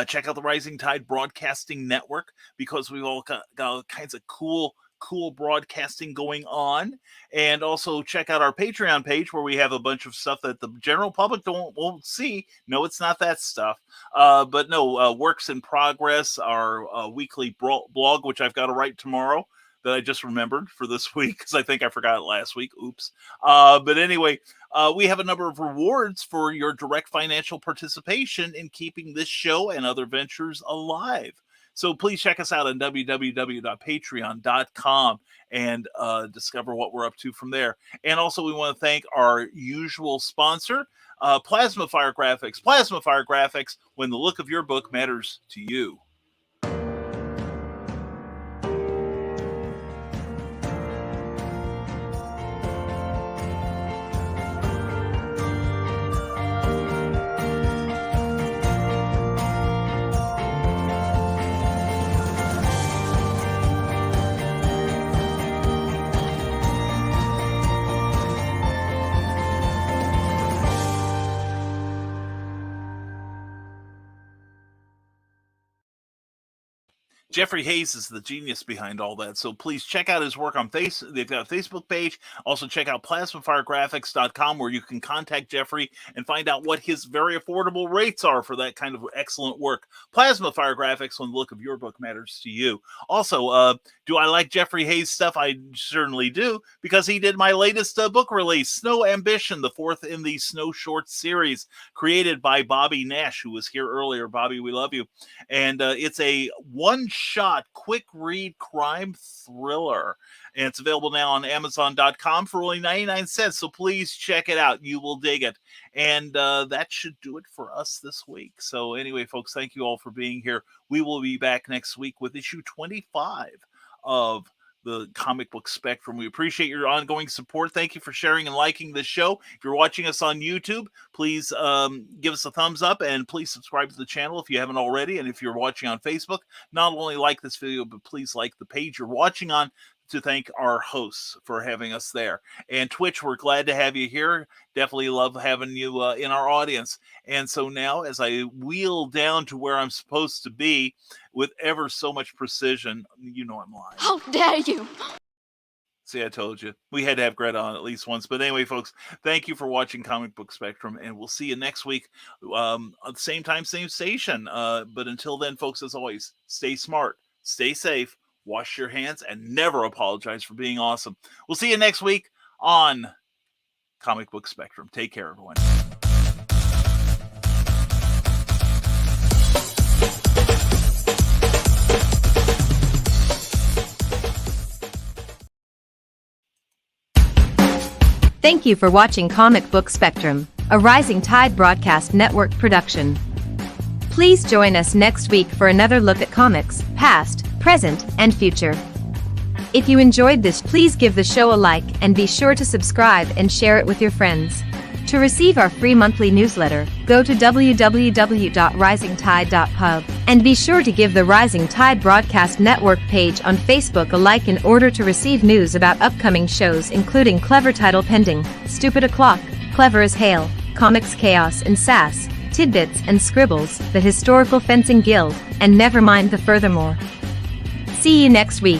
check out the Rising Tide Broadcasting Network, because we've all got all kinds of cool cool broadcasting going on. And also check out our Patreon page where we have a bunch of stuff that the general public won't see. No, it's not that stuff. But no, Works in Progress, our weekly blog, which I've got to write tomorrow, that I just remembered for this week because I think I forgot it last week. Oops. But anyway, we have a number of rewards for your direct financial participation in keeping this show and other ventures alive. So please check us out on www.patreon.com and discover what we're up to from there. And also we want to thank our usual sponsor, Plasma Fire Graphics. Plasma Fire Graphics, when the look of your book matters to you. Jeffrey Hayes is the genius behind all that. So please check out his work on they've got a Facebook page. Also check out plasmafiregraphics.com where you can contact Jeffrey and find out what his very affordable rates are for that kind of excellent work. Plasma Fire Graphics, when the look of your book matters to you. Also, do I like Jeffrey Hayes stuff? I certainly do, because he did my latest book release, Snow Ambition, the fourth in the Snow Short series, created by Bobby Nash, who was here earlier. Bobby, we love you. And it's a one-shot, quick read crime thriller. And it's available now on Amazon.com for only 99 cents. So please check it out. You will dig it. And that should do it for us this week. So anyway, folks, thank you all for being here. We will be back next week with issue 25 of the Comic Book Spectrum. We appreciate your ongoing support. Thank you for sharing and liking this show. If you're watching us on YouTube, please give us a thumbs up and please subscribe to the channel if you haven't already. And if you're watching on Facebook, not only like this video, but please like the page you're watching on, to thank our hosts for having us there. And Twitch, we're glad to have you here. Definitely love having you in our audience. And so now, as I wheel down to where I'm supposed to be with ever so much precision, you know I'm lying. How dare you! See, I told you. We had to have Greta on at least once. But anyway, folks, thank you for watching Comic Book Spectrum, and we'll see you next week at the same time, same station. But until then, folks, as always, stay smart, stay safe, wash your hands, and never apologize for being awesome. We'll see you next week on Comic Book Spectrum. Take care, everyone. Thank you for watching Comic Book Spectrum, a Rising Tide Broadcast Network production. Please join us next week for another look at comics, past, present, and future. If you enjoyed this, please give the show a like and be sure to subscribe and share it with your friends. To receive our free monthly newsletter, go to www.risingtide.pub and be sure to give the Rising Tide Broadcast Network page on Facebook a like in order to receive news about upcoming shows, including Clever Title Pending, Stupid O'Clock, Clever as Hail, Comics Chaos and Sass, Tidbits and Scribbles, the Historical Fencing Guild, and never mind the Furthermore. See you next week.